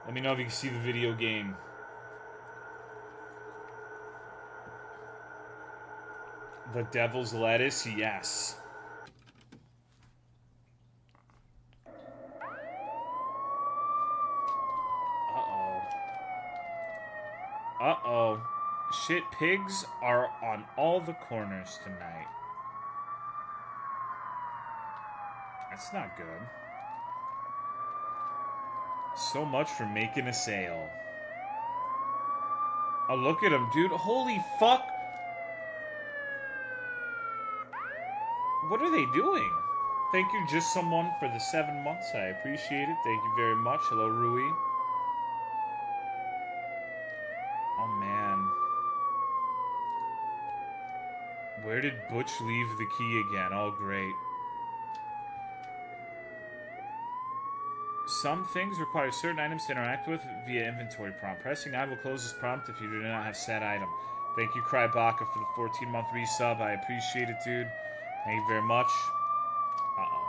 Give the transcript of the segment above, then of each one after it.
Let me know if you can see the video game. The devil's lettuce, yes. Uh-oh. Uh-oh. Shit, pigs are on all the corners tonight. That's not good. So much for making a sale. Oh, look at him, dude. Holy fuck. What are they doing? Thank you, just someone, for the 7 months. I appreciate it. Thank you very much. Hello, Rui. Oh, man. Where did Butch leave the key again? Oh, great. Some things require certain items to interact with via inventory prompt. Pressing I will close this prompt if you do not have said item. Thank you, Krybaka, for the 14-month resub. I appreciate it, dude. Thank you very much. Uh-oh.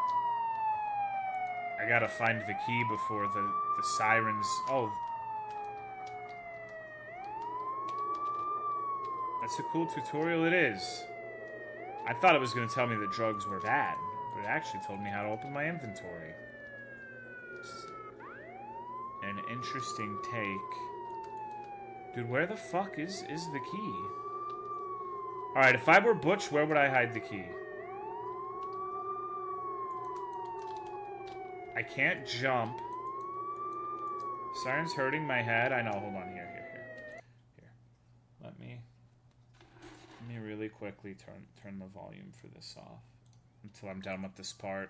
I gotta find the key before the sirens... Oh. That's a cool tutorial it is. I thought it was going to tell me that drugs were bad, but it actually told me how to open my inventory. An interesting take. Dude, where the fuck is the key? Alright, if I were Butch, where would I hide the key? I can't jump. Siren's hurting my head. I know, hold on, here. Let me really quickly turn the volume for this off. Until I'm done with this part.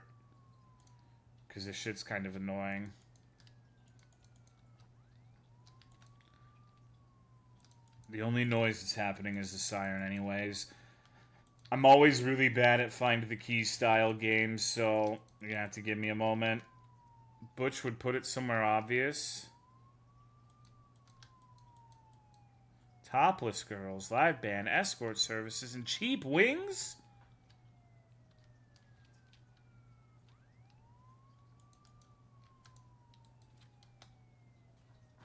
Because this shit's kind of annoying. The only noise that's happening is the siren anyways. I'm always really bad at find the key style games, so you're gonna have to give me a moment. Butch would put it somewhere obvious. Topless girls, live band, escort services, and cheap wings?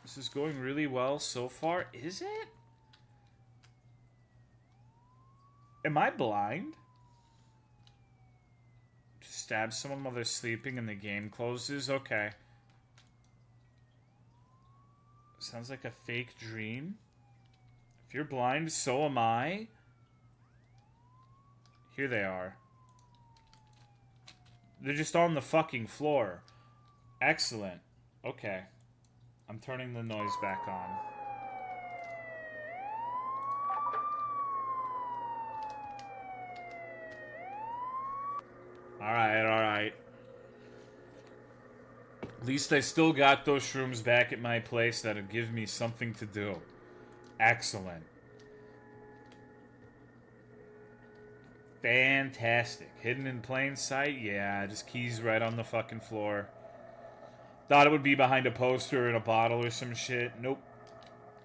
This is going really well so far, is it? Am I blind? Just stab someone while they're sleeping and the game closes? Okay. Sounds like a fake dream. If you're blind, so am I. Here they are. They're just on the fucking floor. Excellent. Okay. I'm turning the noise back on. Alright. At least I still got those shrooms back at my place that'll give me something to do. Excellent. Fantastic. Hidden in plain sight? Yeah, just keys right on the fucking floor. Thought it would be behind a poster in a bottle or some shit. Nope.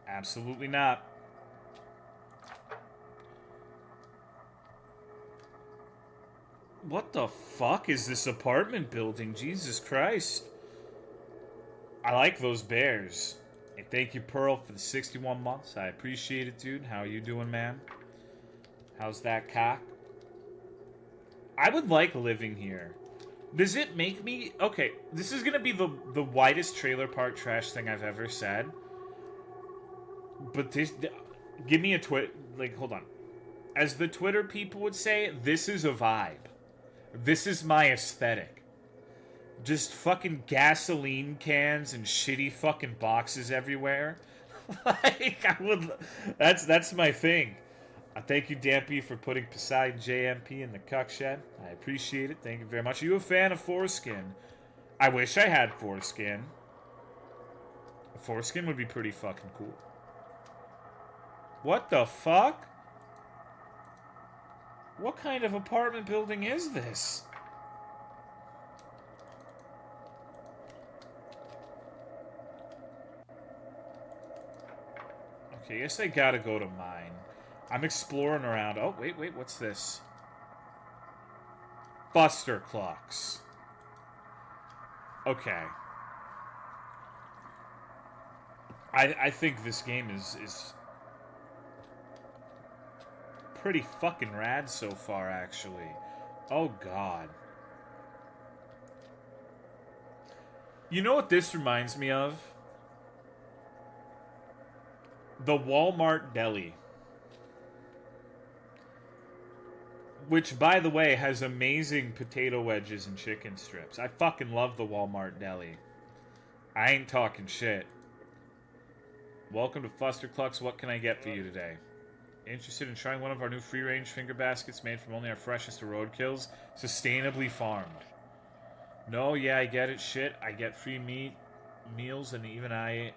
Absolutely not. What the fuck is this apartment building? Jesus Christ. I like those bears. Hey, thank you, Pearl, for the 61 months. I appreciate it, dude. How are you doing, man? How's that cock? I would like living here. Does it make me... Okay, this is gonna be the widest trailer park trash thing I've ever said. But this... Give me a twit... Like, hold on. As the Twitter people would say, this is a vibe. This is my aesthetic. Just fucking gasoline cans and shitty fucking boxes everywhere. Like, I would... That's my thing. Thank you, Dampy, for putting Poseidon JMP in the cuck shed. I appreciate it. Thank you very much. Are you a fan of foreskin? I wish I had foreskin. Foreskin would be pretty fucking cool. What the fuck? What kind of apartment building is this? Okay, I guess I gotta go to mine. I'm exploring around. Oh, wait, what's this? Buster clocks. Okay. I think this game is pretty fucking rad so far, actually. Oh, God. You know what this reminds me of? The Walmart Deli. Which, by the way, has amazing potato wedges and chicken strips. I fucking love the Walmart Deli. I ain't talking shit. Welcome to Fusterclux. What can I get for you today? Interested in trying one of our new free-range finger baskets made from only our freshest roadkills? Sustainably farmed. No, yeah, I get it. Shit, I get free meals, and even I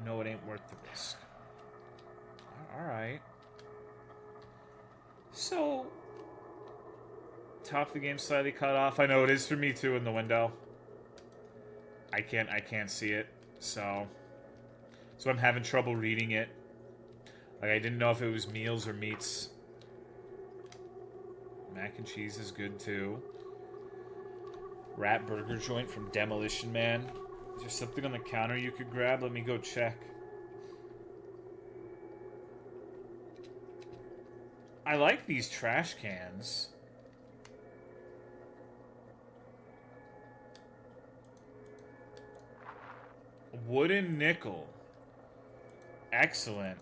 know it ain't worth the risk. Alright. So, top of the game slightly cut off. I know it is for me too in the window. I can't see it, so I'm having trouble reading it. Like, I didn't know if it was meals or meats. Mac and cheese is good too. Rat burger joint from Demolition Man. Is there something on the counter you could grab? Let me go check. I like these trash cans. Wooden nickel. Excellent.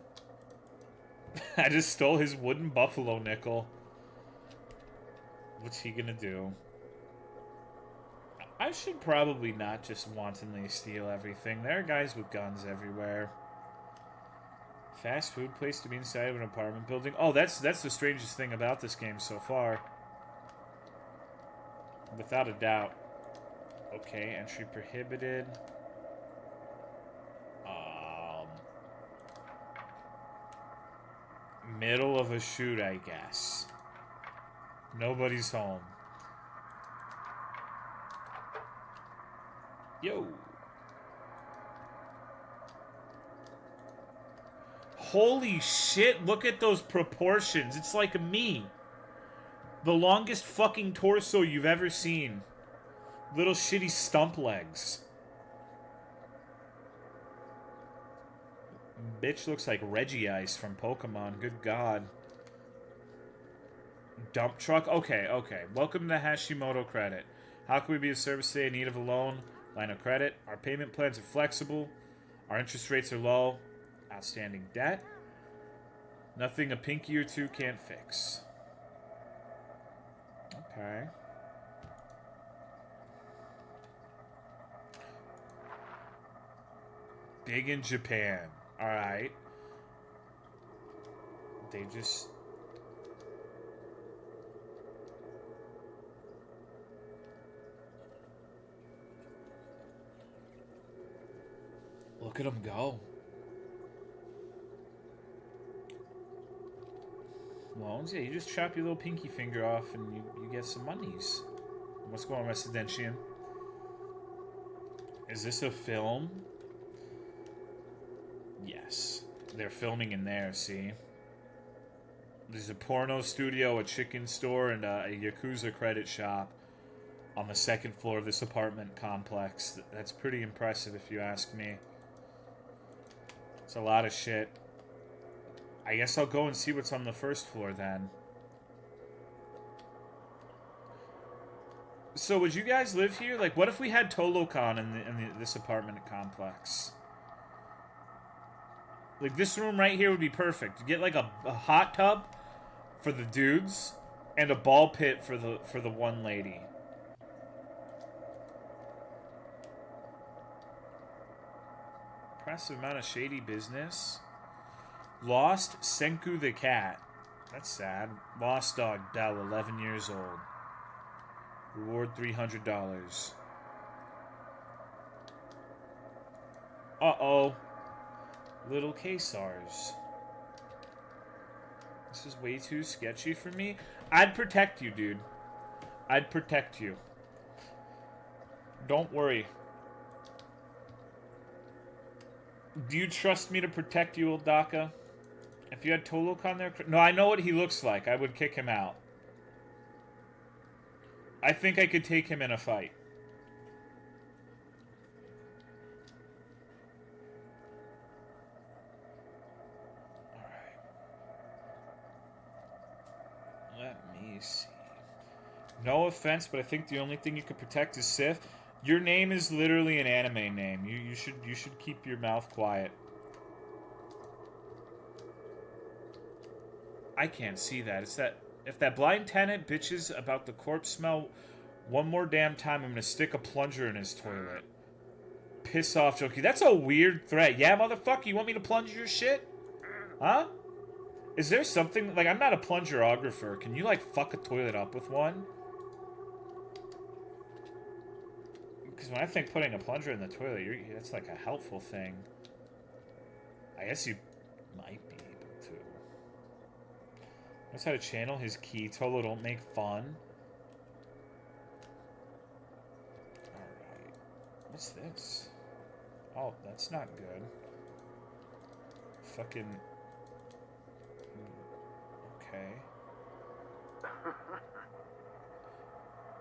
I just stole his wooden buffalo nickel. What's he gonna do? I should probably not just wantonly steal everything. There are guys with guns everywhere. Fast food place to be inside of an apartment building. Oh, that's the strangest thing about this game so far. Without a doubt. Okay, entry prohibited. Middle of a shoot, I guess. Nobody's home. Yo. Holy shit, look at those proportions. It's like me. The longest fucking torso you've ever seen. Little shitty stump legs. Bitch looks like Reggie Ice from Pokemon. Good God. Dump truck? Okay. Welcome to the Hashimoto Credit. How can we be of service today in need of a loan? Line of credit. Our payment plans are flexible. Our interest rates are low. Outstanding debt. Nothing a pinky or two can't fix. Okay. Big in Japan. Alright. They just... Look at them go. Loans? Yeah, you just chop your little pinky finger off and you get some monies. What's going on, Residentian? Is this a film? Yes. They're filming in there, see? There's a porno studio, a chicken store, and a Yakuza credit shop on the second floor of this apartment complex. That's pretty impressive if you ask me. It's a lot of shit. I guess I'll go and see what's on the first floor then. So would you guys live here? Like, what if we had Tolocon in this apartment complex? Like, this room right here would be perfect. You get like a hot tub for the dudes and a ball pit for the one lady. Impressive amount of shady business. Lost Senku the cat. That's sad. Lost dog Dell, 11 years old. Reward $300. Uh-oh. Little Kesars. This is way too sketchy for me. I'd protect you, dude. I'd protect you. Don't worry. Do you trust me to protect you, old Daka? If you had Tolokon there... No, I know what he looks like. I would kick him out. I think I could take him in a fight. see. No offense, but I think the only thing you could protect is Sith. Your name is literally an anime name. You should keep your mouth quiet. I can't see that. It's that if that blind tenant bitches about the corpse smell one more damn time, I'm gonna stick a plunger in his toilet. Piss off, Jokey. That's a weird threat. Yeah, motherfucker, you want me to plunge your shit? Huh? Is there something... Like, I'm not a plungerographer. Can you, like, fuck a toilet up with one? Because when I think putting a plunger in the toilet, that's, like, a helpful thing. I guess you might be able to. Knows how to channel his ki. Tolo, don't make fun. Alright. What's this? Oh, that's not good. Fucking... Okay.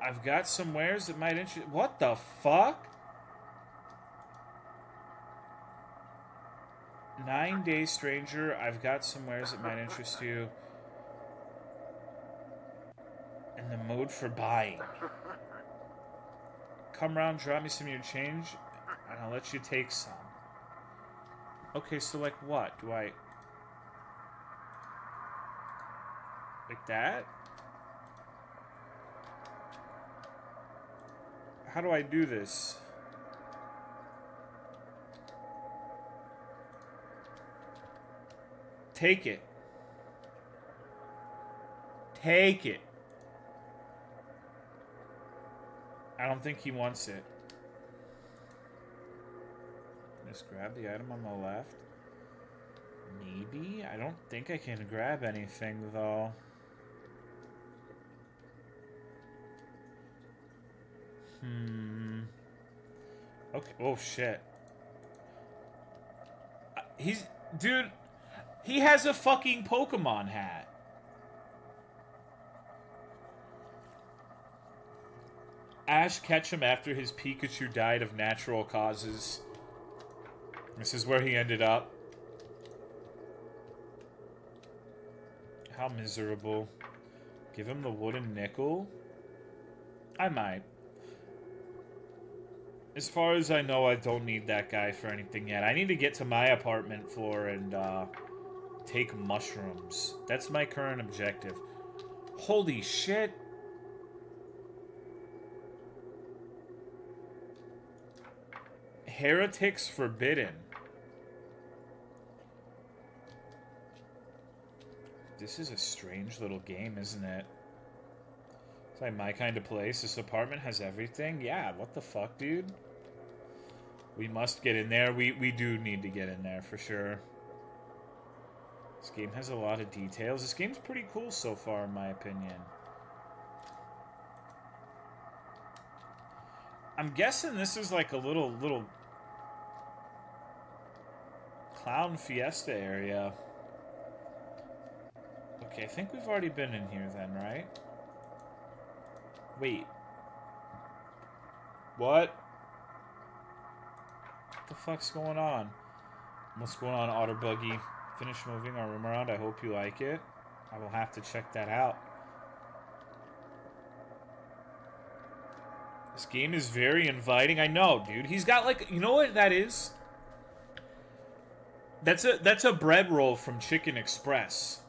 I've got some wares that might interest... What the fuck? 9-day stranger. I've got some wares that might interest you. In the mode for buying. Come around, drop me some of your change, and I'll let you take some. Okay, so like what? Do I... Like that? How do I do this? Take it. Take it. I don't think he wants it. Just grab the item on the left. Maybe? I don't think I can grab anything, though. Okay. Oh, shit. He's... Dude, he has a fucking Pokemon hat. Ash Ketchum after his Pikachu died of natural causes. This is where he ended up. How miserable. Give him the wooden nickel? I might. As far as I know, I don't need that guy for anything yet. I need to get to my apartment floor and take mushrooms. That's my current objective. Holy shit. Heretics Forbidden. This is a strange little game, isn't it? It's like my kind of place. This apartment has everything. Yeah, what the fuck, dude? We must get in there. We do need to get in there for sure. This game has a lot of details. This game's pretty cool so far, in my opinion. I'm guessing this is like a little clown fiesta area. Okay, I think we've already been in here then, right? Wait. What? What the fuck's going on? What's going on, Otter Buggy? Finish moving our room around. I hope you like it. I will have to check that out. This game is very inviting. I know, dude. He's got like... You know what that is? That's a bread roll from Chicken Express.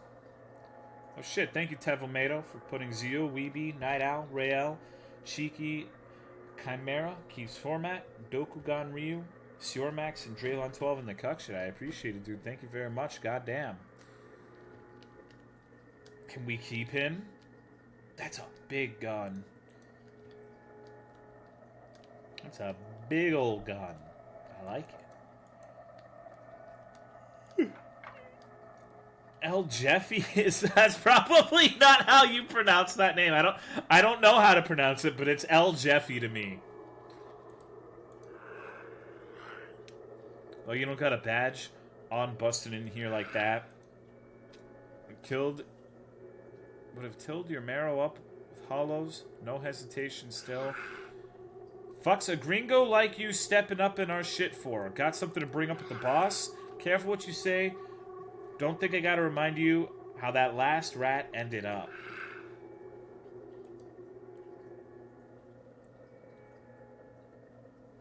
Oh shit, thank you Tevomato for putting Zio, Weeby, Night Owl, Rael, Cheeky, Chimera, Keeps Format, Dokugan Ryu, Siormax, and Draylon 12 in the cuck shit. I appreciate it, dude. Thank you very much. Goddamn. Can we keep him? That's a big gun. That's a big old gun. I like it. El Jeffy that's probably not how you pronounce that name. I don't know how to pronounce it, but it's El Jeffy to me. Oh, you don't got a badge on busting in here like that. Would have tilled your marrow up with hollows. No hesitation still. Fuck's a gringo like you stepping up in our shit for. Got something to bring up with the boss? Careful what you say. Don't think I gotta remind you how that last rat ended up.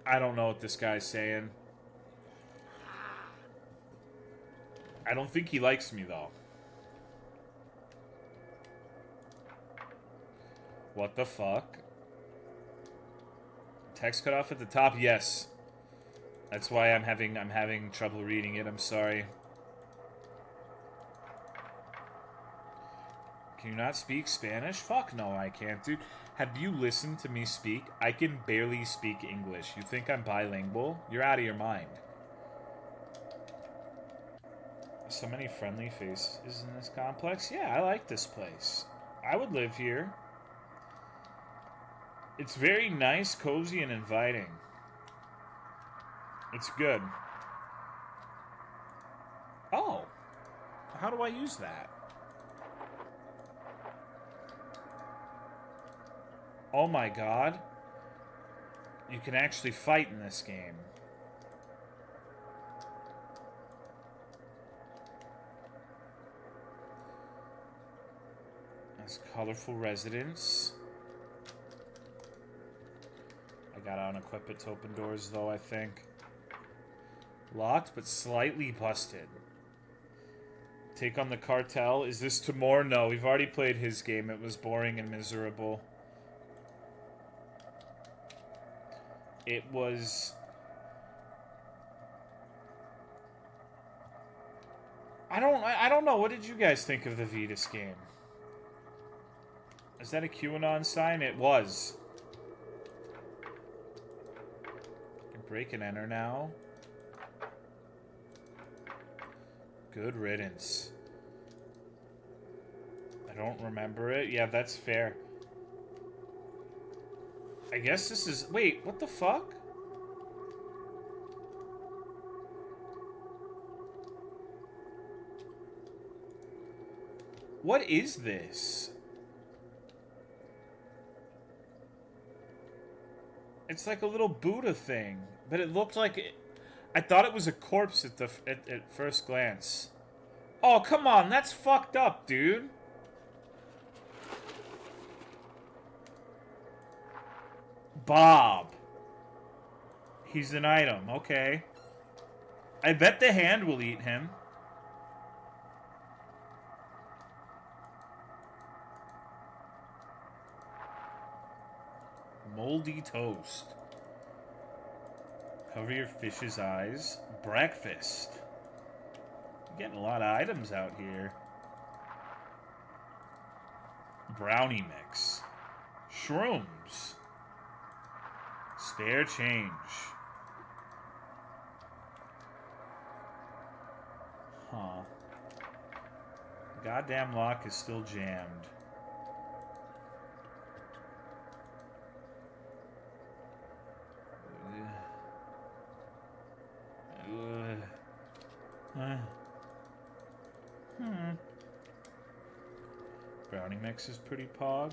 I don't know what this guy's saying. I don't think he likes me, though. What the fuck? Text cut off at the top? Yes. That's why I'm having trouble reading it. I'm sorry. Can you not speak Spanish? Fuck no, I can't, dude. Have you listened to me speak? I can barely speak English. You think I'm bilingual? You're out of your mind. So many friendly faces in this complex. Yeah, I like this place. I would live here. It's very nice, cozy, and inviting. It's good. Oh. How do I use that? Oh my god. You can actually fight in this game. That's colorful residence. I gotta unequip it to open doors, though, I think. Locked, but slightly busted. Take on the cartel. Is this Timor? No, we've already played his game. It was boring and miserable. It was... I don't know. What did you guys think of the Vetus game? Is that a QAnon sign? It was. I can break and enter now. Good riddance. I don't remember it. Yeah, that's fair. I guess this is... Wait, what the fuck? What is this? It's like a little Buddha thing, but it looked like it... I thought it was a corpse at first glance. Oh, come on, that's fucked up, dude. Bob. He's an item, okay. I bet the hand will eat him. Moldy toast. Cover your fish's eyes. Breakfast. You're getting a lot of items out here. Brownie mix. Shrooms. Spare change. Huh. The goddamn lock is still jammed. Brownie mix is pretty pog.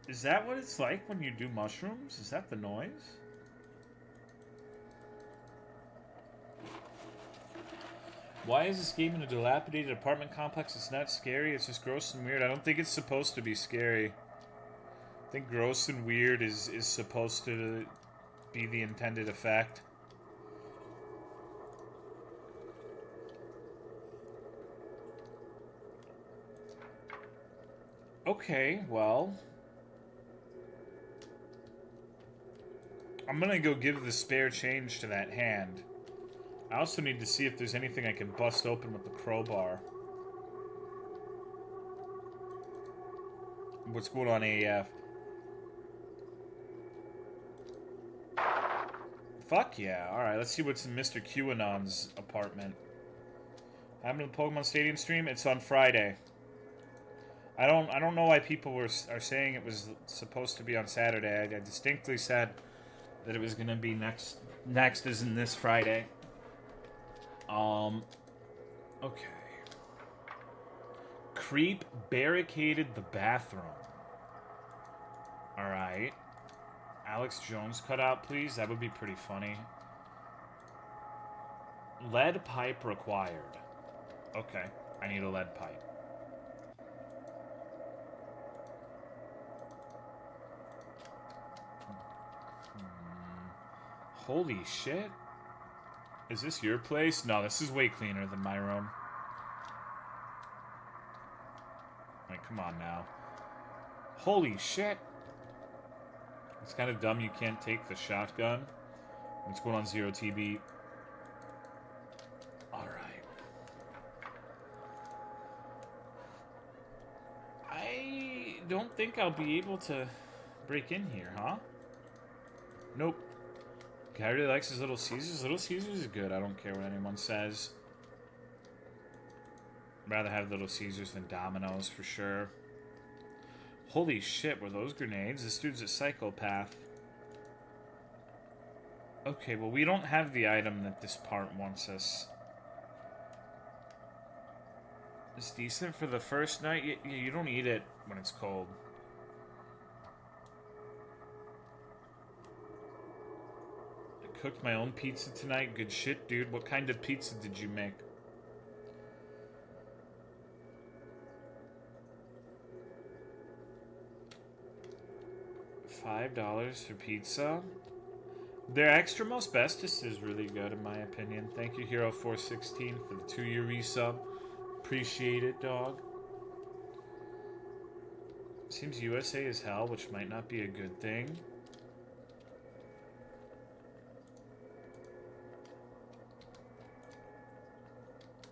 Is that what it's like when you do mushrooms? Is that the noise? Why is this game in a dilapidated apartment complex? It's not scary, it's just gross and weird. I don't think it's supposed to be scary. I think gross and weird is supposed to be the intended effect. Okay, well... I'm gonna go give the spare change to that hand. I also need to see if there's anything I can bust open with the crowbar. What's going on, AF? Fuck yeah. Alright, let's see what's in Mr. QAnon's apartment. Happened to the Pokemon Stadium stream? It's on Friday. I don't know why people are saying it was supposed to be on Saturday. I distinctly said that it was gonna be next is in this Friday. Okay. Creep barricaded the bathroom. Alright. Alex Jones cut out, please. That would be pretty funny. Lead pipe required. Okay. I need a lead pipe. Holy shit. Is this your place? No, this is way cleaner than my room. Like, come on now. Holy shit. It's kind of dumb you can't take the shotgun. What's going on, 0TB? Alright. I don't think I'll be able to break in here, huh? Nope. Guy really likes his Little Caesars. Little Caesars is good. I don't care what anyone says. I'd rather have Little Caesars than Domino's for sure. Holy shit, were those grenades? This dude's a psychopath. Okay, well, we don't have the item that this part wants us. It's decent for the first night. You don't eat it when it's cold. I cooked my own pizza tonight. Good shit, dude. What kind of pizza did you make? $5 for pizza. Their extra most bestest is really good in my opinion. Thank you, Hero416, for the 2-year resub. Appreciate it, dog. Seems USA is hell, which might not be a good thing.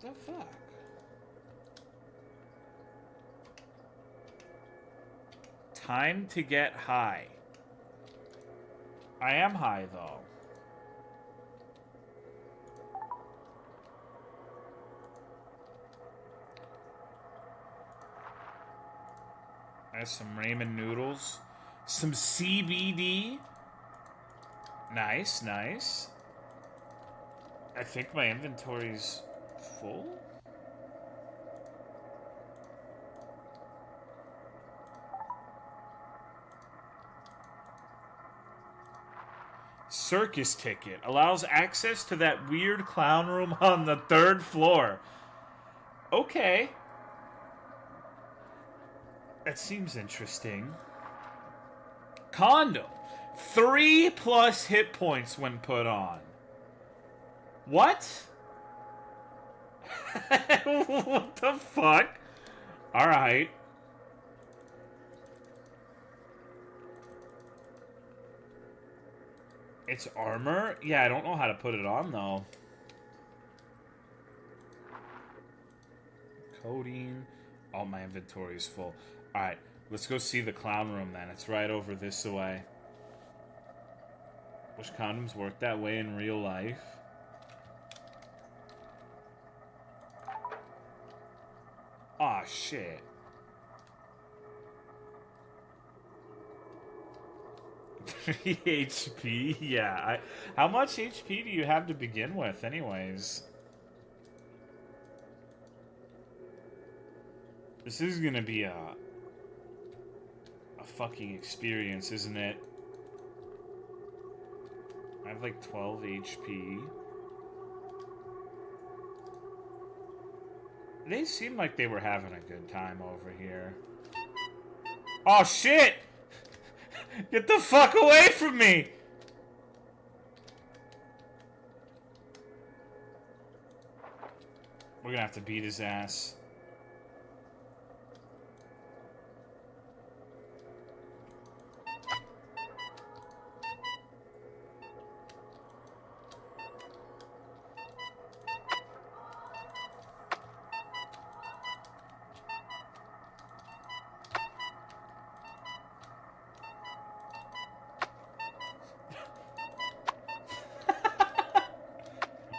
The fuck? Time to get high. I am high, though. I have some ramen noodles. Some CBD. Nice, nice. I think my inventory's full. Circus ticket allows access to that weird clown room on the 3rd floor. Okay. That seems interesting. Condom. 3+ hit points when put on. What? What the fuck? Alright. It's armor? Yeah, I don't know how to put it on, though. Codeine. Oh, my inventory is full. Alright, let's go see the clown room, then. It's right over this way. Wish condoms work that way in real life. Aw, shit. HP? Yeah. How much HP do you have to begin with, anyways? This is gonna be a fucking experience, isn't it? I have like 12 HP. They seem like they were having a good time over here. Oh, shit! Get the fuck away from me! We're gonna have to beat his ass.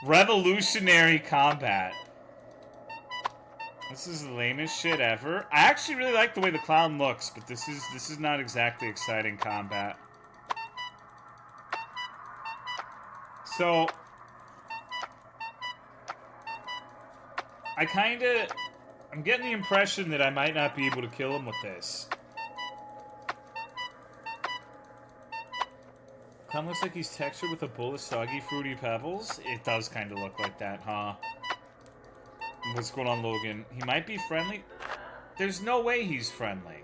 Revolutionary combat. This is the lamest shit ever. I actually really like the way the clown looks, but this is not exactly exciting combat. So I'm getting the impression that I might not be able to kill him with this. Clown looks like he's textured with a bowl of soggy, fruity pebbles. It does kind of look like that, huh? What's going on, Logan? He might be friendly. There's no way he's friendly.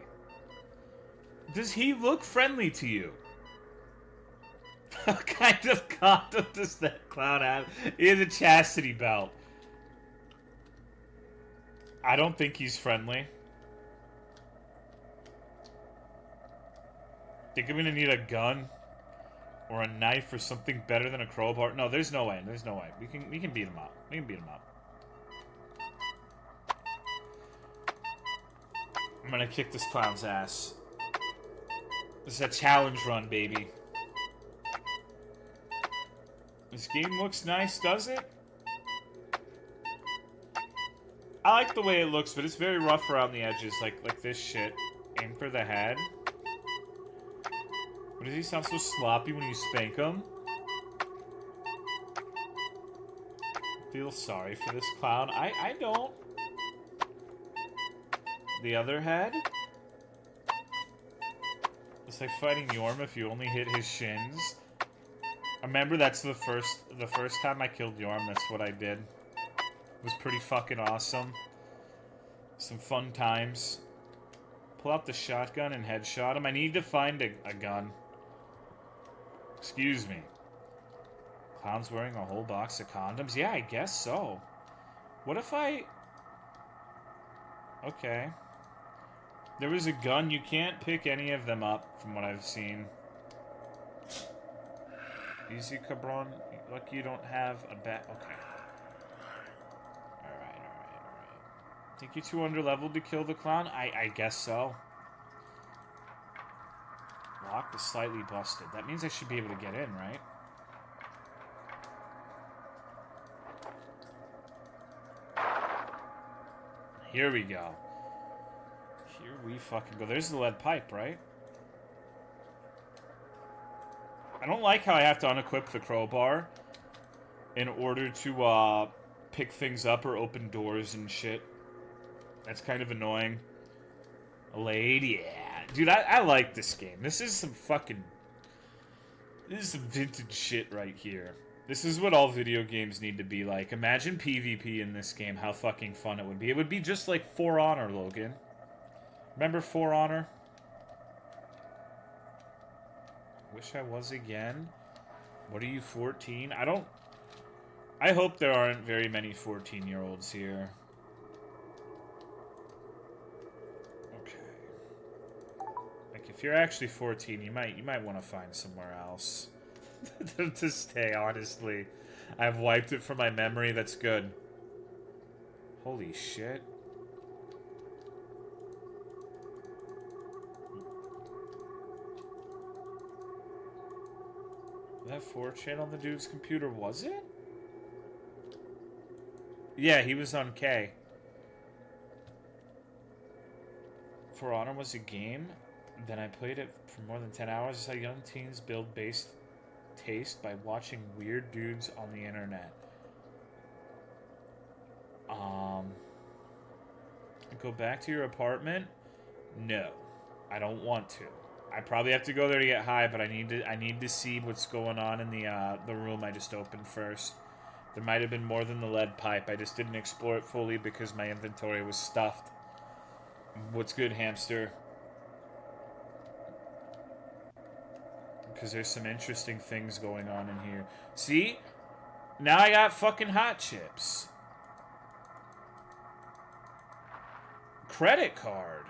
Does he look friendly to you? What kind of condom does that clown have? He has a chastity belt. I don't think he's friendly. Think I'm gonna need a gun or a knife or something better than a crowbar. No, there's no way. There's no way. We can beat him up. We can beat him up. I'm gonna kick this clown's ass. This is a challenge run, baby. This game looks nice, does it? I like the way it looks, but it's very rough around the edges, like this shit. Aim for the head. What, does he sound so sloppy when you spank him? I feel sorry for this clown. I don't. The other head? It's like fighting Yorm if you only hit his shins. I remember that's the first time I killed Yorm, that's what I did. It was pretty fucking awesome. Some fun times. Pull out the shotgun and headshot him. I need to find a gun. Excuse me. Clown's wearing a whole box of condoms? Yeah, I guess so. What if I... Okay. There was a gun. You can't pick any of them up, from what I've seen. Easy, cabron. Lucky you don't have a bat. Okay. Alright. Think you're too underleveled to kill the clown? I guess so. Lock is slightly busted. That means I should be able to get in, right? Here we go. Here we fucking go. There's the lead pipe, right? I don't like how I have to unequip the crowbar in order to pick things up or open doors and shit. That's kind of annoying. A lady, yeah. Dude, I like this game. This is some vintage shit right here. This is what all video games need to be like. Imagine PvP in this game, how fucking fun it would be. It would be just like For Honor, Logan. Remember For Honor? Wish I was again. What are you, 14? I hope there aren't very many 14-year-olds here. Okay. Like, if you're actually 14, you might want to find somewhere else to stay, honestly. I've wiped it from my memory. That's good. Holy shit. That 4chan on the dude's computer, was it? Yeah, he was on K. For Honor was a game. Then I played it for more than 10 hours. I saw young teens build based taste by watching weird dudes on the internet. Go back to your apartment? No. I don't want to. I probably have to go there to get high, but I need to see what's going on in the room I just opened first. There might have been more than the lead pipe. I just didn't explore it fully because my inventory was stuffed. What's good, hamster? Because there's some interesting things going on in here. See? Now I got fucking hot chips. Credit card.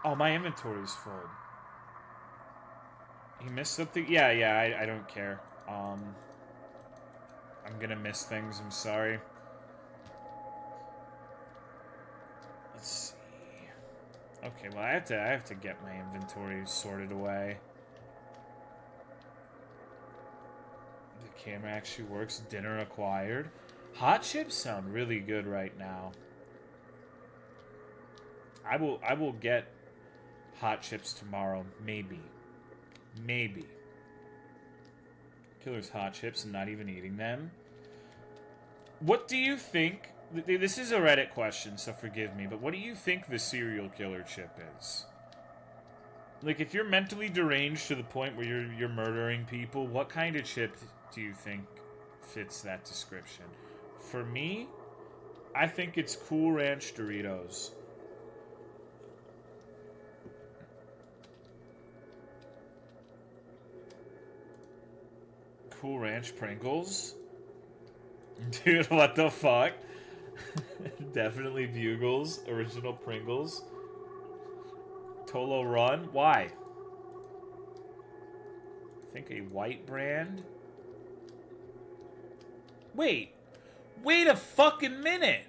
Oh, my inventory's full. He missed something? Yeah, I don't care. I'm gonna miss things, I'm sorry. Let's see. Okay, well I have to get my inventory sorted away. The camera actually works. Dinner acquired. Hot chips sound really good right now. I will get hot chips tomorrow, maybe. Maybe. Killer's hot chips and not even eating them. What do you think? This is a Reddit question, so forgive me, but what do you think the serial killer chip is? Like, if you're mentally deranged to the point where you're murdering people, what kind of chip do you think fits that description? For me, I think it's Cool Ranch Doritos. Cool Ranch Pringles. Dude, what the fuck? Definitely Bugles. Original Pringles. Tolo Run. Why? I think a white brand. Wait. Wait a fucking minute.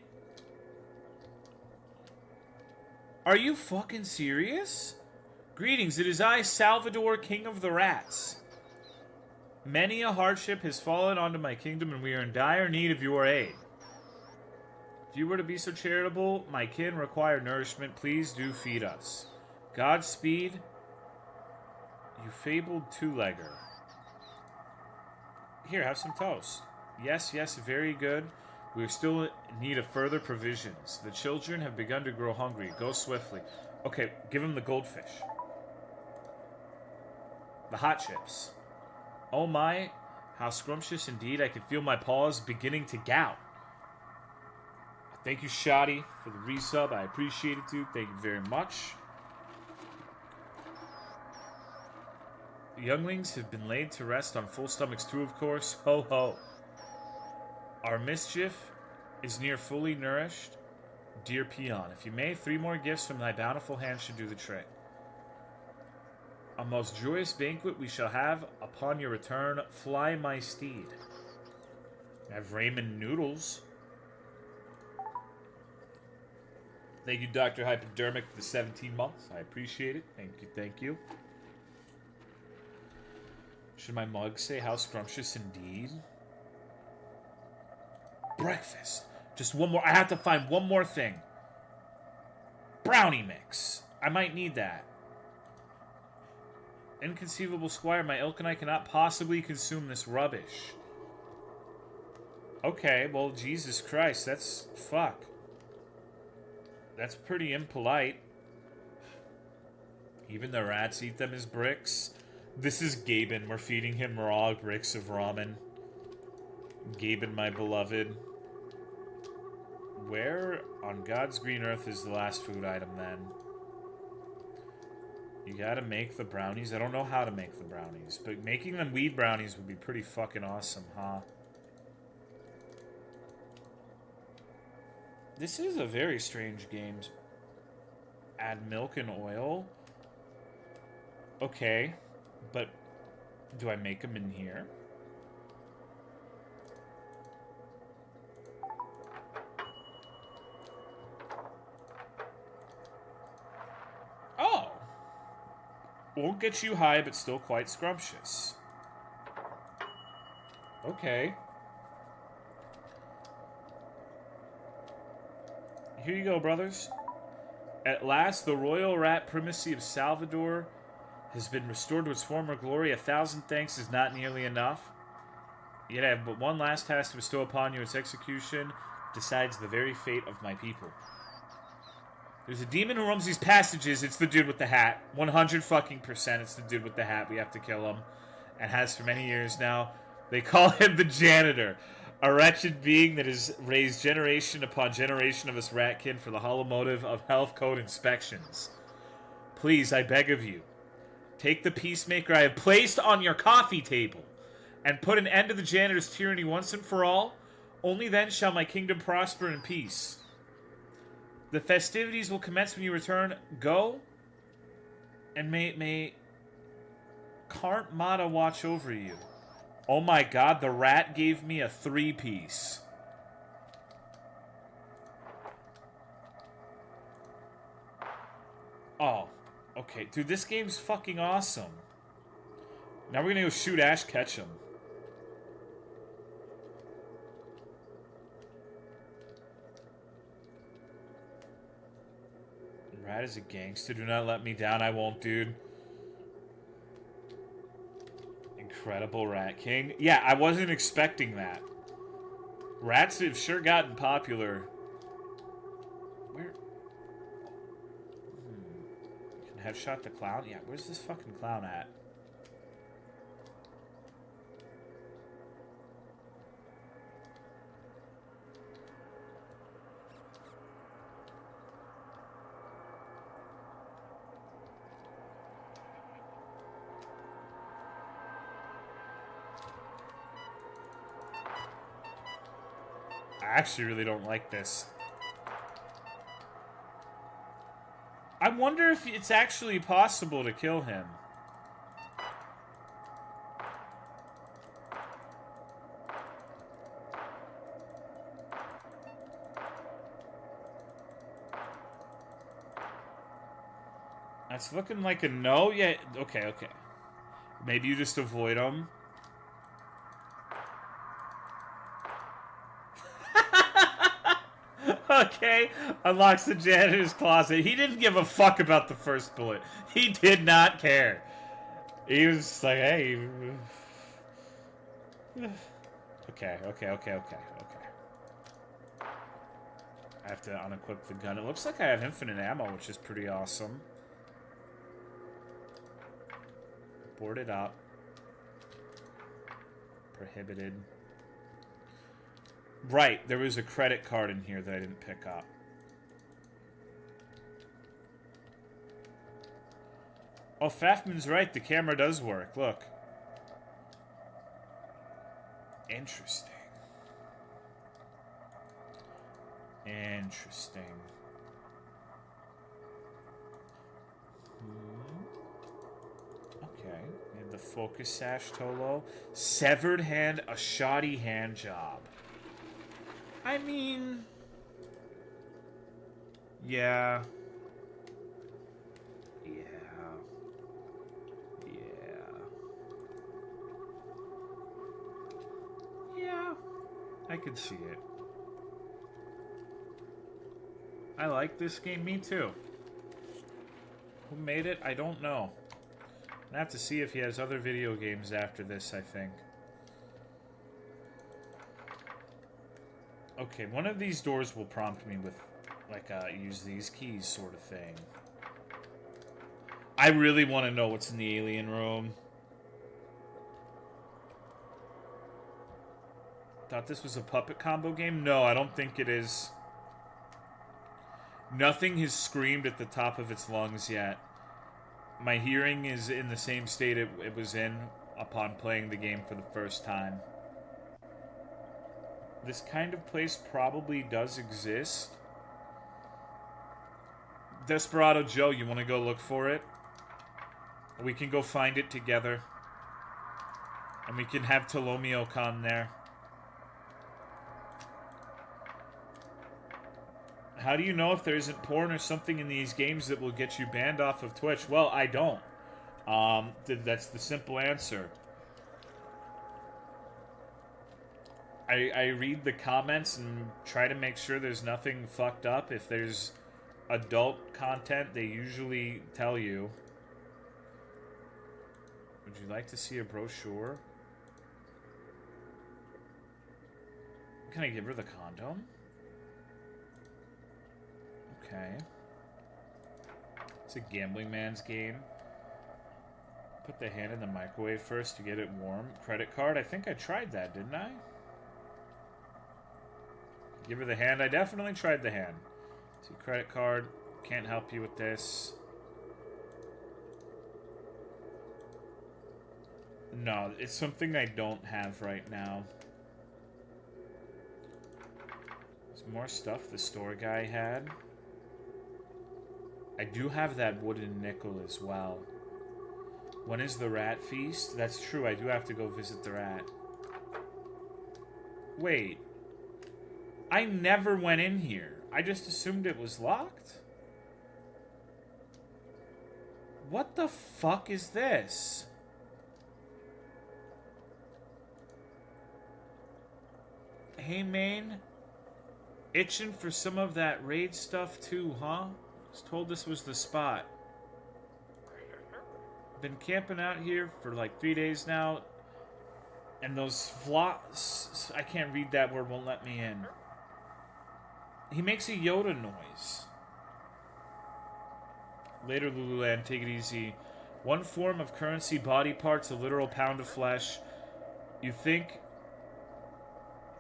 Are you fucking serious? Greetings, it is I, Salvador, King of the Rats. Many a hardship has fallen onto my kingdom, and we are in dire need of your aid. If you were to be so charitable, my kin require nourishment. Please do feed us. Godspeed, you fabled two-legger. Here, have some toast. Yes, yes, very good. We are still in need of further provisions. The children have begun to grow hungry. Go swiftly. Okay, give them the goldfish. The hot chips. Oh my, how scrumptious indeed. I can feel my paws beginning to gout. Thank you, Shoddy, for the resub. I appreciate it, dude. Thank you very much. The younglings have been laid to rest on full stomachs too, of course. Ho ho. Our mischief is near fully nourished. Dear Peon, if you may, 3 more gifts from thy bountiful hand should do the trick. A most joyous banquet we shall have upon your return. Fly, my steed. I have ramen noodles. Thank you, Dr. Hypodermic, for the 17 months. I appreciate it. Thank you, thank you. Should my mug say how scrumptious indeed? Breakfast. Just one more. I have to find one more thing. Brownie mix. I might need that. Inconceivable squire, my ilk and I cannot possibly consume this rubbish. Okay, well, Jesus Christ, that's... fuck. That's pretty impolite. Even the rats eat them as bricks. This is Gaben. We're feeding him raw bricks of ramen. Gaben, my beloved. Where on God's green earth is the last food item, then? You gotta make the brownies. I don't know how to make the brownies, but making them weed brownies would be pretty fucking awesome, huh? This is a very strange game. Add milk and oil. Okay, but do I make them in here? Oh! Won't get you high, but still quite scrumptious. Okay. Here you go, brothers. At last, the royal rat primacy of Salvador has been restored to its former glory. 1,000 thanks is not nearly enough. Yet I have but one last task to bestow upon you. Its execution decides the very fate of my people. There's a demon who roams these passages. It's the dude with the hat. 100 fucking percent. It's the dude with the hat. We have to kill him. And has for many years now. They call him the janitor. A wretched being that has raised generation upon generation of us ratkin for the hollow motive of health code inspections. Please, I beg of you, take the peacemaker I have placed on your coffee table and put an end to the janitor's tyranny once and for all. Only then shall my kingdom prosper in peace. The festivities will commence when you return. Go, and may Karnt Mata watch over you. Oh my god, the rat gave me a 3-piece. Oh, okay. Dude, this game's fucking awesome. Now we're gonna go shoot Ash Ketchum. Rat is a gangster. Do not let me down. I won't, dude. Incredible Rat King. Yeah, I wasn't expecting that. Rats have sure gotten popular. Where? Can headshot the clown? Yeah, where's this fucking clown at? I actually really don't like this. I wonder if it's actually possible to kill him. That's looking like a no. Yeah, okay, okay. Maybe you just avoid him. Okay, unlocks the janitor's closet. He didn't give a fuck about the first bullet. He did not care. He was just like, hey. Okay, okay, okay, okay, okay. I have to unequip the gun. It looks like I have infinite ammo, which is pretty awesome. Board it up. Prohibited. Right, there was a credit card in here that I didn't pick up. Oh, Fafman's right. The camera does work. Look. Interesting. Interesting. Okay. We have the focus sash, Tolo. Severed hand, a shoddy hand job. I mean... Yeah. Yeah. Yeah. Yeah. I can see it. I like this game, me too. Who made it? I don't know. I have to see if he has other video games after this, I think. Okay, one of these doors will prompt me with, like, use these keys sort of thing. I really want to know what's in the alien room. Thought this was a puppet combo game? No, I don't think it is. Nothing has screamed at the top of its lungs yet. My hearing is in the same state it was in upon playing the game for the first time. This kind of place probably does exist. Desperado Joe, you want to go look for it? We can go find it together. And we can have Tolomeo Con there. How do you know if there isn't porn or something in these games that will get you banned off of Twitch? Well, I don't. That's the simple answer. I read the comments and try to make sure there's nothing fucked up. If there's adult content, they usually tell you. Would you like to see a brochure? Can I give her the condom? Okay. It's a gambling man's game. Put the hand in the microwave first to get it warm. Credit card? I think I tried that, didn't I? Give her the hand. I definitely tried the hand. See, credit card. Can't help you with this. No, it's something I don't have right now. There's more stuff the store guy had. I do have that wooden nickel as well. When is the rat feast? That's true, I do have to go visit the rat. Wait. I never went in here. I just assumed it was locked. What the fuck is this? Hey, Maine. Itching for some of that raid stuff too, huh? Was told this was the spot. Been camping out here for like 3 days now. And those flots... I can't read that word, won't let me in. He makes a Yoda noise. Later, Lululand, take it easy. One form of currency, body parts, a literal pound of flesh. You think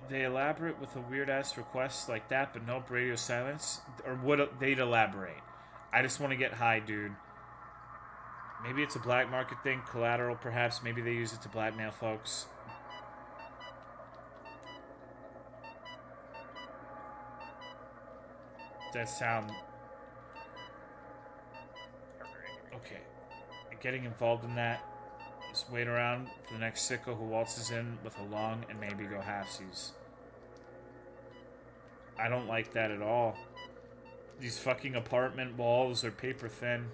they elaborate with a weird-ass request like that, but nope, radio silence? Or would they'd elaborate? I just want to get high, dude. Maybe it's a black market thing, collateral perhaps. Maybe they use it to blackmail folks. That sound... Okay. Getting involved in that. Just wait around for the next sicko who waltzes in with a lung and maybe go halfsies. I don't like that at all. These fucking apartment walls are paper thin.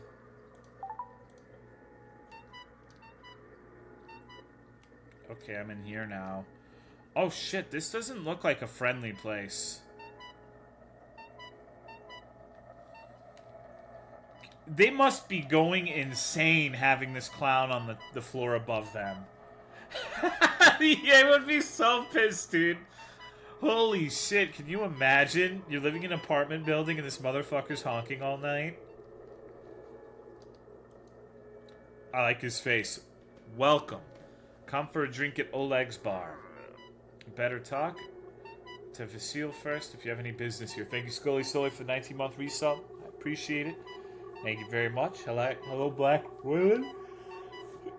Okay, I'm in here now. Oh shit, this doesn't look like a friendly place. They must be going insane having this clown on the floor above them. Yeah, it would be so pissed, dude. Holy shit, can you imagine? You're living in an apartment building and this motherfucker's honking all night? I like his face. Welcome. Come for a drink at Oleg's bar. Better talk to Vasile first if you have any business here. Thank you, Scully Stolly, for the 19-month resub. I appreciate it. Thank you very much. Hello, Black Women.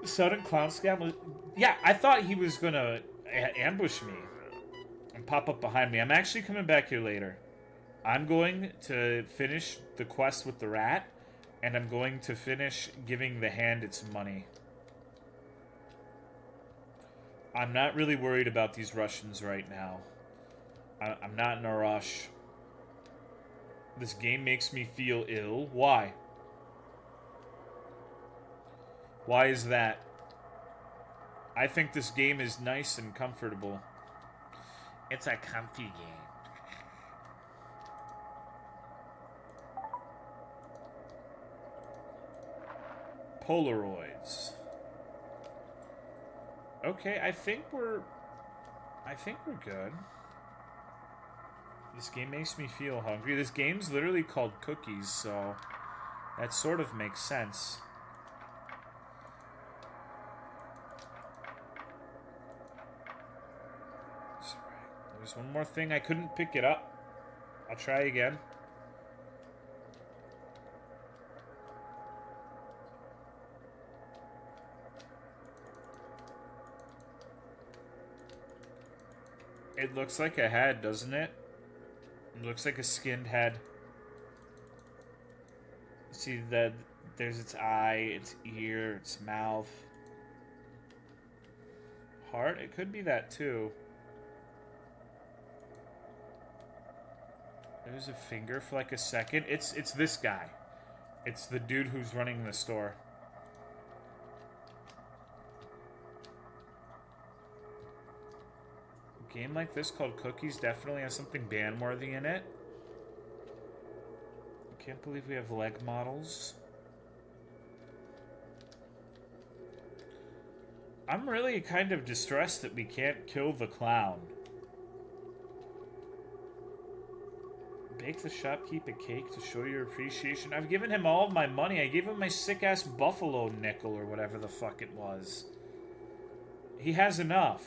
Sudden clown scam. Yeah, I thought he was gonna ambush me and pop up behind me. I'm actually coming back here later. I'm going to finish the quest with the rat, and I'm going to finish giving the hand its money. I'm not really worried about these Russians right now. I'm not in a rush. This game makes me feel ill. Why? Why is that? I think this game is nice and comfortable. It's a comfy game. Polaroids. Okay, I think we're good. This game makes me feel hungry. This game's literally called Cookies, so that sort of makes sense. There's one more thing. I couldn't pick it up. I'll try again. It looks like a head, doesn't it? It looks like a skinned head. See that there's its eye, its ear, its mouth. Heart? It could be that too. There's a finger for like a second. It's this guy. It's the dude who's running the store. A game like this called Cookies definitely has something ban-worthy in it. I can't believe we have leg models. I'm really kind of distressed that we can't kill the clown. Bake the shopkeep a cake to show your appreciation. I've given him all of my money. I gave him my sick-ass buffalo nickel or whatever the fuck it was. He has enough.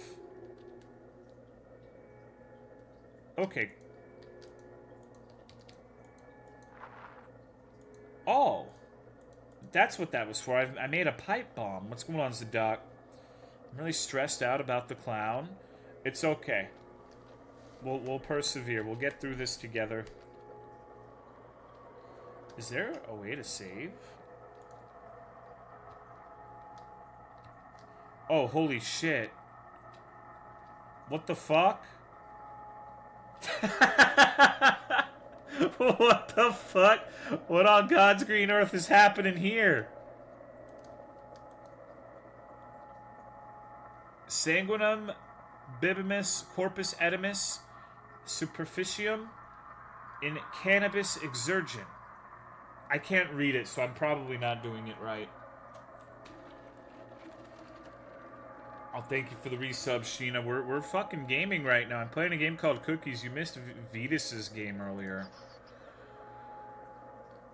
Okay. Oh. That's what that was for. I made a pipe bomb. What's going on, Zadok? I'm really stressed out about the clown. It's okay. We'll persevere. We'll get through this together. Is there a way to save? Oh, holy shit. What the fuck? What the fuck? What on God's green earth is happening here? Sanguinum bibimus corpus edemus superficium in cannabis exurgent. I can't read it, so I'm probably not doing it right. I'll thank you for the resub, Sheena. We're fucking gaming right now. I'm playing a game called Cookies. You missed Vetus's game earlier.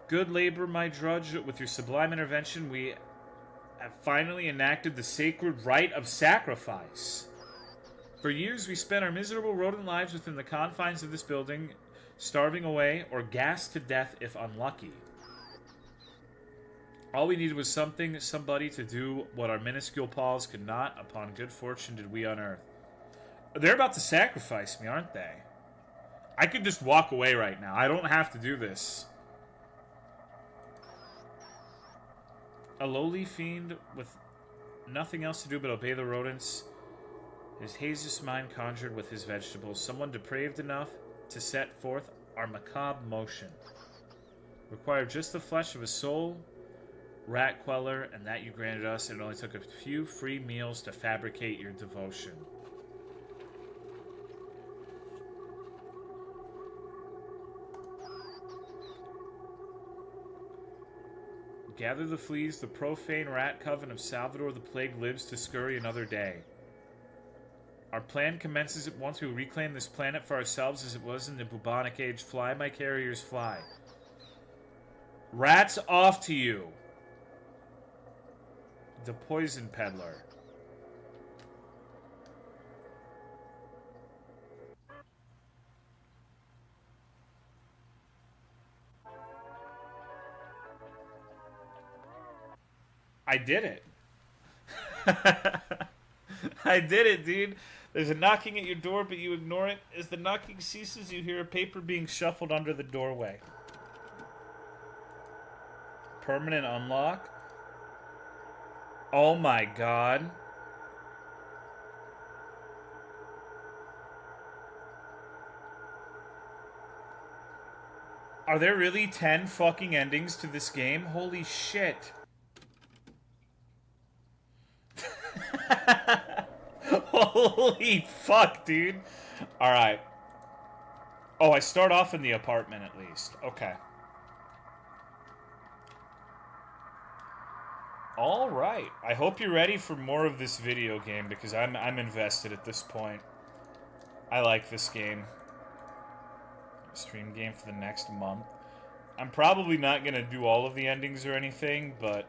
Good labor, my drudge. With your sublime intervention, we have finally enacted the sacred rite of sacrifice. For years, we spent our miserable rodent lives within the confines of this building, starving away or gassed to death if unlucky. All we needed was somebody to do what our minuscule paws could not. Upon good fortune did we unearth. They're about to sacrifice me, aren't they? I could just walk away right now. I don't have to do this. A lowly fiend with nothing else to do but obey the rodents. His hazus mind conjured with his vegetables. Someone depraved enough to set forth our macabre motion. Require just the flesh of a soul, rat queller, and that you granted us. It only took a few free meals to fabricate your devotion. Gather the fleas, the profane rat coven of Salvador the Plague lives to scurry another day. Our plan commences at once. We will reclaim this planet for ourselves as it was in the bubonic age. Fly, my carriers, fly. Rats off to you. The poison peddler. I did it. I did it, dude. There's a knocking at your door, but you ignore it. As the knocking ceases, you hear a paper being shuffled under the doorway. Permanent unlock? Oh my god. Are there really 10 fucking endings to this game? Holy shit. Holy fuck, dude. Alright. Oh, I start off in the apartment at least. Okay. Alright. I hope you're ready for more of this video game because I'm invested at this point. I like this game. Stream game for the next month. I'm probably not going to do all of the endings or anything, but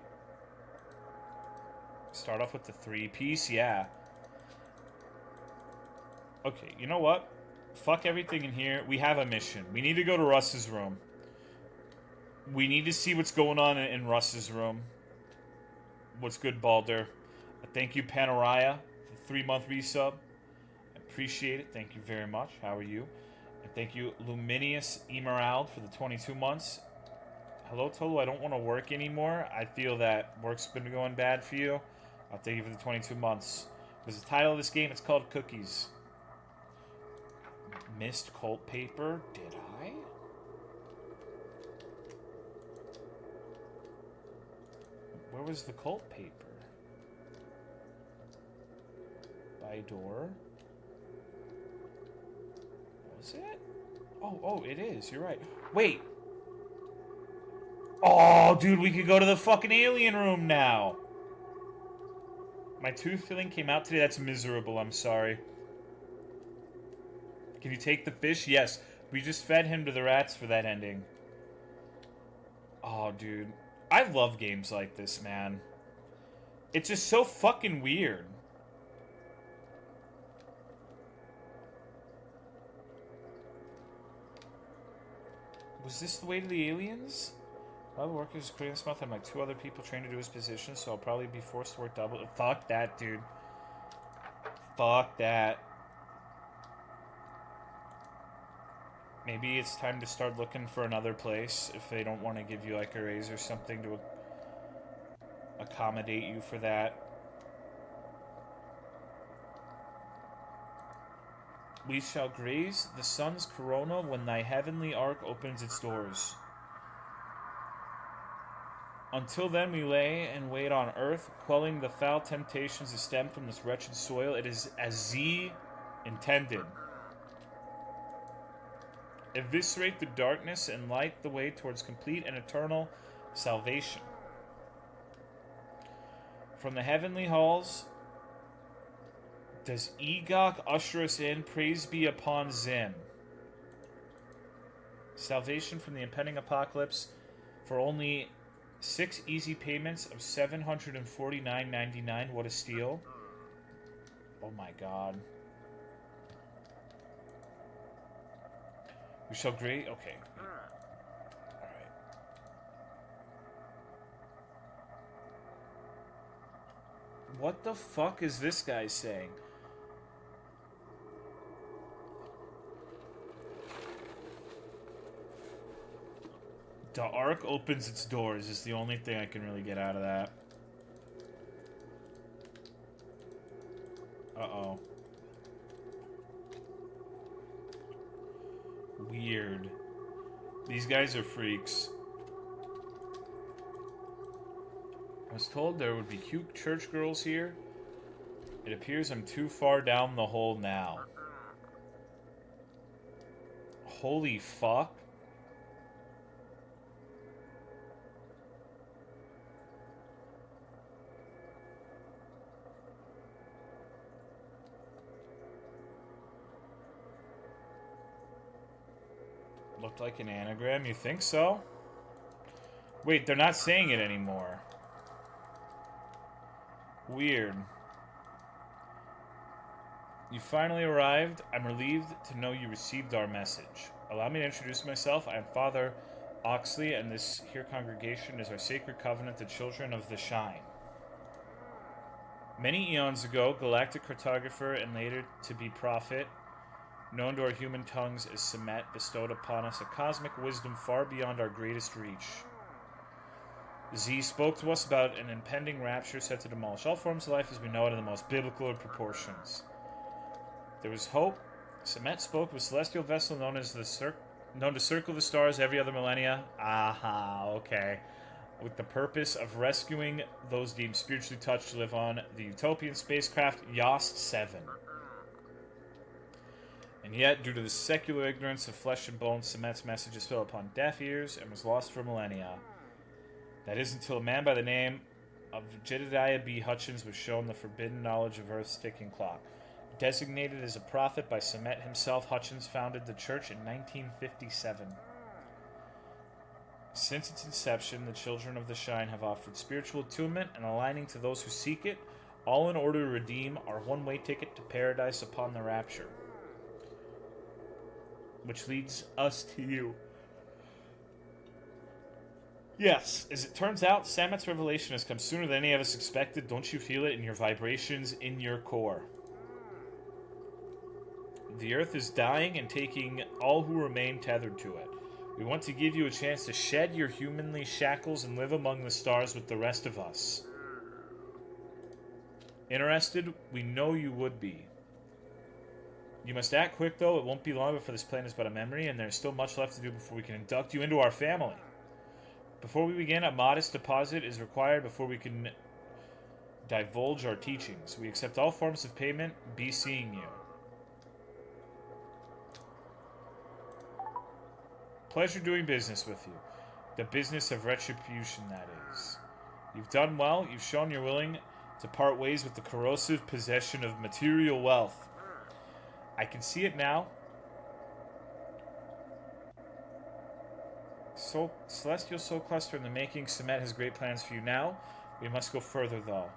start off with the 3-piece, yeah. Okay, you know what? Fuck everything in here. We have a mission. We need to go to Russ's room. We need to see what's going on in Russ's room. What's good, Balder? Thank you, Panoraya, for the 3-month resub. I appreciate it. Thank you very much. How are you? And thank you, Luminius Emerald, for the 22 months. Hello, Tolu. I don't want to work anymore. I feel that work's been going bad for you. I'll thank you for the 22 months. There's the title of this game. It's called Cookies. Missed cult paper. Did I? Where was the cult paper? By door. Was it? Oh, it is. You're right. Wait. Oh, dude, we could go to the fucking alien room now. My tooth filling came out today. That's miserable. I'm sorry. Can you take the fish? Yes. We just fed him to the rats for that ending. Oh, dude. I love games like this, man. It's just so fucking weird. Was this the way to the aliens? My work is creating this month. I have like 2 other people trained to do his position, so I'll probably be forced to work double. Fuck that, dude. Fuck that. Maybe it's time to start looking for another place if they don't want to give you like a raise or something to accommodate you for that. We shall graze the sun's corona when thy heavenly ark opens its doors. Until then we lay and wait on earth, quelling the foul temptations that stem from this wretched soil. It is as thee intended. Eviscerate the darkness and light the way towards complete and eternal salvation. From the heavenly halls does Egok usher us in. Praise be upon Zim. Salvation from the impending apocalypse for only 6 easy payments of $749.99. What a steal. Oh my god. We shall grade. Okay. Alright. What the fuck is this guy saying? The Ark opens its doors is the only thing I can really get out of that. Uh-oh. Weird. These guys are freaks. I was told there would be cute church girls here. It appears I'm too far down the hole now. Holy fuck. Looked like an anagram, you think so? Wait, they're not saying it anymore. Weird. You finally arrived. I'm relieved to know you received our message. Allow me to introduce myself. I am Father Oxley, and this here congregation is our sacred covenant, the children of the Shine. Many eons ago, galactic cartographer and later to be prophet, known to our human tongues as Semet, bestowed upon us a cosmic wisdom far beyond our greatest reach. Z spoke to us about an impending rapture set to demolish all forms of life as we know it in the most biblical of proportions. There was hope. Semet spoke with a celestial vessel known to circle the stars every other millennia. Aha, okay. With the purpose of rescuing those deemed spiritually touched to live on the utopian spacecraft Yost 7. And yet, due to the secular ignorance of flesh and bone, Semet's messages fell upon deaf ears and was lost for millennia. That is until a man by the name of Jedediah B. Hutchins was shown the forbidden knowledge of Earth's ticking clock. Designated as a prophet by Semet himself, Hutchins founded the church in 1957. Since its inception, the Children of the Shine have offered spiritual attunement and aligning to those who seek it, all in order to redeem our one-way ticket to paradise upon the rapture. Which leads us to you. Yes, as it turns out, Samet's revelation has come sooner than any of us expected. Don't you feel it in your vibrations, in your core? The Earth is dying and taking all who remain tethered to it. We want to give you a chance to shed your humanly shackles and live among the stars with the rest of us. Interested? We know you would be. You must act quick, though. It won't be long before this plan is but a memory, and there's still much left to do before we can induct you into our family. Before we begin, a modest deposit is required before we can divulge our teachings. We accept all forms of payment. Be seeing you. Pleasure doing business with you. The business of retribution, that is. You've done well. You've shown you're willing to part ways with the corrosive possession of material wealth. I can see it now. Celestial Soul Cluster in the making. Semet has great plans for you now. We must go further, though.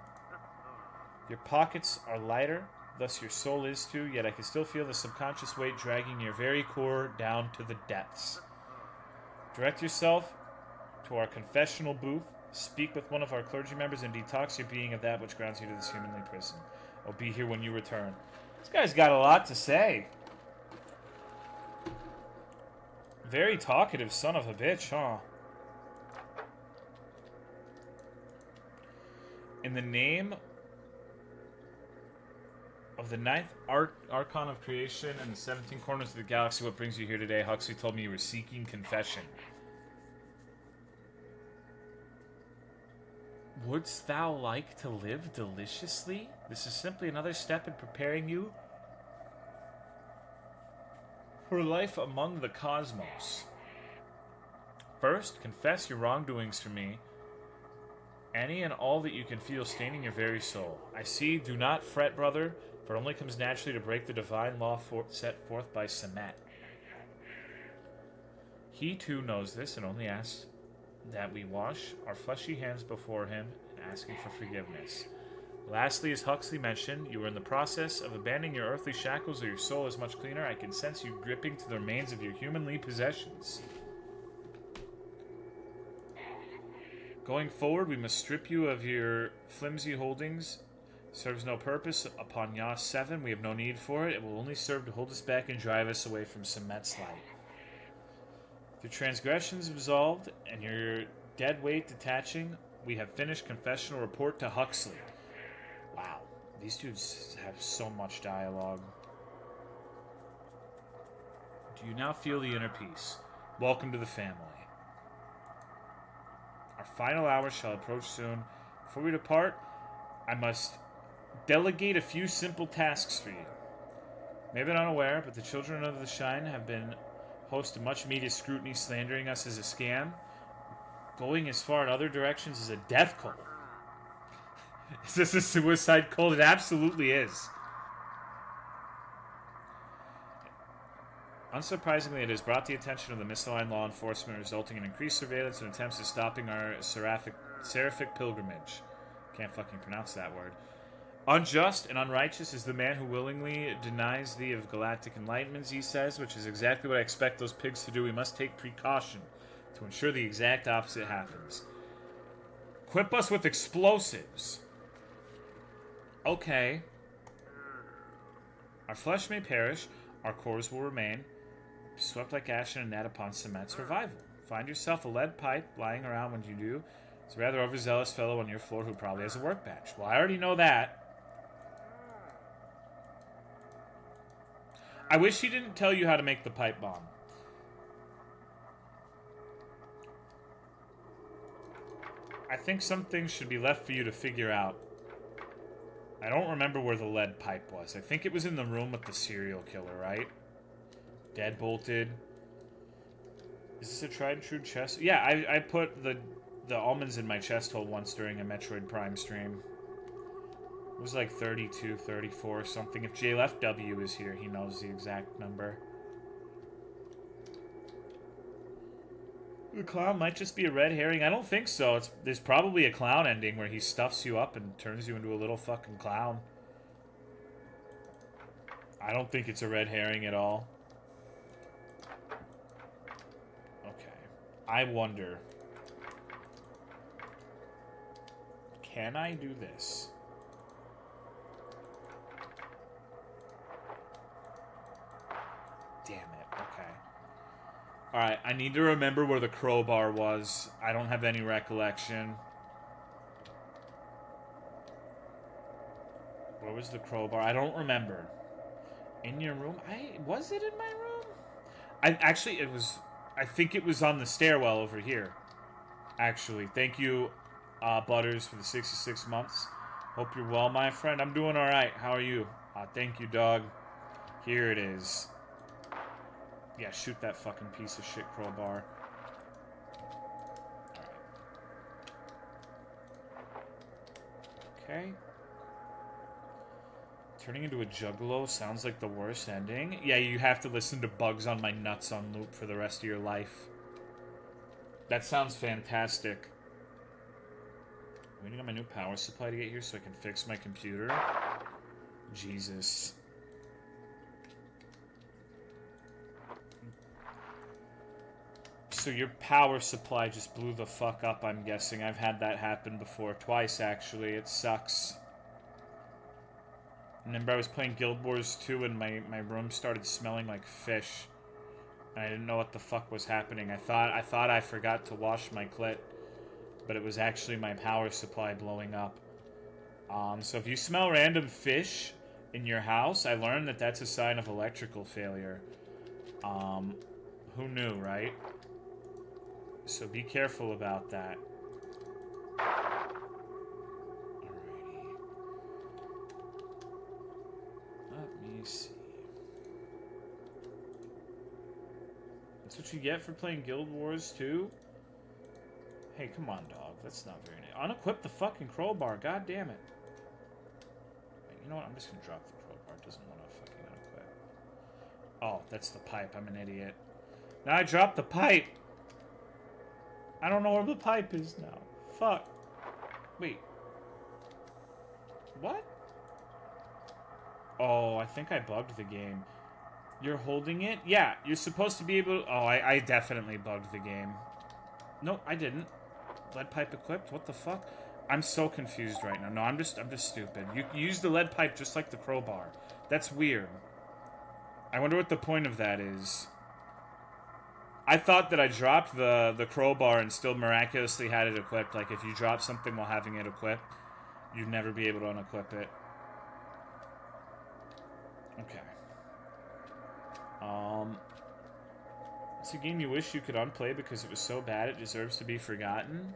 Your pockets are lighter, thus your soul is too, yet I can still feel the subconscious weight dragging your very core down to the depths. Direct yourself to our confessional booth. Speak with one of our clergy members and detox your being of that which grounds you to this humanly prison. I'll be here when you return. This guy's got a lot to say. Very talkative son of a bitch, huh? In the name of the ninth Archon of Creation and the 17 corners of the galaxy, what brings you here today? Huxley told me you were seeking confession. Wouldst thou like to live deliciously? This is simply another step in preparing you for life among the cosmos. First, confess your wrongdoings for me, any and all that you can feel staining your very soul. I see, do not fret, brother, for it only comes naturally to break the divine law set forth by Semet. He too knows this and only asks that we wash our fleshy hands before him, asking for forgiveness. Lastly, as Huxley mentioned, you are in the process of abandoning your earthly shackles, or your soul is much cleaner. I can sense you gripping to the remains of your humanly possessions. Going forward, we must strip you of your flimsy holdings. Serves no purpose. Upon Yas 7, we have no need for it. It will only serve to hold us back and drive us away from Semet's light. Your transgressions absolved and your dead weight detaching, we have finished confessional report to Huxley. Wow, these dudes have so much dialogue. Do you now feel the inner peace? Welcome to the family. Our final hours shall approach soon. Before we depart, I must delegate a few simple tasks for you. Maybe not aware, but the children of the Shine have been host to much media scrutiny, slandering us as a scam, going as far in other directions as a death cult. Is this a suicide cult? It absolutely is. Unsurprisingly, it has brought the attention of the misaligned law enforcement, resulting in increased surveillance and attempts at stopping our seraphic pilgrimage. Can't fucking pronounce that word. Unjust and unrighteous is the man who willingly denies thee of galactic enlightenment, he says, which is exactly what I expect those pigs to do. We must take precaution to ensure the exact opposite happens. Equip us with explosives. Okay. Our flesh may perish, our cores will remain, swept like ash in a net upon cement's revival. Find yourself a lead pipe lying around when you do. It's a rather overzealous fellow on your floor who probably has a workbench. Well, I already know that. I wish he didn't tell you how to make the pipe bomb. I think some things should be left for you to figure out. I don't remember where the lead pipe was. I think it was in the room with the serial killer, right? Dead bolted. Is this a tried and true chest? Yeah, I put the almonds in my chest hole once during a Metroid Prime stream. It was like 32, 34 or something. If JLFW is here, he knows the exact number. The clown might just be a red herring. I don't think so. There's probably a clown ending where he stuffs you up and turns you into a little fucking clown. I don't think it's a red herring at all. Okay. I wonder. Can I do this? Damn it. Okay. Alright, I need to remember where the crowbar was. I don't have any recollection. Where was the crowbar? I don't remember. In your room? Was it in my room? I think it was on the stairwell over here. Actually, thank you, Butters, for the 66 months. Hope you're well, my friend. I'm doing alright. How are you? Thank you, dog. Here it is. Yeah, shoot that fucking piece of shit crowbar. Alright. Okay. Turning into a juggalo sounds like the worst ending. Yeah, you have to listen to Bugs on My Nuts on loop for the rest of your life. That sounds fantastic. I'm waiting on my new power supply to get here so I can fix my computer. Jesus. So your power supply just blew the fuck up, I'm guessing. I've had that happen before. Twice, actually. It sucks. Remember, I was playing Guild Wars 2 and my room started smelling like fish. And I didn't know what the fuck was happening. I thought I forgot to wash my clit. But it was actually my power supply blowing up. So if you smell random fish in your house, I learned that that's a sign of electrical failure. Who knew, right? So be careful about that. Alrighty. Let me see. That's what you get for playing Guild Wars 2? Hey, come on, dog. That's not very nice. Unequip the fucking crowbar. God damn it. Wait, you know what? I'm just gonna drop the crowbar. It doesn't want to fucking unequip. Oh, that's the pipe. I'm an idiot. Now I dropped the pipe. I don't know where the pipe is now. Fuck. Wait. What? Oh, I think I bugged the game. You're holding it? Yeah, you're supposed to be able to... Oh, I definitely bugged the game. No, I didn't. Lead pipe equipped? What the fuck? I'm so confused right now. No, I'm just stupid. You use the lead pipe just like the crowbar. That's weird. I wonder what the point of that is. I thought that I dropped the crowbar and still miraculously had it equipped. Like, if you drop something while having it equipped, you'd never be able to unequip it. Okay. It's a game you wish you could unplay because it was so bad it deserves to be forgotten.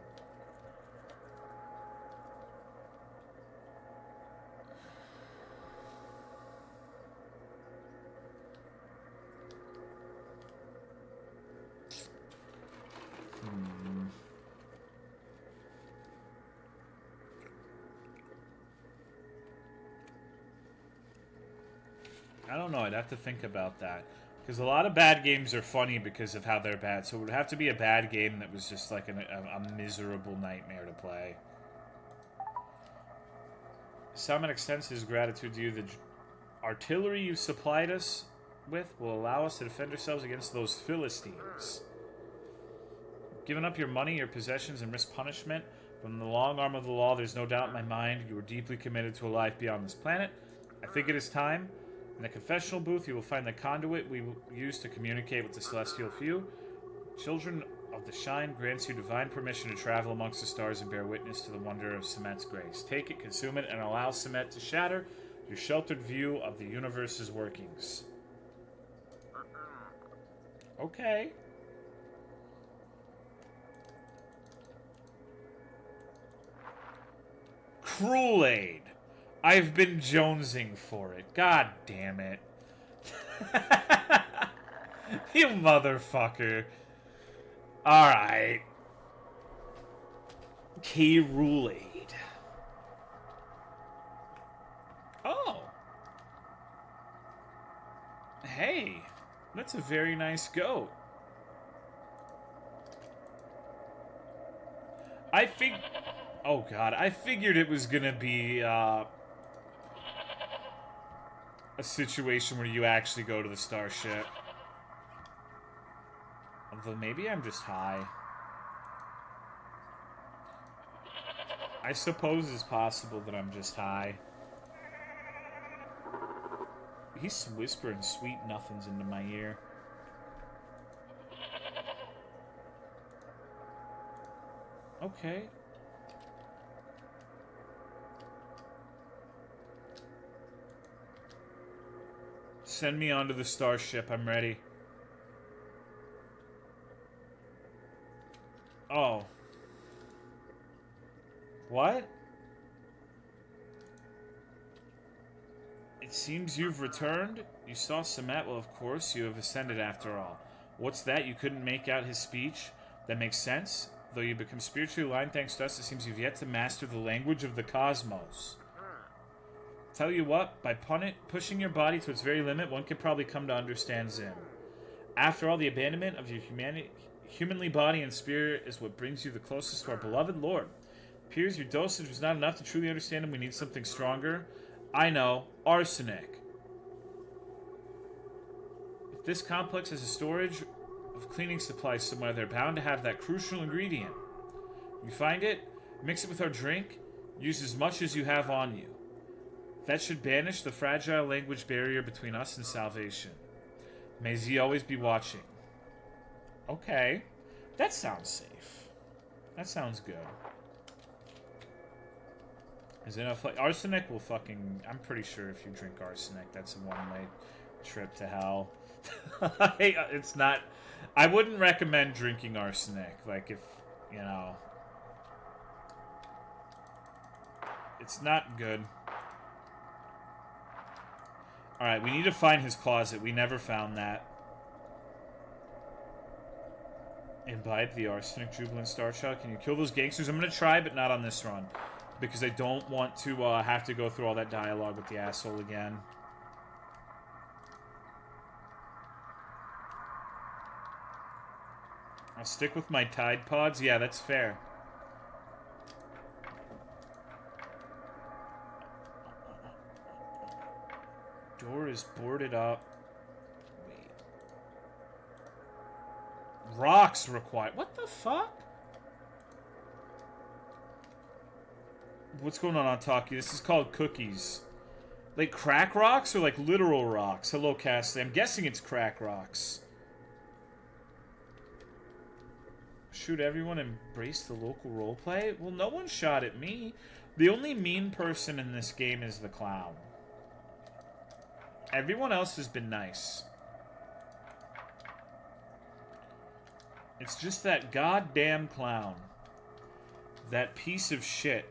I don't know. I'd have to think about that. Because a lot of bad games are funny because of how they're bad. So it would have to be a bad game that was just like a miserable nightmare to play. Salmon extends his gratitude to you. The artillery you supplied us with will allow us to defend ourselves against those Philistines. Giving up your money, your possessions, and risk punishment from the long arm of the law, there's no doubt in my mind you are deeply committed to a life beyond this planet. I think it is time. In the confessional booth, you will find the conduit we will use to communicate with the celestial few. Children of the Shine grants you divine permission to travel amongst the stars and bear witness to the wonder of Semet's grace. Take it, consume it, and allow Semet to shatter your sheltered view of the universe's workings. Okay. Cruel Aid. I've been jonesing for it. God damn it. You motherfucker. Alright. K-Rule Aid. Oh. Hey. That's a very nice goat. Oh god, I figured it was gonna be, a situation where you actually go to the starship. Although maybe I'm just high. I suppose it's possible that I'm just high. He's whispering sweet nothings into my ear. Okay. Send me onto the starship. I'm ready. Oh. What? It seems you've returned. You saw Semet. Well, of course, you have ascended after all. What's that? You couldn't make out his speech? That makes sense. Though you become spiritually aligned thanks to us, it seems you've yet to master the language of the cosmos. Tell you what, by pushing your body to its very limit, one could probably come to understand Zim. After all, the abandonment of your humanly body and spirit is what brings you the closest to our beloved Lord. It appears your dosage was not enough to truly understand him. We need something stronger. I know, arsenic. If this complex has a storage of cleaning supplies somewhere, they're bound to have that crucial ingredient. You find it, mix it with our drink, use as much as you have on you. That should banish the fragile language barrier between us and salvation. May Z always be watching. Okay. That sounds safe. That sounds good. Is it enough? Like, arsenic will fucking... I'm pretty sure if you drink arsenic, that's a one-way trip to hell. It's not... I wouldn't recommend drinking arsenic. Like, if, you know... It's not good. Alright, we need to find his closet. We never found that. Imbibe the arsenic, Jubilant Starchild. Can you kill those gangsters? I'm going to try, but not on this run. Because I don't want to have to go through all that dialogue with the asshole again. I'll stick with my Tide Pods. Yeah, that's fair. Door is boarded up. Wait. Rocks required. What the fuck? What's going on Taki? This is called cookies. Like crack rocks or like literal rocks? Hello, Cassie. I'm guessing it's crack rocks. Shoot everyone, embrace the local roleplay? Well, no one shot at me. The only mean person in this game is the clown. Everyone else has been nice. It's just that goddamn clown. That piece of shit.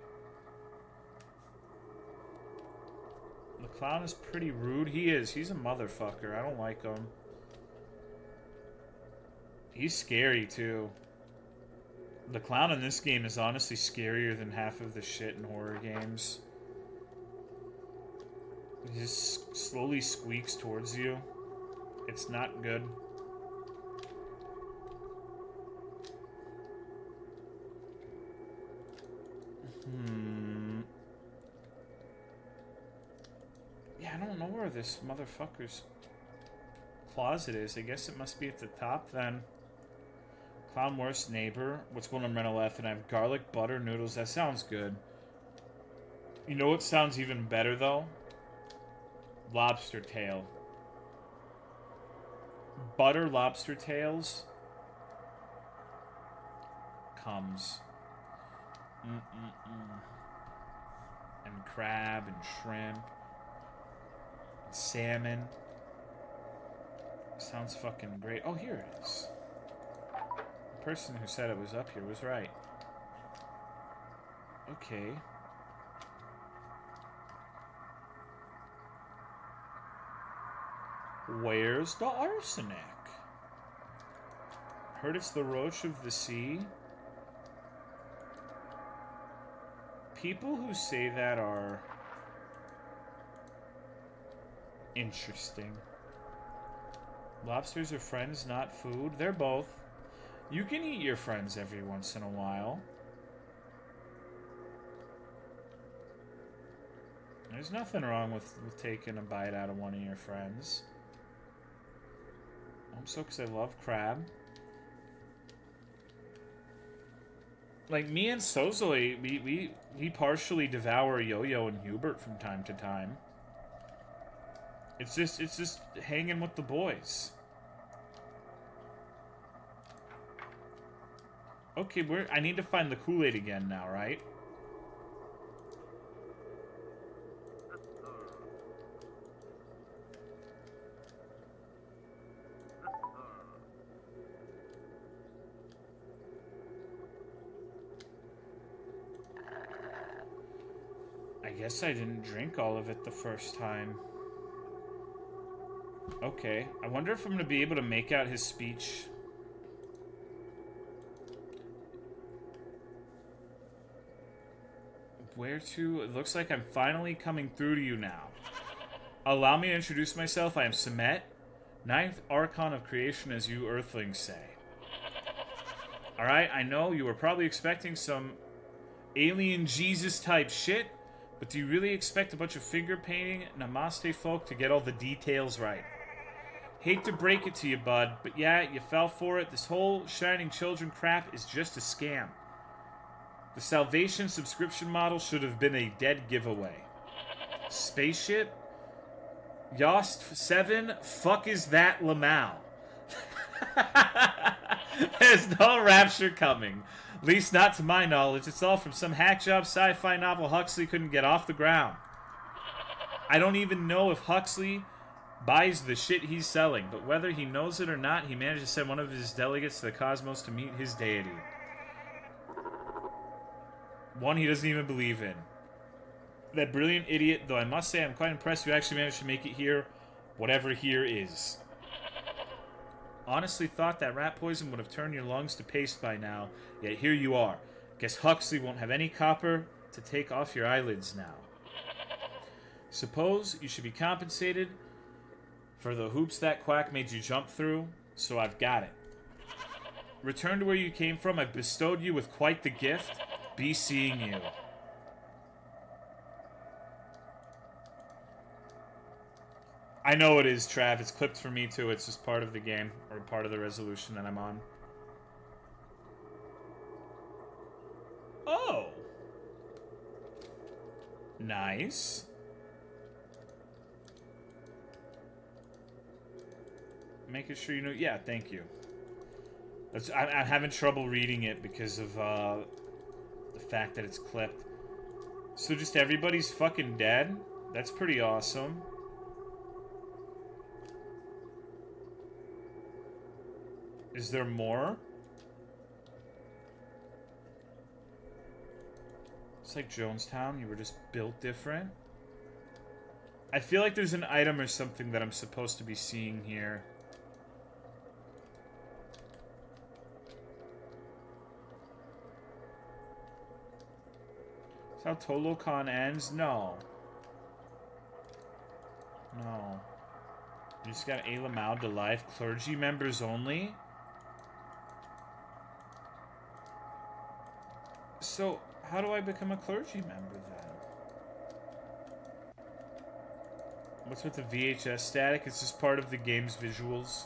The clown is pretty rude. He is. He's a motherfucker. I don't like him. He's scary, too. The clown in this game is honestly scarier than half of the shit in horror games. He just slowly squeaks towards you. It's not good. Yeah, I don't know where this motherfucker's closet is. I guess it must be at the top then. Clown worst neighbor. What's going on rental F? And I have garlic butter noodles. That sounds good. You know what sounds even better though? Lobster tail. Butter lobster tails. Comes. And crab and shrimp. And salmon. Sounds fucking great. Oh, here it is. The person who said it was up here was right. Okay. Where's the arsenic? Heard it's the roach of the sea. People who say that are interesting. Lobsters are friends, not food. They're both. You can eat your friends every once in a while. There's nothing wrong with taking a bite out of one of your friends. I'm so because I love crab. Like, me and Sozoi, we partially devour Yo-Yo and Hubert from time to time. It's just hanging with the boys. Okay, I need to find the Kool-Aid again now, right? I guess I didn't drink all of it the first time. Okay, I wonder if I'm going to be able to make out his speech. Where to? It looks like I'm finally coming through to you now. Allow me to introduce myself. I am Semet, ninth Archon of Creation, as you Earthlings say. Alright, I know you were probably expecting some alien Jesus type shit, but do you really expect a bunch of finger painting Namaste folk to get all the details right? Hate to break it to you, bud, but yeah, you fell for it. This whole Shining Children crap is just a scam. The Salvation subscription model should have been a dead giveaway. Spaceship? Yost 7? Fuck is that, Lamau? There's no rapture coming. At least not to my knowledge. It's all from some hack job sci-fi novel Huxley couldn't get off the ground. I don't even know if Huxley buys the shit he's selling, but whether he knows it or not, he managed to send one of his delegates to the cosmos to meet his deity. One he doesn't even believe in. That brilliant idiot, though I must say I'm quite impressed you actually managed to make it here, whatever here is. Honestly thought that rat poison would have turned your lungs to paste by now, yet here you are. Guess Huxley won't have any copper to take off your eyelids now. Suppose you should be compensated for the hoops that quack made you jump through, so I've got it. Return to where you came from. I've bestowed you with quite the gift. Be seeing you. I know it is, Trav. It's clipped for me, too. It's just part of the game, or part of the resolution that I'm on. Oh. Nice. Making sure you know... Yeah, thank you. I'm having trouble reading it because of the fact that it's clipped. So just everybody's fucking dead? That's pretty awesome. Is there more? It's like Jonestown, you were just built different. I feel like there's an item or something that I'm supposed to be seeing here. Is how Tolocon ends? No. No. You just got Alamau to life. Clergy members only? So, how do I become a clergy member then? What's with the VHS static? It's just part of the game's visuals.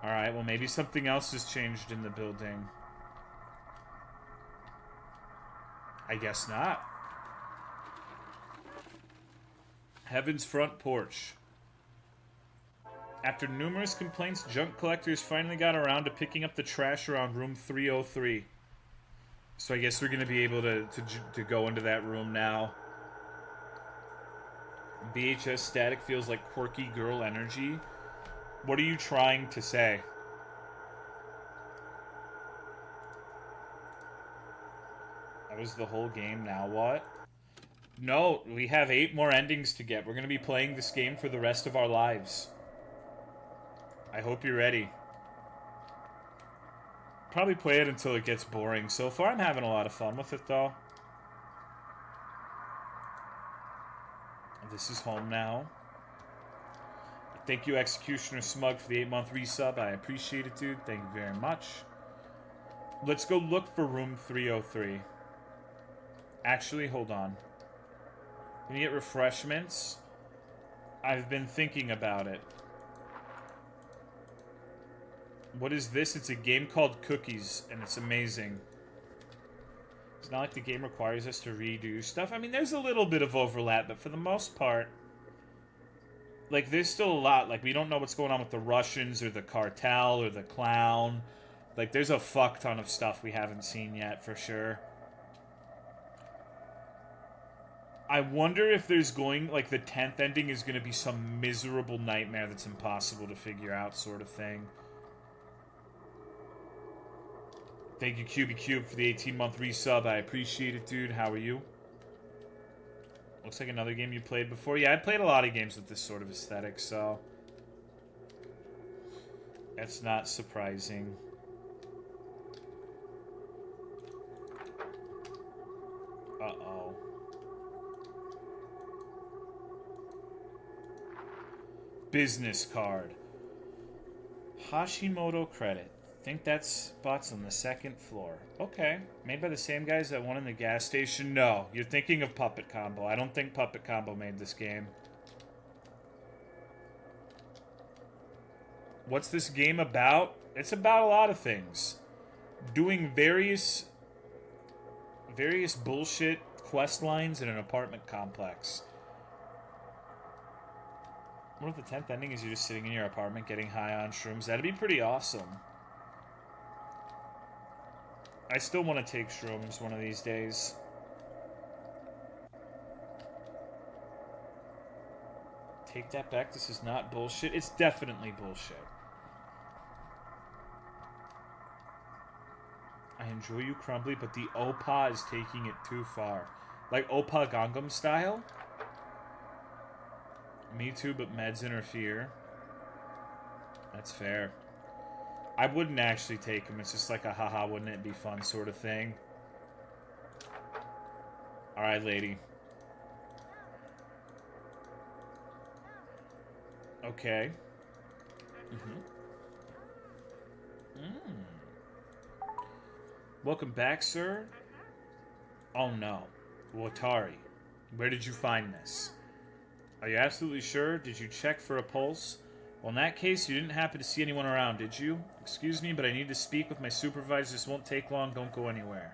Alright, well maybe something else has changed in the building. I guess not. Heaven's front porch. After numerous complaints, junk collectors finally got around to picking up the trash around room 303. So I guess we're going to be able to go into that room now. VHS static feels like quirky girl energy. What are you trying to say? That was the whole game, now what? No, we have 8 more endings to get. We're going to be playing this game for the rest of our lives. I hope you're ready. Probably play it until it gets boring. So far, I'm having a lot of fun with it, though. This is home now. Thank you, Executioner Smug, for the 8-month resub. I appreciate it, dude. Thank you very much. Let's go look for room 303. Actually, hold on. Can you get refreshments? I've been thinking about it. What is this? It's a game called Cookies, and it's amazing. It's not like the game requires us to redo stuff. I mean, there's a little bit of overlap, but for the most part, like, there's still a lot. Like, we don't know what's going on with the Russians or the cartel or the clown. Like, there's a fuck ton of stuff we haven't seen yet, for sure. I wonder if there's going, like, the 10th ending is going to be some miserable nightmare that's impossible to figure out sort of thing. Thank you, QBCube, for the 18-month resub. I appreciate it, dude. How are you? Looks like another game you played before. Yeah, I played a lot of games with this sort of aesthetic, so that's not surprising. Uh-oh. Business card. Hashimoto credit. Think that spot's on the 2nd floor. Okay. Made by the same guys that won in the gas station? No. You're thinking of Puppet Combo. I don't think Puppet Combo made this game. What's this game about? It's about a lot of things. Doing various bullshit quest lines in an apartment complex. What if the 10th ending is you're just sitting in your apartment getting high on shrooms? That'd be pretty awesome. I still want to take shrooms one of these days. Take that back. This is not bullshit. It's definitely bullshit. I enjoy you, Crumbly, but the Oppa is taking it too far. Like Oppa Gangnam style? Me too, but meds interfere. That's fair. I wouldn't actually take him. It's just like a haha, wouldn't it be fun sort of thing. Alright, lady. Okay. Welcome back, sir. Oh no. Watari. Where did you find this? Are you absolutely sure? Did you check for a pulse? Well, in that case, you didn't happen to see anyone around, did you? Excuse me, but I need to speak with my supervisor. This won't take long. Don't go anywhere.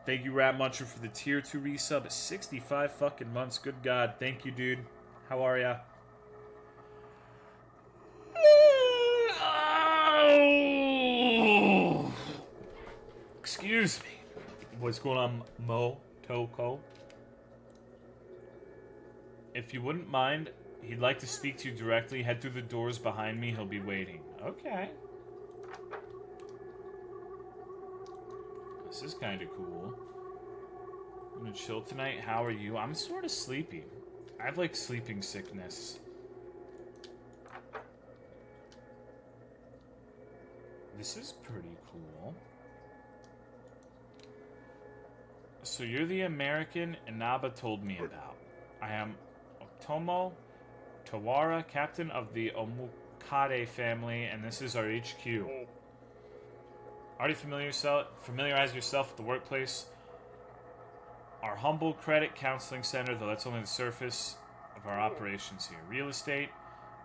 Thank you, Rat Muncher, for the tier 2 resub at 65 fucking months. Good God. Thank you, dude. How are ya? Excuse me. What's going on, Mo Toko? If you wouldn't mind, he'd like to speak to you directly. Head through the doors behind me. He'll be waiting. Okay. This is kind of cool. I'm gonna chill tonight. How are you? I'm sort of sleepy. I have, like, sleeping sickness. This is pretty cool. So you're the American Inaba told me about. I am Otomo Tawara, captain of the Omukade family, and this is our HQ. Already familiarize yourself with the workplace. Our humble credit counseling center, though that's only the surface of our operations here. Real estate,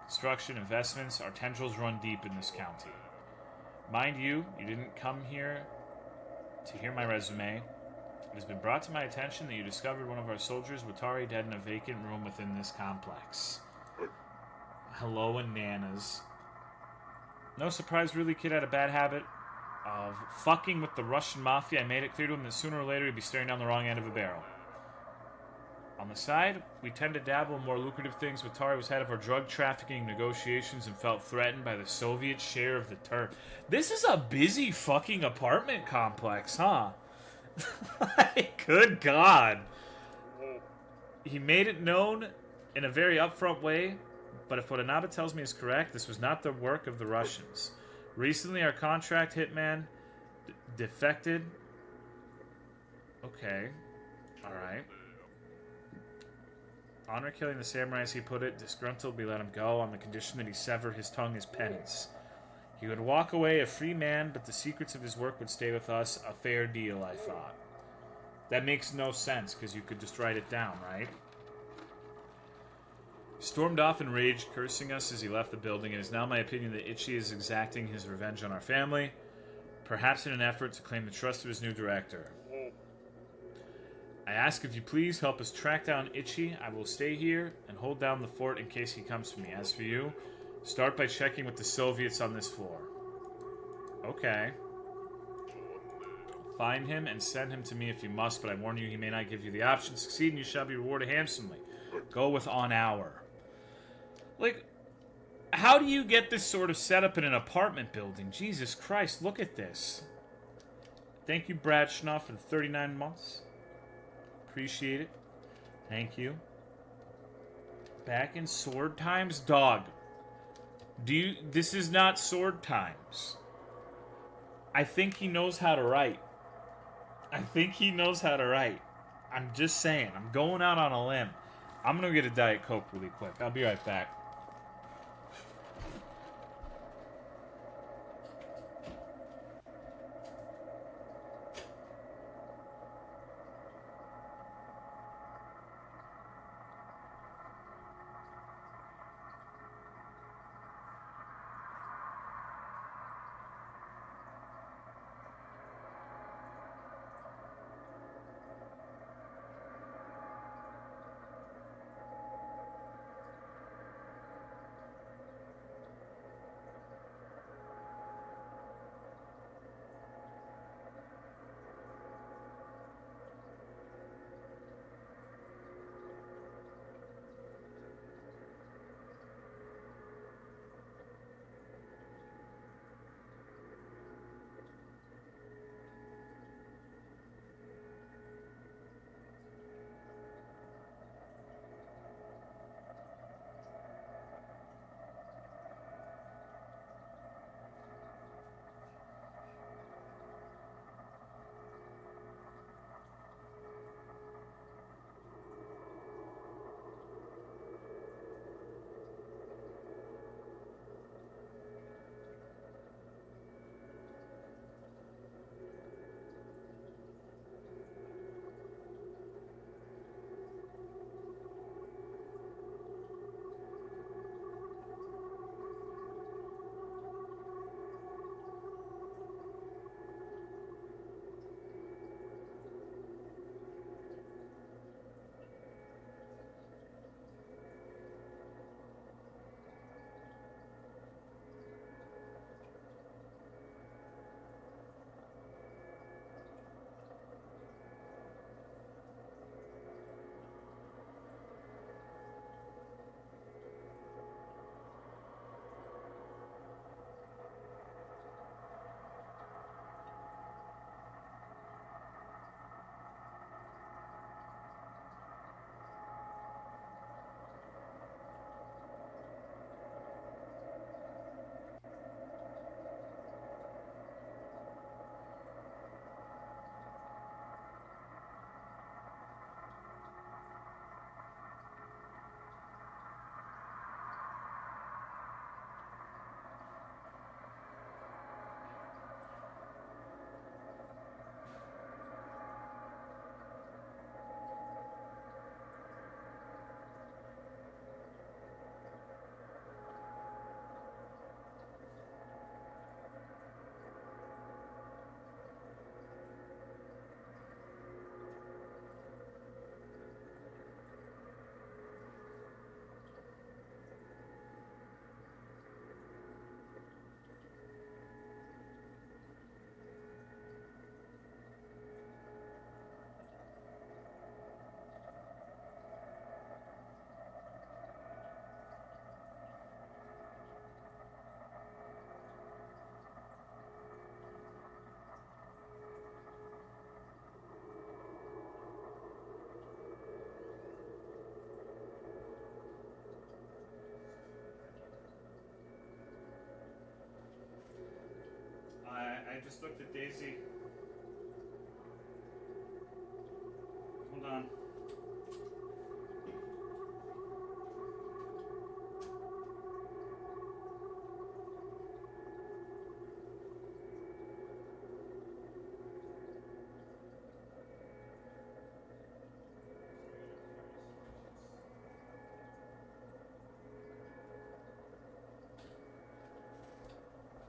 construction, investments, our tendrils run deep in this county. Mind you, you didn't come here to hear my resume. It has been brought to my attention that you discovered one of our soldiers, Watari, dead in a vacant room within this complex. Hello and nanas. No surprise, really, kid had a bad habit of fucking with the Russian mafia. I made it clear to him that sooner or later he'd be staring down the wrong end of a barrel. On the side, we tend to dabble in more lucrative things. Watari was head of our drug trafficking negotiations and felt threatened by the Soviet share of the turf. This is a busy fucking apartment complex, huh? Good God. He made it known in a very upfront way, but if what Inaba tells me is correct, this was not the work of the Russians. Recently, our contract hitman defected. Okay. Alright. Honor killing the samurai, as he put it. Disgruntled, we let him go on the condition that he sever his tongue as penance. He would walk away a free man, but the secrets of his work would stay with us. A fair deal, I thought. That makes no sense, because you could just write it down, right? He stormed off in rage, cursing us as he left the building. It is now my opinion that Ichi is exacting his revenge on our family, perhaps in an effort to claim the trust of his new director. I ask if you please help us track down Ichi. I will stay here and hold down the fort in case he comes for me. As for you, start by checking with the Soviets on this floor. Okay. Find him and send him to me if you must, but I warn you, he may not give you the option to succeed, and you shall be rewarded handsomely. Go with on hour. Like, how do you get this sort of setup in an apartment building? Jesus Christ, look at this. Thank you, Brad Schnuff, for the 39 months. Appreciate it. Thank you. Back in sword times? Dog. This is not sword times. I think he knows how to write. I'm just saying. I'm going out on a limb. I'm gonna get a Diet Coke really quick. I'll be right back. I just looked at Daisy. Hold on.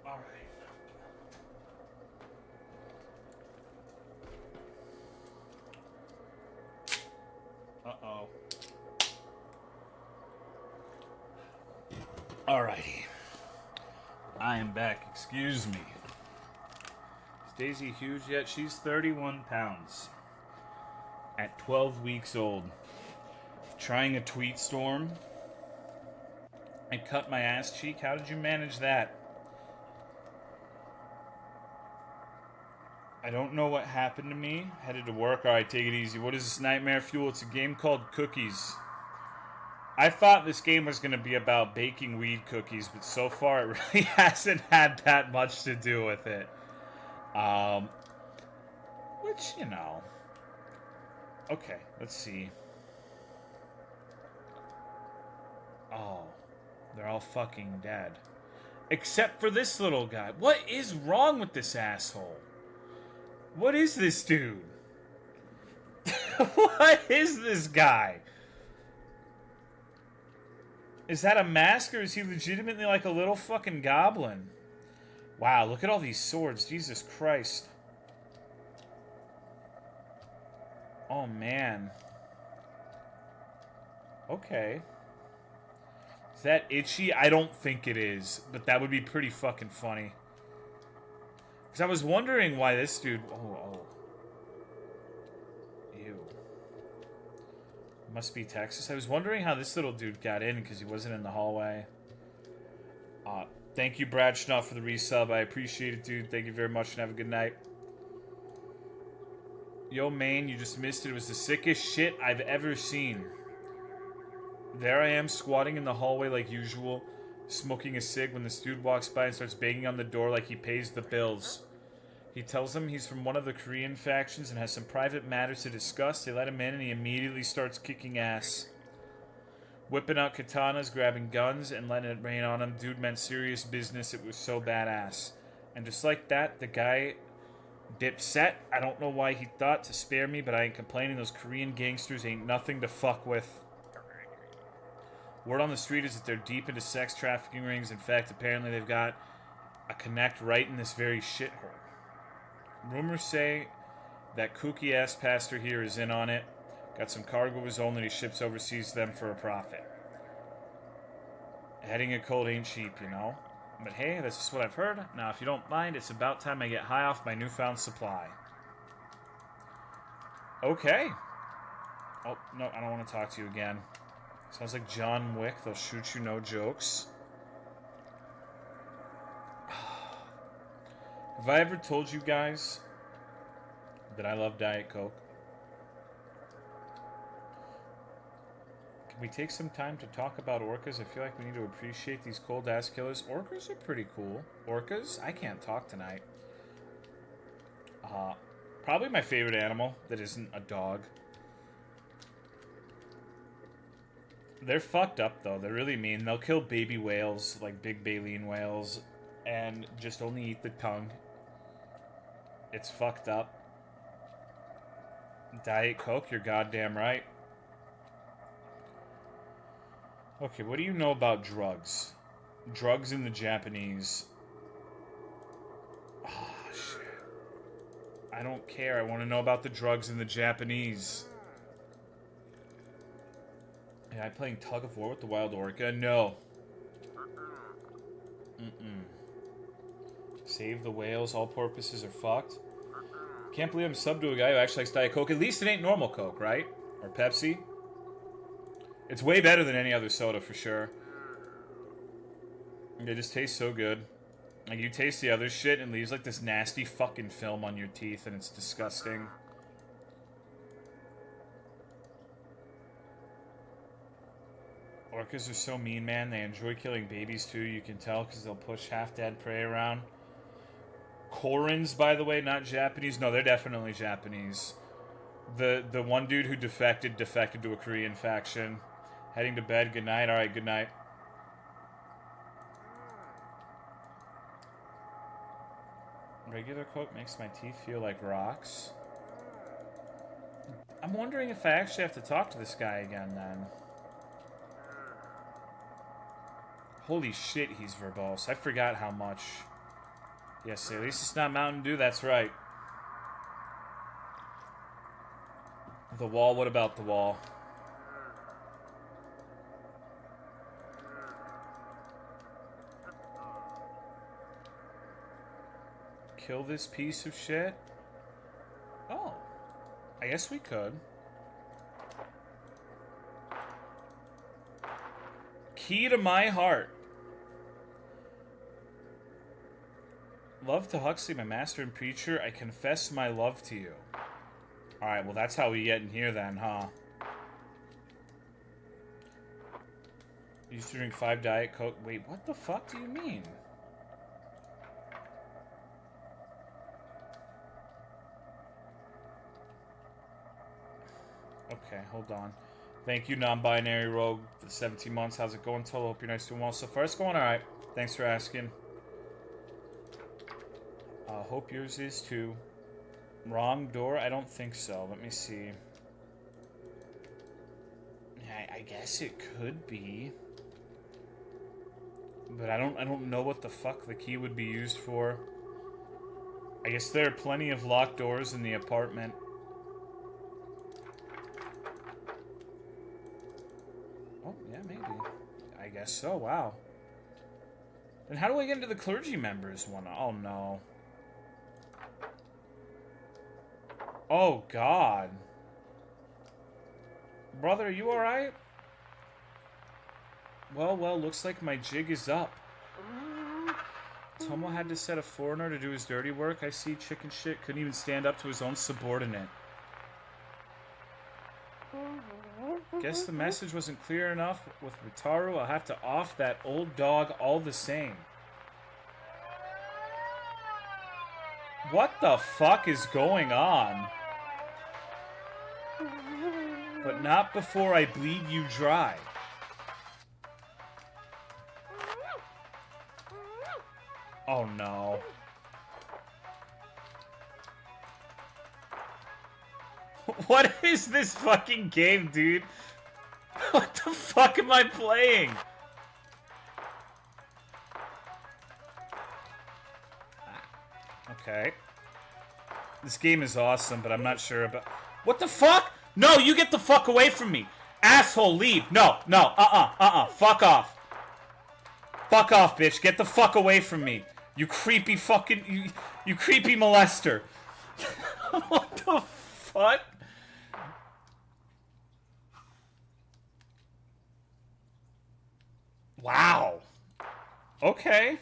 All right. Uh-oh. Alrighty. I am back. Excuse me. Is Daisy huge yet? She's 31 pounds. At 12 weeks old. Trying a tweet storm. I cut my ass cheek. How did you manage that? I don't know what happened to me. Headed to work. Alright, take it easy. What is this Nightmare Fuel? It's a game called Cookies. I thought this game was going to be about baking weed cookies, but so far it really hasn't had that much to do with it. Which, you know. Okay, let's see. Oh, they're all fucking dead. Except for this little guy. What is wrong with this asshole? What is this dude? What is this guy? Is that a mask, or is he legitimately like a little fucking goblin? Wow, look at all these swords. Jesus Christ. Oh, man. Okay. Is that itchy? I don't think it is, but that would be pretty fucking funny. Because I was wondering why this dude... Oh. Ew. Must be Texas. I was wondering how this little dude got in because he wasn't in the hallway. Thank you, Brad Schnuff, for the resub. I appreciate it, dude. Thank you very much, and have a good night. Yo, Maine, you just missed it. It was the sickest shit I've ever seen. There I am, squatting in the hallway like usual, smoking a cig when this dude walks by and starts banging on the door like he pays the bills. He tells them he's from one of the Korean factions and has some private matters to discuss. They let him in and he immediately starts kicking ass. Whipping out katanas, grabbing guns, and letting it rain on him. Dude meant serious business. It was so badass. And just like that, the guy dipped set. I don't know why he thought to spare me, but I ain't complaining. Those Korean gangsters ain't nothing to fuck with. Word on the street is that they're deep into sex trafficking rings. In fact, apparently they've got a connect right in this very shithole. Rumors say that kooky-ass pastor here is in on it. Got some cargo of his own that he ships overseas to them for a profit. Heading a cold ain't cheap, you know? But hey, that's just what I've heard. Now, if you don't mind, it's about time I get high off my newfound supply. Okay. Oh, no, I don't want to talk to you again. Sounds like John Wick. They'll shoot you, no jokes. Have I ever told you guys that I love Diet Coke? Can we take some time to talk about orcas? I feel like we need to appreciate these cold-ass killers. Orcas are pretty cool. Orcas? I can't talk tonight. Probably my favorite animal that isn't a dog. They're fucked up, though. They're really mean. They'll kill baby whales, like big baleen whales, and just only eat the tongue. It's fucked up. Diet Coke, you're goddamn right. Okay, what do you know about drugs? Drugs in the Japanese. Oh, shit. I don't care. I want to know about the drugs in the Japanese. Am I playing tug of war with the wild orca? No. Save the whales. All porpoises are fucked. Can't believe I'm subbed to a guy who actually likes Diet Coke. At least it ain't normal Coke, right? Or Pepsi. It's way better than any other soda, for sure. They just taste so good. Like, you taste the other shit and it leaves, like, this nasty fucking film on your teeth, and it's disgusting. Orcas are so mean, man. They enjoy killing babies, too. You can tell, because they'll push half-dead prey around. Korans, by the way, not Japanese. No, they're definitely Japanese. The one dude who defected to a Korean faction. Heading to bed. Good night. All right, good night. Regular Coke makes my teeth feel like rocks. I'm wondering if I actually have to talk to this guy again, then. Holy shit, he's verbose. I forgot how much. Yes, at least it's not Mountain Dew, that's right. The wall, what about the wall? Kill this piece of shit? Oh. I guess we could. Key to my heart. Love to Huxley, my master and preacher. I confess my love to you. Alright, well that's how we get in here then, huh? Used to drink 5 Diet Coke. Wait, what the fuck do you mean? Okay, hold on. Thank you, non-binary rogue, for the 17 months. How's it going, Tolo? Hope you're nice, doing well so far. It's going alright. Thanks for asking. Hope yours is too. Wrong door? I don't think so. Let me see. I guess it could be. But I don't know what the fuck the key would be used for. I guess there are plenty of locked doors in the apartment. Oh, yeah, maybe. I guess so, wow. Then how do I get into the clergy members one? Oh, no. Oh, God. Brother, are you alright? Well, looks like my jig is up. Tomo had to set a foreigner to do his dirty work. I see chicken shit couldn't even stand up to his own subordinate. Guess the message wasn't clear enough with Wataru. I'll have to off that old dog all the same. What the fuck is going on? But not before I bleed you dry. Oh no. What is this fucking game, dude? What the fuck am I playing? Okay. This game is awesome, but I'm not sure about... What the fuck? No, you get the fuck away from me. Asshole, leave. No. Fuck off. Fuck off, bitch. Get the fuck away from me. You creepy fucking... You creepy molester. What the fuck? Wow. Okay.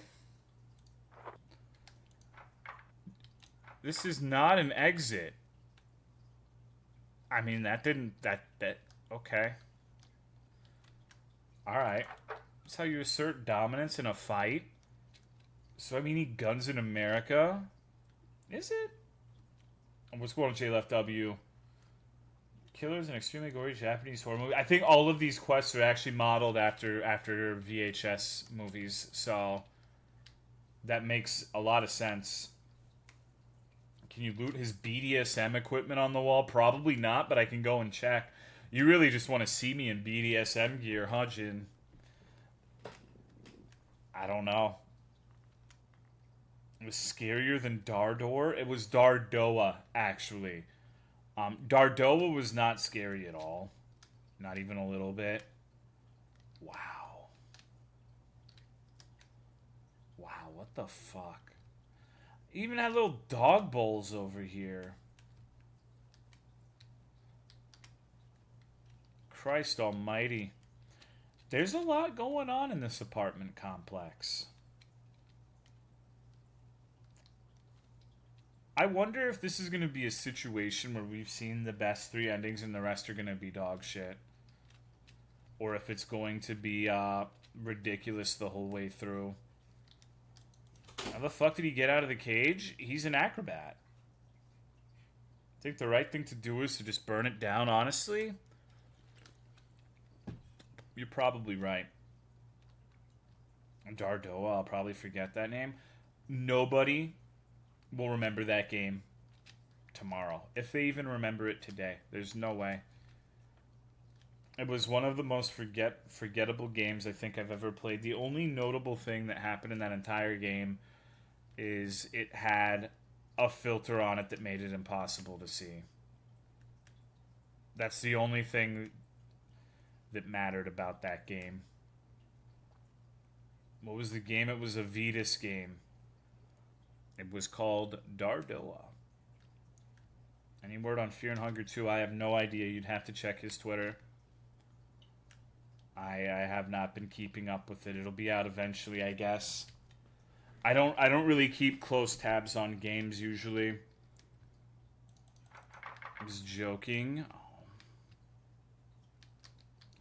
This is not an exit. I mean, that didn't... Okay. Alright. That's how you assert dominance in a fight? So, I mean, he guns in America? Is it? What's going on, JLFW? Killer is an extremely gory Japanese horror movie. I think all of these quests are actually modeled after VHS movies, so that makes a lot of sense. Can you loot his BDSM equipment on the wall? Probably not, but I can go and check. You really just want to see me in BDSM gear, huh, Jin? I don't know. It was scarier than Dardor? It was Dardoa, actually. Dardoa was not scary at all. Not even a little bit. Wow. Wow, what the fuck? Even had little dog bowls over here. Christ almighty. There's a lot going on in this apartment complex. I wonder if this is going to be a situation where we've seen the best 3 endings and the rest are going to be dog shit. Or if it's going to be ridiculous the whole way through. How the fuck did he get out of the cage? He's an acrobat. I think the right thing to do is to just burn it down, honestly. You're probably right. Dardoa, I'll probably forget that name. Nobody will remember that game tomorrow. If they even remember it today. There's no way. It was one of the most forgettable games I think I've ever played. The only notable thing that happened in that entire game is it had a filter on it that made it impossible to see. That's the only thing that mattered about that game. What was the game? It was a Vetus game. It was called Dardoa. Any word on Fear and Hunger 2? I have no idea. You'd have to check his Twitter. I have not been keeping up with it. It'll be out eventually, I guess. I don't really keep close tabs on games usually. I was joking. Oh.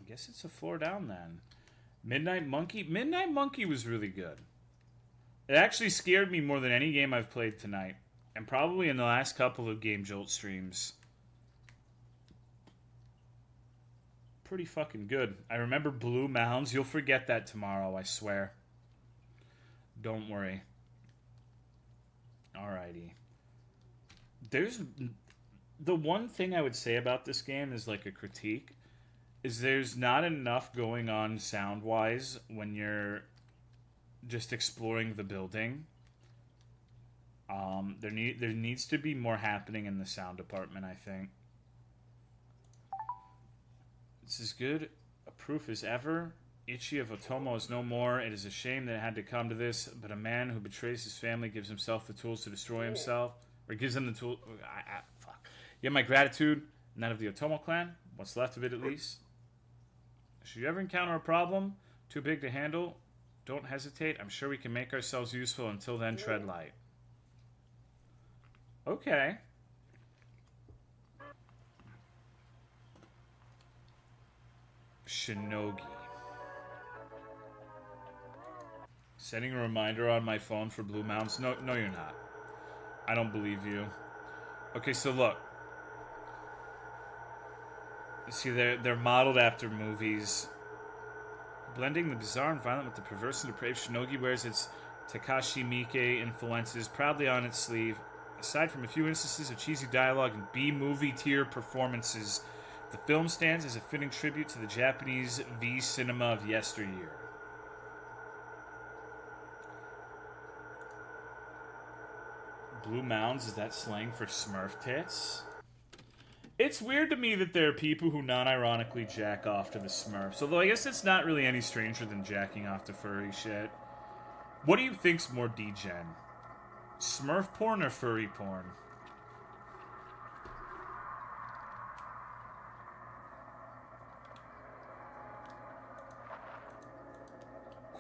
I guess it's a 4 down then. Midnight Monkey? Midnight Monkey was really good. It actually scared me more than any game I've played tonight. And probably in the last couple of Game Jolt streams. Pretty fucking good. I remember Blue Mounds. You'll forget that tomorrow, I swear. Don't worry. Alrighty. There's... The one thing I would say about this game is like a critique. Is there's not enough going on sound-wise when you're just exploring the building. There needs to be more happening in the sound department, I think. This is good a proof as ever. Ichi of Otomo is no more. It is a shame that it had to come to this, but a man who betrays his family gives himself the tools to destroy himself. Or gives him the tool... fuck. You have my gratitude, and that of the Otomo clan. What's left of it, at least. Should you ever encounter a problem too big to handle, don't hesitate. I'm sure we can make ourselves useful. Until then, tread light. Okay. Shinogi. Setting a reminder on my phone for Blue Mounds. No, you're not. I don't believe you. Okay, so look. See, they're modeled after movies. Blending the bizarre and violent with the perverse and depraved, Shinogi wears its Takashi Miike influences proudly on its sleeve. Aside from a few instances of cheesy dialogue and B-movie tier performances, the film stands as a fitting tribute to the Japanese V-cinema of yesteryear. Blue Mounds, is that slang for Smurf tits? It's weird to me that there are people who non-ironically jack off to the Smurfs. Although I guess it's not really any stranger than jacking off to furry shit. What do you think's more degen? Smurf porn or furry porn?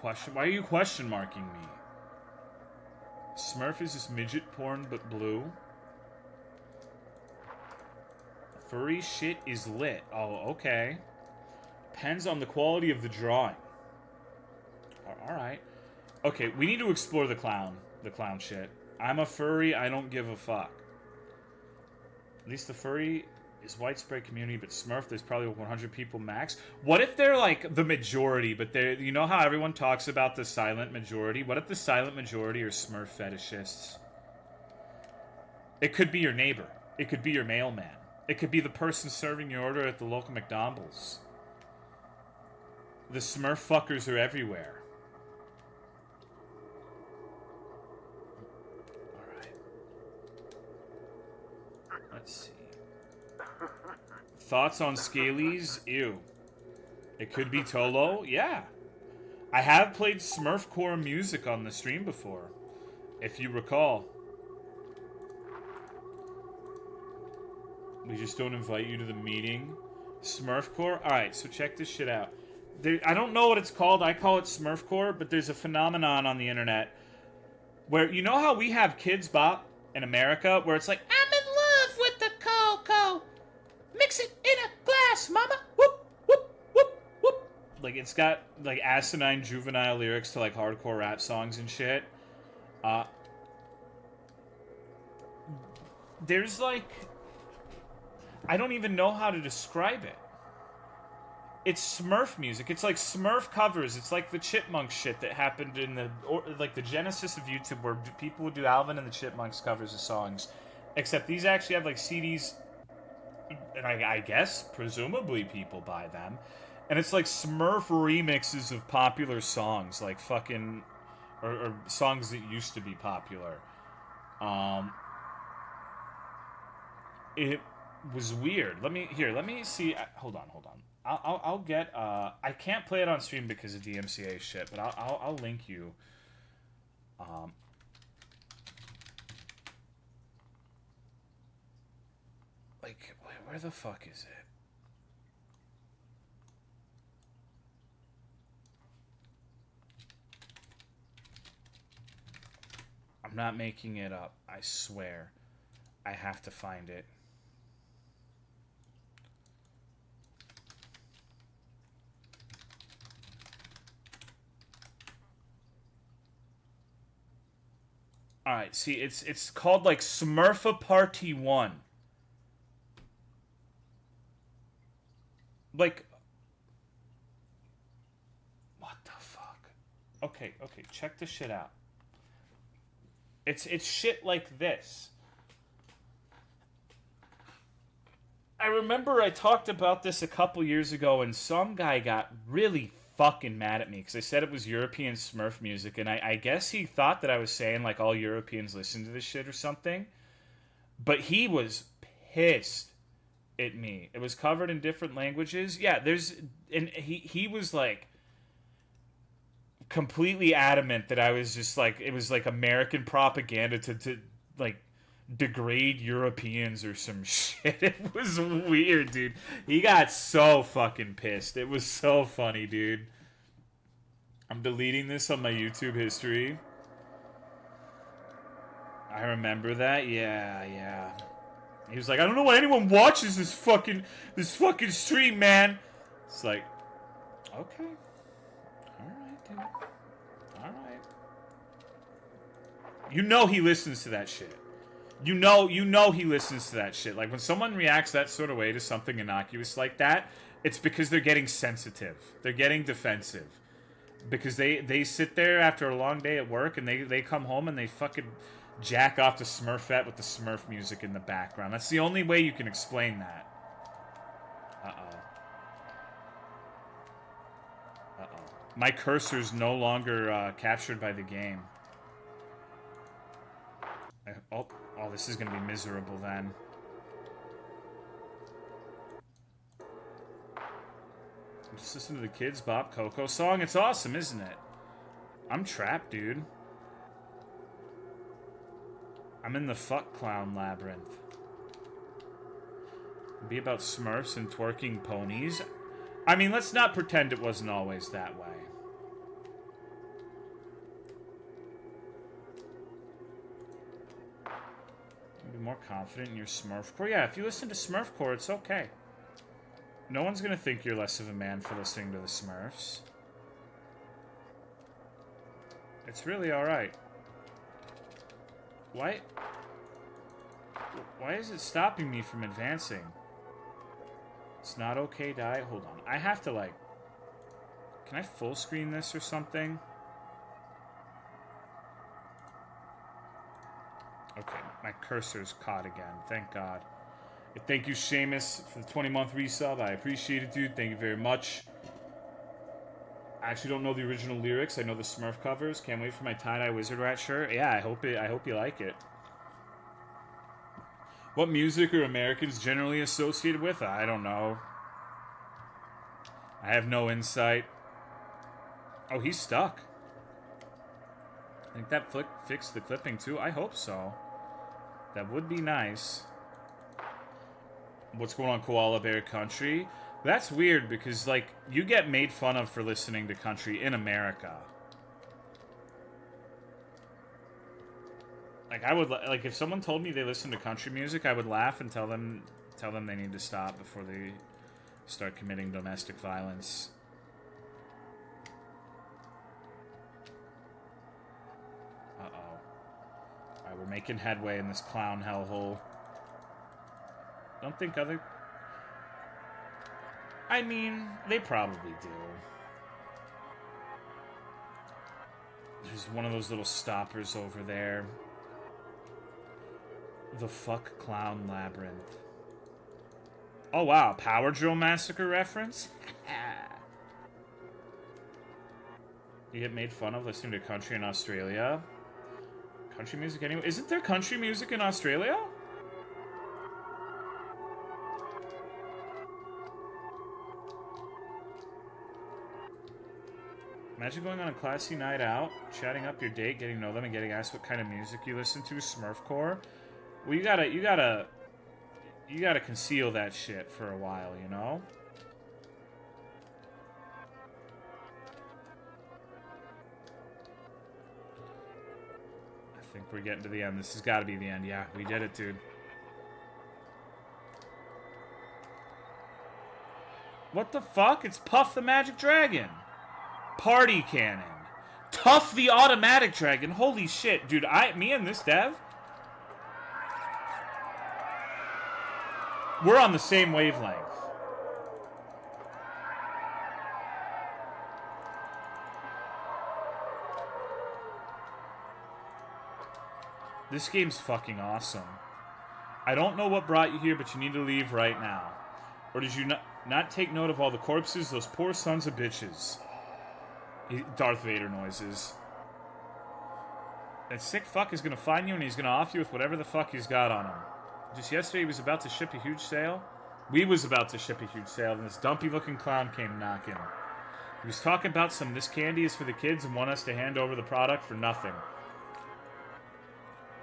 Why are you question marking me? Smurf is just midget porn but blue. Furry shit is lit. Oh, okay. Depends on the quality of the drawing. Alright. Okay, we need to explore the clown shit. I'm a furry, I don't give a fuck. At least the furry is widespread community, but Smurf, there's probably 100 people max. What if they're like the majority, but they're, you know how everyone talks about the silent majority? What if the silent majority are Smurf fetishists? It could be your neighbor. It could be your mailman. It could be the person serving your order at the local McDonald's. The Smurf fuckers are everywhere. Alright. Let's see. Thoughts on Scalies? Ew. It could be Tolo? Yeah. I have played Smurfcore music on the stream before, if you recall. We just don't invite you to the meeting. Smurfcore? Alright, so check this shit out. I don't know what it's called. I call it Smurfcore, but there's a phenomenon on the internet where, you know how we have Kids Bop in America, where it's like, I'm in love with the cocoa. Mix it in a glass, mama. Whoop, whoop, whoop, whoop. Like, it's got, like, asinine juvenile lyrics to, like, hardcore rap songs and shit. Uh, there's like, I don't even know how to describe it. It's Smurf music. It's like Smurf covers. It's like the Chipmunk shit that happened in the genesis of YouTube, where people would do Alvin and the Chipmunks covers of songs. Except these actually have like CDs, and I guess presumably people buy them, and it's like Smurf remixes of popular songs, like fucking, or songs that used to be popular. It was weird. Let me see. Hold on. I'll get. I can't play it on stream because of DMCA shit, but I'll link you. Like, where the fuck is it? I'm not making it up. I swear. I have to find it. Alright, see, it's called, like, Smurfa Party 1. Like, what the fuck? Okay, check this shit out. It's shit like this. I remember I talked about this a couple years ago, and some guy got really fucking mad at me because I said it was European Smurf music, and I guess he thought that I was saying like all Europeans listen to this shit or something. But he was pissed at me. It was covered in different languages. Yeah, and he was like completely adamant that I was just like, it was like American propaganda to like degrade Europeans or some shit. It was weird, dude. He got so fucking pissed. It was so funny, dude. I'm deleting this on my YouTube history. I remember that. Yeah. He was like, I don't know why anyone watches this fucking stream, man. It's like, okay. Alright, dude. Alright. You know he listens to that shit. You know he listens to that shit. Like, when someone reacts that sort of way to something innocuous like that, it's because they're getting sensitive. They're getting defensive. Because they sit there after a long day at work, and they come home and they fucking jack off to Smurfette with the Smurf music in the background. That's the only way you can explain that. Uh-oh. My cursor's no longer captured by the game. Oh, this is gonna be miserable then. Just listen to the Kids Bop Coco song. It's awesome, isn't it? I'm trapped, dude. I'm in the fuck clown labyrinth. It'd be about Smurfs and twerking ponies. I mean, let's not pretend it wasn't always that way. Be more confident in your Smurfcore. Yeah, if you listen to Smurfcore, it's okay. No one's gonna think you're less of a man for listening to the Smurfs. It's really alright. Why is it stopping me from advancing? It's not okay, die. Hold on. I have to, like... Can I full screen this or something? Okay, my cursor's caught again. Thank God. Thank you, Seamus, for the 20-month resub. I appreciate it, dude. Thank you very much. I actually don't know the original lyrics. I know the Smurf covers. Can't wait for my tie-dye Wizard Rat shirt. Yeah, I hope you like it. What music are Americans generally associated with? I don't know. I have no insight. Oh, he's stuck. I think that fixed the clipping, too. I hope so. That would be nice. What's going on, Koala Bear Country? That's weird because, like, you get made fun of for listening to country in America. Like, I would, like, if someone told me they listen to country music, I would laugh and tell them they need to stop before they start committing domestic violence. Uh-oh. we're making headway in this clown hellhole. Don't think other... I mean, they probably do. There's one of those little stoppers over there. The fuck clown labyrinth. Oh wow, Power Drill Massacre reference? You get made fun of listening to country in Australia? Country music anyway? Isn't there country music in Australia? Imagine going on a classy night out, chatting up your date, getting to know them, and getting asked what kind of music you listen to, Smurfcore. Well, you gotta conceal that shit for a while, you know? I think we're getting to the end. This has got to be the end. Yeah, we did it, dude. What the fuck? It's Puff the Magic Dragon. Party Cannon. Tuff the Automatic Dragon. Holy shit, dude. Me and this dev, we're on the same wavelength. This game's fucking awesome. I don't know what brought you here, but you need to leave right now. Or did you not take note of all the corpses? Those poor sons of bitches. Darth Vader noises. That sick fuck is gonna find you and he's gonna off you with whatever the fuck he's got on him. Just yesterday he was about to ship a huge sale. We was about to ship a huge sale and this dumpy looking clown came knocking. He was talking about this candy is for the kids and want us to hand over the product for nothing.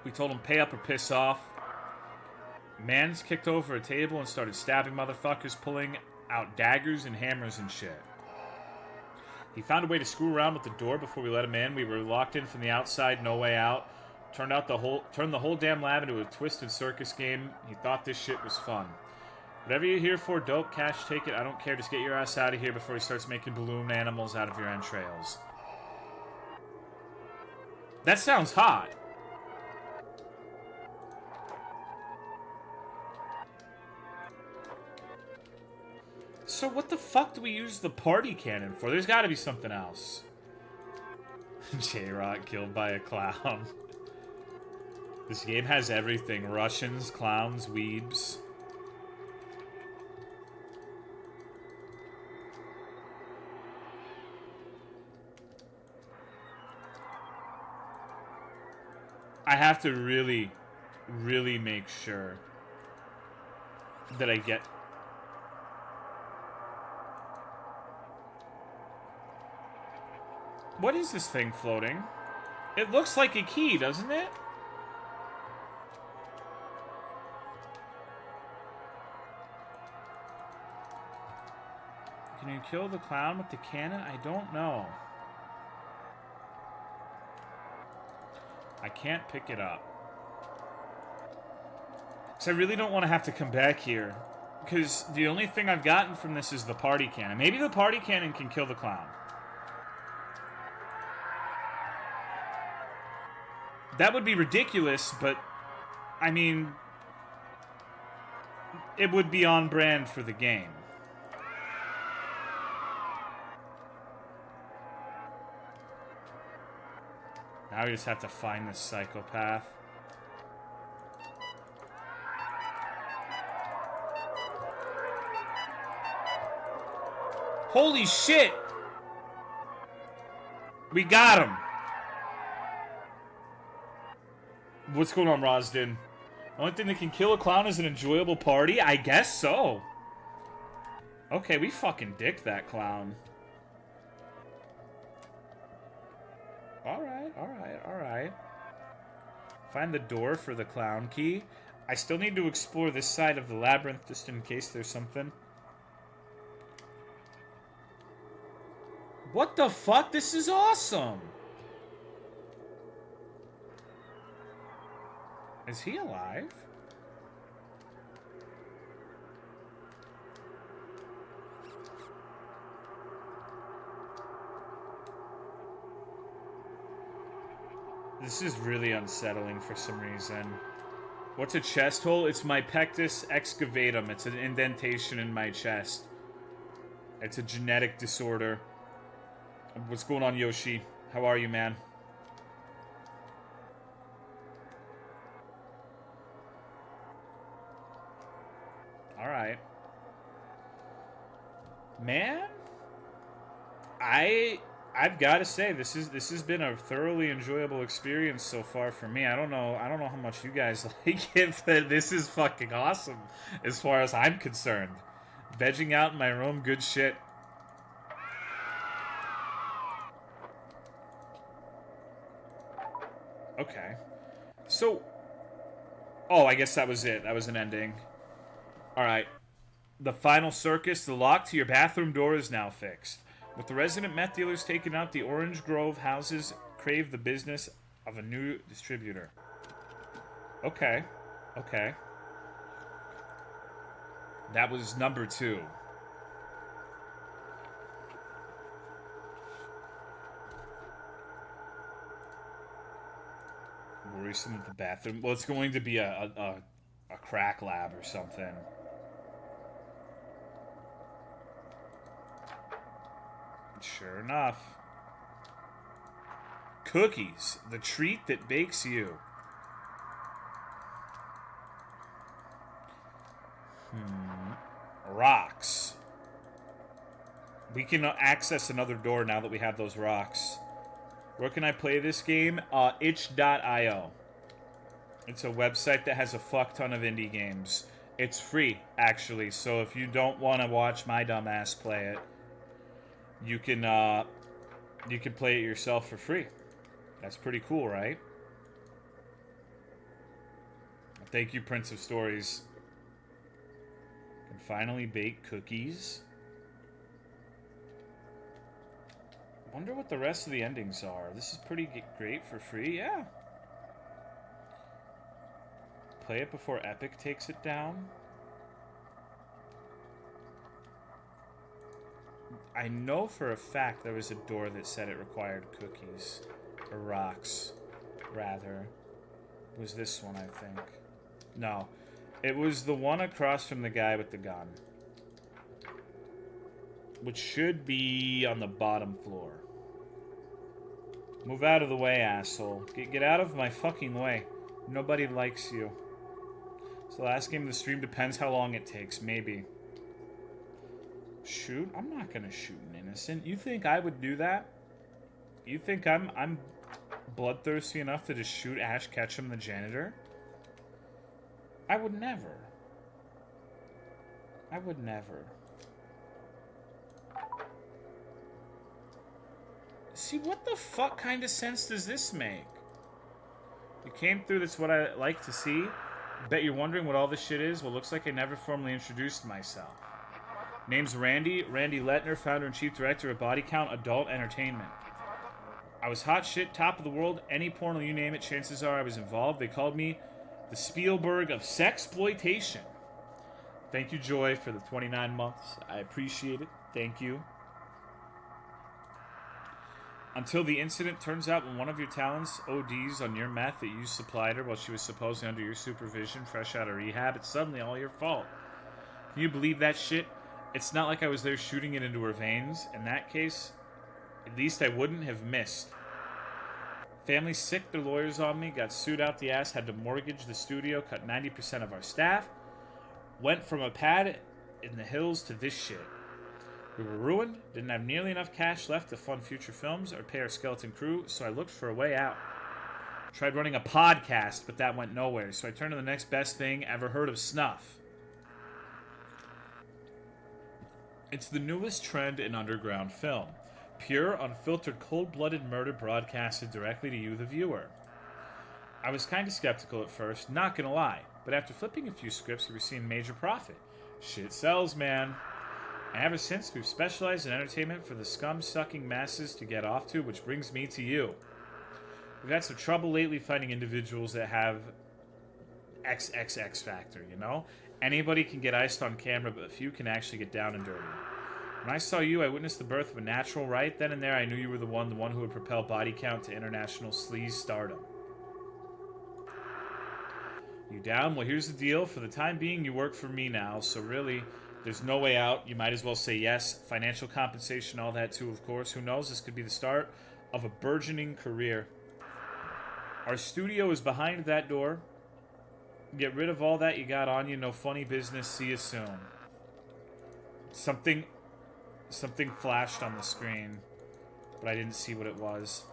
We told him pay up or piss off. Man's kicked over a table and started stabbing motherfuckers, pulling out daggers and hammers and shit. He found a way to screw around with the door before we let him in. We were locked in from the outside, no way out. Turned the whole damn lab into a twisted circus game. He thought this shit was fun. Whatever you're here for, dope, cash, take it. I don't care. Just get your ass out of here before he starts making balloon animals out of your entrails. That sounds hot. So what the fuck do we use the party cannon for? There's gotta be something else. J-Rock killed by a clown. This game has everything. Russians, clowns, weebs. I have to really, really make sure that I get... What is this thing floating? It looks like a key, doesn't it? Can you kill the clown with the cannon? I don't know. I can't pick it up. So I really don't want to have to come back here. Because the only thing I've gotten from this is the party cannon. Maybe the party cannon can kill the clown. That would be ridiculous, but, I mean, it would be on brand for the game. Now we just have to find this psychopath. Holy shit! We got him! What's going on, Rosden? The only thing that can kill a clown is an enjoyable party? I guess so. Okay, we fucking dicked that clown. Alright, alright, alright. Find the door for the clown key. I still need to explore this side of the labyrinth just in case there's something. What the fuck? This is awesome! Is he alive? This is really unsettling for some reason. What's a chest hole? It's my pectus excavatum. It's an indentation in my chest. It's a genetic disorder. What's going on, Yoshi? How are you, man? Alright. Man? I've got to say this has been a thoroughly enjoyable experience so far for me. I don't know how much you guys like it, but this is fucking awesome as far as I'm concerned. Vegging out in my room, good shit. Okay. So, oh, I guess that was it. That was an ending. All right. The final circus, the lock to your bathroom door is now fixed. With the resident meth dealers taken out, the Orange Grove houses crave the business of a new distributor. Okay. Okay. That was number 2. Worrisome at the bathroom. Well, it's going to be a crack lab or something. Sure enough. Cookies, the treat that bakes you. Rocks. We can access another door now that we have those rocks. Where can I play this game? Itch.io. It's a website that has a fuck ton of indie games. It's free, actually, so if you don't want to watch my dumb ass play it, you can play it yourself for free. That's pretty cool, right? Thank you, Prince of Stories. Can finally bake cookies. Wonder what the rest of the endings are. This is pretty great for free, yeah. Play it before Epic takes it down. I know for a fact there was a door that said it required cookies. Or rocks, rather. It was this one, I think. No. It was the one across from the guy with the gun. Which should be on the bottom floor. Move out of the way, asshole. Get out of my fucking way. Nobody likes you. It's the last game of the stream. Depends how long it takes. Maybe. Shoot? I'm not gonna shoot an innocent. You think I would do that? You think I'm bloodthirsty enough to just shoot Ash Ketchum, the janitor? I would never. I would never. See, what the fuck kind of sense does this make? You came through, that's what I like to see. Bet you're wondering what all this shit is. Well, looks like I never formally introduced myself. Name's Randy Lettner, founder and chief director of Body Count Adult Entertainment. I was hot shit, top of the world, any porno you name it, chances are I was involved. They called me the Spielberg of sexploitation. Thank you, Joy, for the 29 months. I appreciate it. Thank you. Until the incident turns out when one of your talents ODs on your meth that you supplied her while she was supposedly under your supervision, fresh out of rehab, it's suddenly all your fault. Can you believe that shit? It's not like I was there shooting it into her veins. In that case, at least I wouldn't have missed. Family sick, their lawyers on me, got sued out the ass, had to mortgage the studio, cut 90% of our staff. Went from a pad in the hills to this shit. We were ruined, didn't have nearly enough cash left to fund future films or pay our skeleton crew, so I looked for a way out. Tried running a podcast, but that went nowhere, so I turned to the next best thing. Ever heard of snuff? It's the newest trend in underground film. Pure, unfiltered, cold-blooded murder broadcasted directly to you, the viewer. I was kind of skeptical at first, not gonna lie, but after flipping a few scripts, we were seeing major profit. Shit sells, man. And ever since, we've specialized in entertainment for the scum-sucking masses to get off to, which brings me to you. We've had some trouble lately finding individuals that have XXX factor, you know? Anybody can get iced on camera, but few can actually get down and dirty. When I saw you, I witnessed the birth of a natural right. Then and there, I knew you were the one who would propel Body Count to international sleaze stardom. You down? Well, here's the deal. For the time being, you work for me now, so really, there's no way out. You might as well say yes. Financial compensation, all that too, of course. Who knows? This could be the start of a burgeoning career. Our studio is behind that door. Get rid of all that you got on you. No funny business. See you soon. Something flashed on the screen, but I didn't see what it was.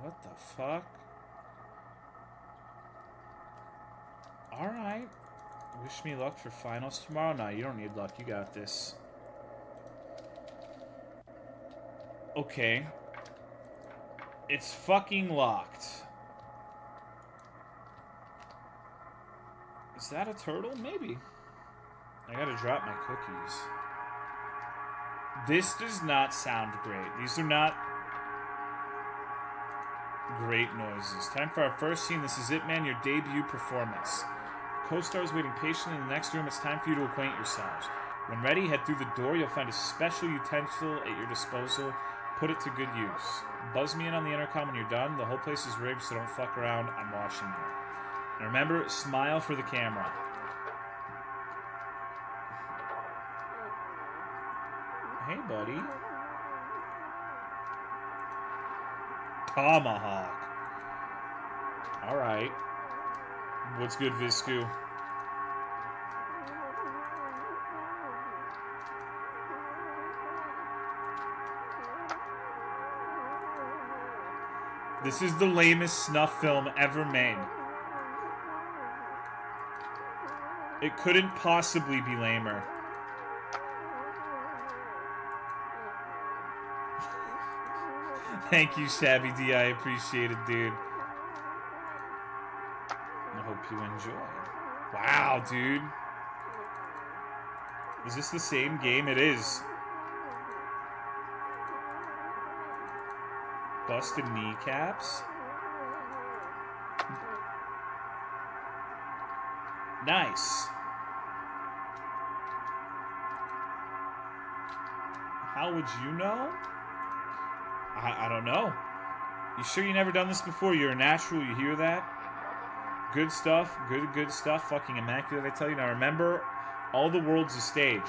What the fuck? Alright. Wish me luck for finals tomorrow? No, you don't need luck. You got this. Okay. It's fucking locked. Is that a turtle? Maybe. I gotta drop my cookies. This does not sound great. These are not great noises. Time for our first scene. This is it, man. Your debut performance. Co-stars waiting patiently in the next room. It's time for you to acquaint yourselves. When ready, head through the door. You'll find a special utensil at your disposal. Put it to good use. Buzz me in on the intercom when you're done. The whole place is rigged, so don't fuck around. I'm watching you. And remember, smile for the camera. Hey, buddy. Tomahawk. Alright. What's good, Visku? This is the lamest snuff film ever made. It couldn't possibly be lamer. Thank you, Shabby D. I appreciate it, dude. I hope you enjoy. Wow, dude. Is this the same game? It is. Busted kneecaps. Nice. How would you know? I don't know. You sure you never done this before? You're a natural, you hear that? Good stuff, good stuff. Fucking immaculate, I tell you. Now remember, all the world's a stage.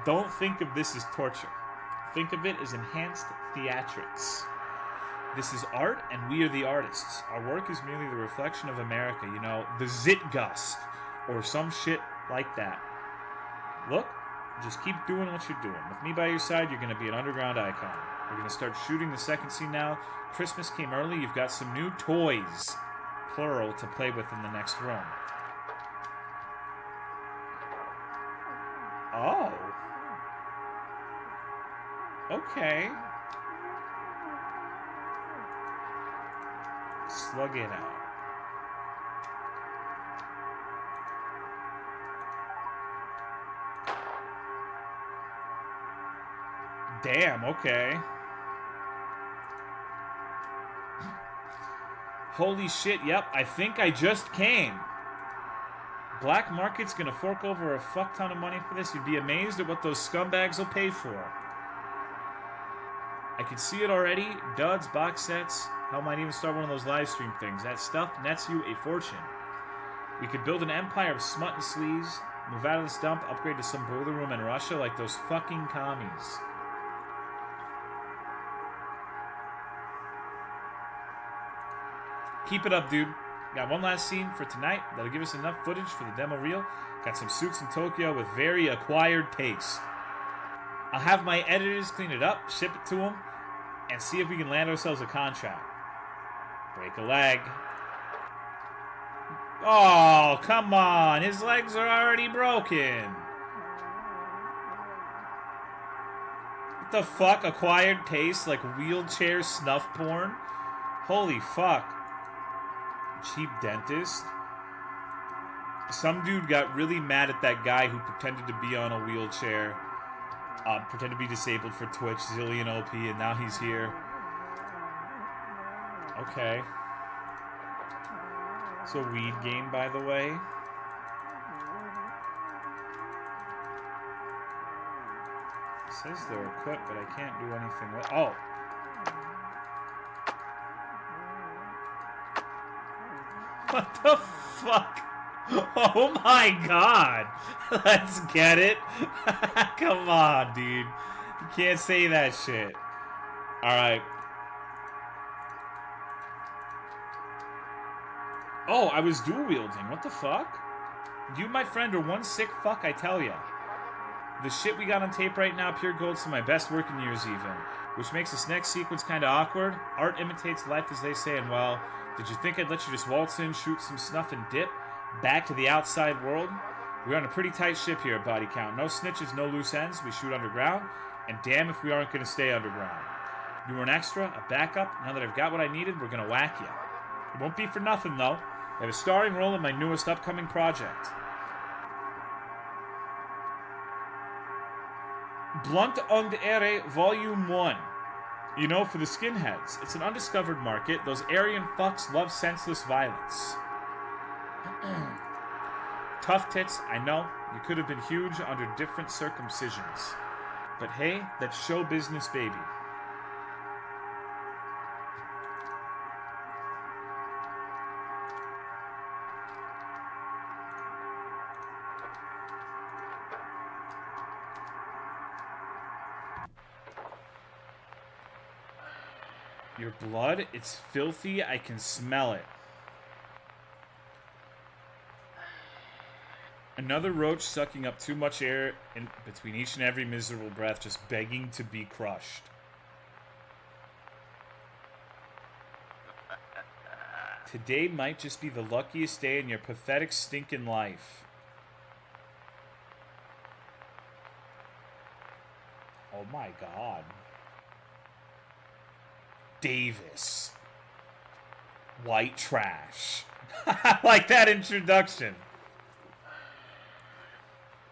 Don't think of this as torture. Think of it as enhanced theatrics. This is art, and we are the artists. Our work is merely the reflection of America, you know, the Zitgust, or some shit like that. Look, just keep doing what you're doing. With me by your side, you're going to be an underground icon. We're going to start shooting the second scene now. Christmas came early. You've got some new toys, plural, to play with in the next room. Oh. Okay. Slug it out. Damn, okay. Holy shit, yep, I think I just came. Black market's gonna fork over a fuck ton of money for this. You'd be amazed at what those scumbags will pay for. I can see it already. Duds, box sets. Hell, might even start one of those live stream things. That stuff nets you a fortune. We could build an empire of smut and sleaze, move out of this dump, upgrade to some boiler room in Russia like those fucking commies. Keep it up, dude. Got one last scene for tonight that'll give us enough footage for the demo reel. Got some suits in Tokyo with very acquired taste. I'll have my editors clean it up, ship it to them, and see if we can land ourselves a contract. Break a leg. Oh, come on. His legs are already broken. What the fuck? Acquired taste like wheelchair snuff porn? Holy fuck. Cheap dentist. Some dude got really mad at that guy who pretended to be on a wheelchair, pretended to be disabled for Twitch, Zillion OP, and now he's here. Okay. It's a weed game, by the way. It says they're equipped, but I can't do anything with. Oh. What the fuck? Oh my god. Let's get it. Come on, dude. You can't say that shit. Alright. Oh, I was dual wielding. What the fuck? You, my friend, are one sick fuck, I tell ya. The shit we got on tape right now, pure gold, some of my best work in years even. Which makes this next sequence kinda awkward. Art imitates life, as they say, and well, did you think I'd let you just waltz in, shoot some snuff, and dip? Back to the outside world? We're on a pretty tight ship here, body count. No snitches, no loose ends. We shoot underground, and damn if we aren't gonna stay underground. You were an extra, a backup. Now that I've got what I needed, we're gonna whack you. It won't be for nothing, though. I have a starring role in my newest upcoming project. Blunt und Ehre Volume 1. You know, for the skinheads, it's an undiscovered market. Those Aryan fucks love senseless violence. Tough tits, I know. You could have been huge under different circumcisions. But hey, that's show business, baby. Your blood, it's filthy. I can smell it. Another roach sucking up too much air in between each and every miserable breath, just begging to be crushed. Today might just be the luckiest day in your pathetic stinking life. Oh my god. Davis. White trash. I like that introduction.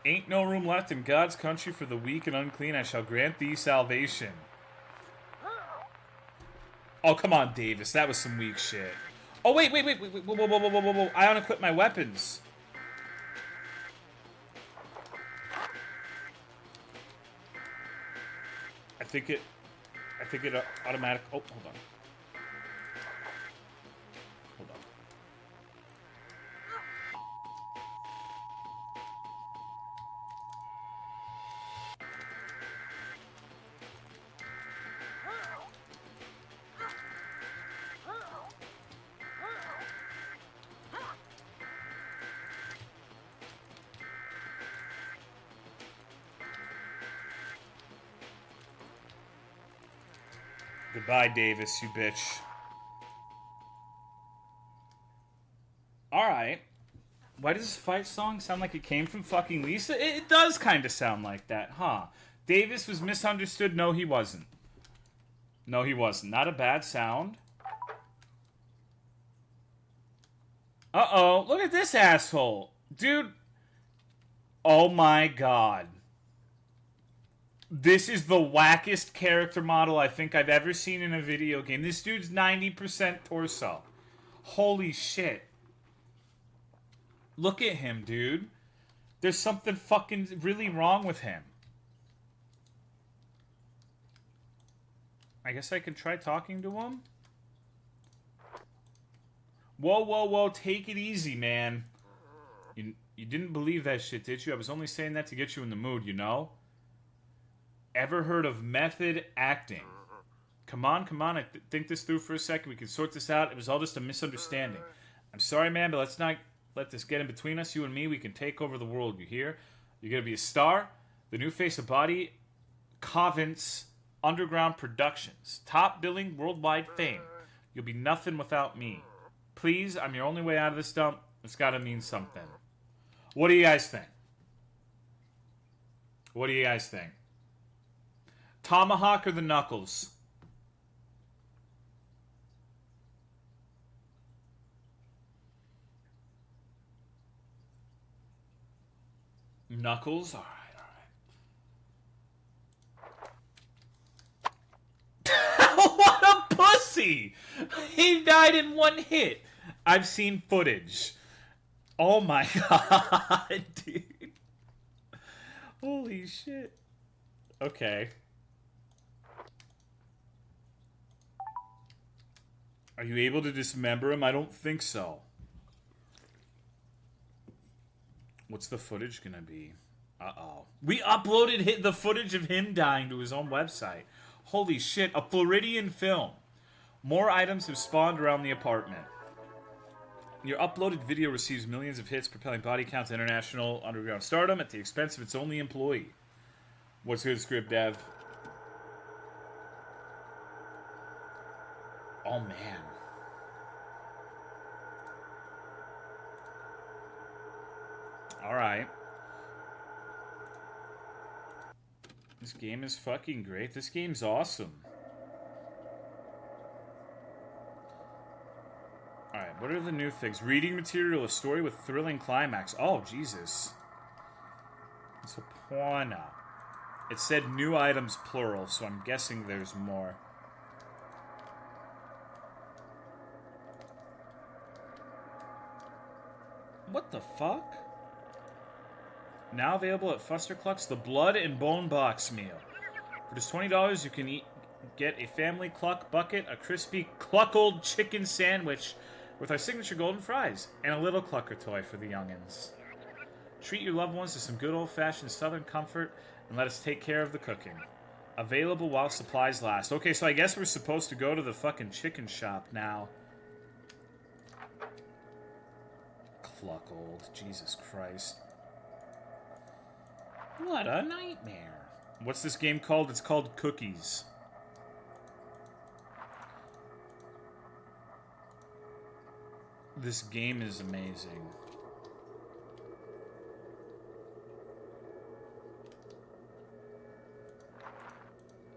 Ain't no room left in God's country for the weak and unclean. I shall grant thee salvation. Oh, come on, Davis. That was some weak shit. Oh, wait. Whoa. I unequip my weapons. I think it automatic. Oh, hold on. Goodbye, Davis, you bitch. Alright. Why does this fight song sound like it came from fucking Lisa? It does kind of sound like that, huh? Davis was misunderstood? No, he wasn't. No, he wasn't. Not a bad sound. Uh-oh. Look at this asshole. Dude. Oh my god. This is the wackest character model I think I've ever seen in a video game. This dude's 90% torso. Holy shit. Look at him, dude. There's something fucking really wrong with him. I guess I could try talking to him. Whoa. Take it easy, man. You didn't believe that shit, did you? I was only saying that to get you in the mood, you know? Ever heard of method acting? Come on. Think this through for a second. We can sort this out. It was all just a misunderstanding. I'm sorry, man, but let's not let this get in between us. You and me, we can take over the world. You hear? You're going to be a star. The new face of Body Covent's Underground Productions. Top billing, worldwide fame. You'll be nothing without me. Please, I'm your only way out of this dump. It's got to mean something. What do you guys think? Tomahawk or the Knuckles? Knuckles? Alright. What a pussy! He died in one hit. I've seen footage. Oh my god, dude. Holy shit. Okay. Are you able to dismember him? I don't think so. What's the footage gonna be? Uh-oh. We uploaded the footage of him dying to his own website. Holy shit, a Floridian film. More items have spawned around the apartment. Your uploaded video receives millions of hits, propelling body count to international underground stardom at the expense of its only employee. What's good, script dev? Oh, man. Alright. This game is fucking great. This game's awesome. Alright, what are the new things? Reading material, a story with thrilling climax. Oh, Jesus. It's a porno. It said new items plural, so I'm guessing there's more. What the fuck? Now available at Fuster Cluck's, the Blood and Bone Box Meal. For just $20, you can get a family cluck bucket, a crispy cluckled chicken sandwich with our signature golden fries, and a little clucker toy for the youngins. Treat your loved ones to some good old-fashioned southern comfort, and let us take care of the cooking. Available while supplies last. Okay, so I guess we're supposed to go to the fucking chicken shop now. Cluckled. Jesus Christ. What a nightmare. What's this game called? It's called Cookies. This game is amazing.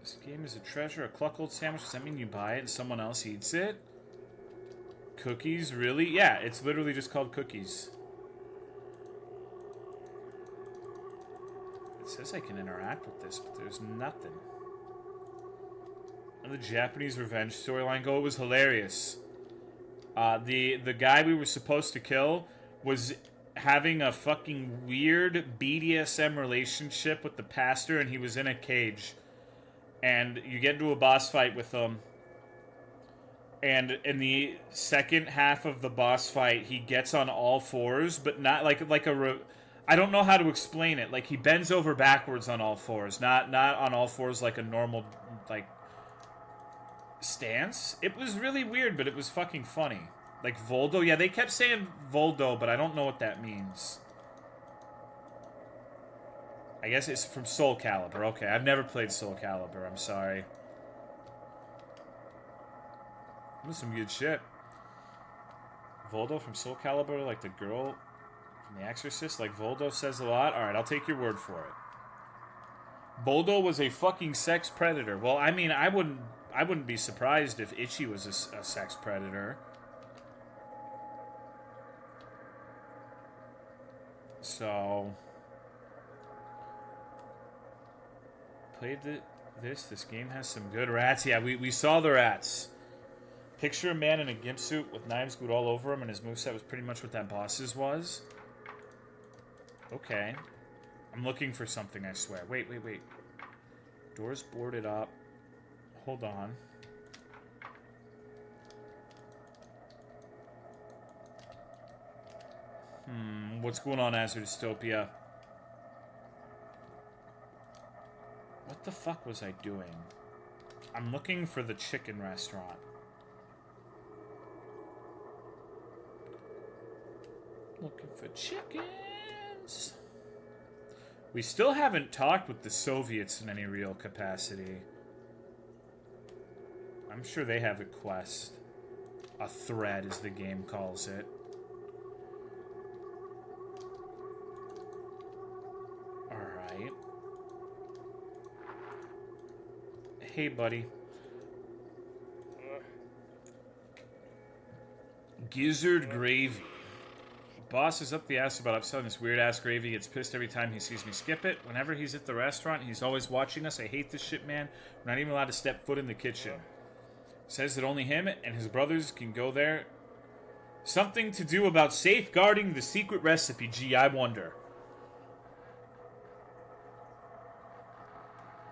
This game is a treasure. A cluckled sandwich. Does that mean you buy it and someone else eats it? Cookies? Really? Yeah, it's literally just called Cookies. It says I can interact with this, but there's nothing. And the Japanese revenge storyline go, it was hilarious. The guy we were supposed to kill was having a fucking weird BDSM relationship with the pastor, and he was in a cage. And you get into a boss fight with him, and in the second half of the boss fight, he gets on all fours, but not like I don't know how to explain it. Like, he bends over backwards on all fours, not on all fours like a normal, like, stance. It was really weird, but it was fucking funny. Like, Voldo? Yeah, they kept saying Voldo, but I don't know what that means. I guess it's from Soul Calibur. Okay, I've never played Soul Calibur. I'm sorry. That was some good shit. Voldo from Soul Calibur, like the girl from The Exorcist, like Voldo says a lot. Alright, I'll take your word for it. Voldo was a fucking sex predator. Well, I mean, I wouldn't be surprised if Ichi was a sex predator. So... played this game has some good rats. Yeah, we saw the rats. Picture a man in a gimp suit with knives glued all over him, and his moveset was pretty much what that boss's was. Okay. I'm looking for something, I swear. Wait. Doors boarded up. Hold on. What's going on, Azure Dystopia? What the fuck was I doing? I'm looking for the chicken restaurant. Looking for chickens. We still haven't talked with the Soviets in any real capacity. I'm sure they have a quest. A thread, as the game calls it. Alright. Hey, buddy. Gizzard gravy. Boss is up the ass about upselling this weird-ass gravy. He gets pissed every time he sees me skip it. Whenever he's at the restaurant, he's always watching us. I hate this shit, man. We're not even allowed to step foot in the kitchen. Says that only him and his brothers can go there. Something to do about safeguarding the secret recipe. Gee, I wonder.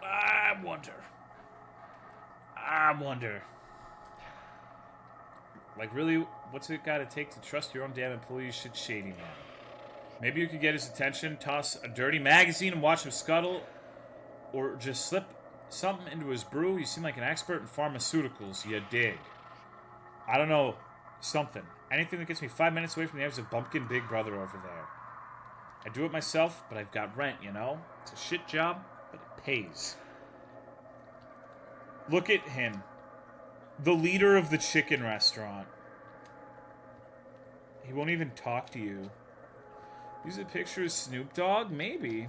I wonder. Like, really, what's it gotta take to trust your own damn employees? Shit shady, man. Maybe you could get his attention, toss a dirty magazine and watch him scuttle, or just slip something into his brew. You seem like an expert in pharmaceuticals. You dig. I don't know. Something. Anything that gets me 5 minutes away from the edge of Bumpkin Big Brother over there. I do it myself, but I've got rent, you know? It's a shit job, but it pays. Look at him. The leader of the chicken restaurant. He won't even talk to you. Use a picture of Snoop Dogg? Maybe.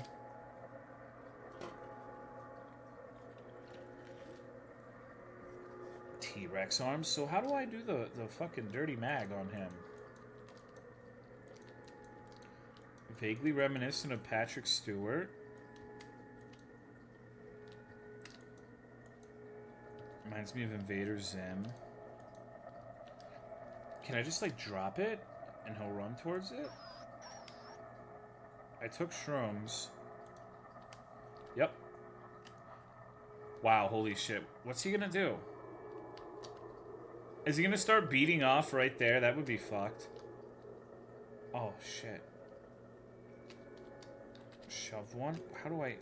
T-Rex arms? So how do I do the fucking dirty mag on him? Vaguely reminiscent of Patrick Stewart. Reminds me of Invader Zim. Can I just, like, drop it? And he'll run towards it? I took shrooms. Yep. Wow, holy shit. What's he gonna do? Is he gonna start beating off right there? That would be fucked. Oh, shit. Shove one? How do I...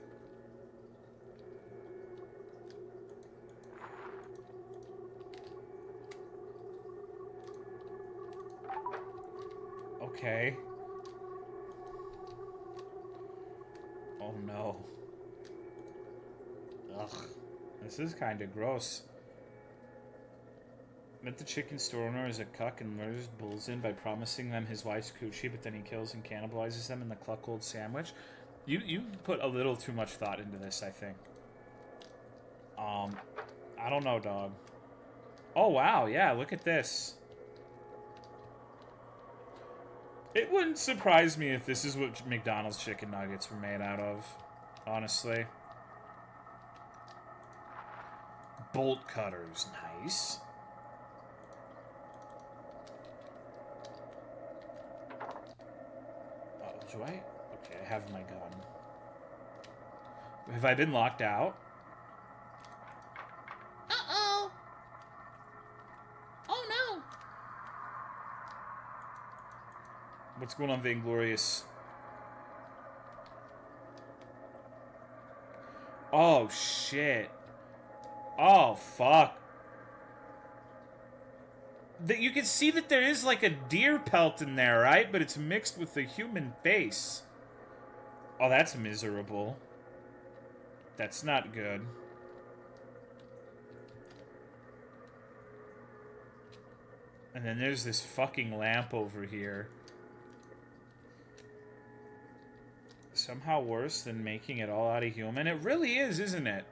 Okay. Oh no. Ugh. This is kind of gross. Met the chicken store owner as a cuck and lures bulls in by promising them his wife's coochie, but then he kills and cannibalizes them in the Cluckold sandwich. You put a little too much thought into this, I think. I don't know, dog. Oh wow, yeah, look at this. It wouldn't surprise me if this is what McDonald's chicken nuggets were made out of, honestly. Bolt cutters, nice. Oh, do I? Okay, I have my gun. Have I been locked out? Uh-oh! Oh no! What's going on, Vainglorious? Oh, shit. Oh, fuck. You can see that there is, like, a deer pelt in there, right? But it's mixed with the human face. Oh, that's miserable. That's not good. And then there's this fucking lamp over here. Somehow worse than making it all out of human. It really is, isn't it?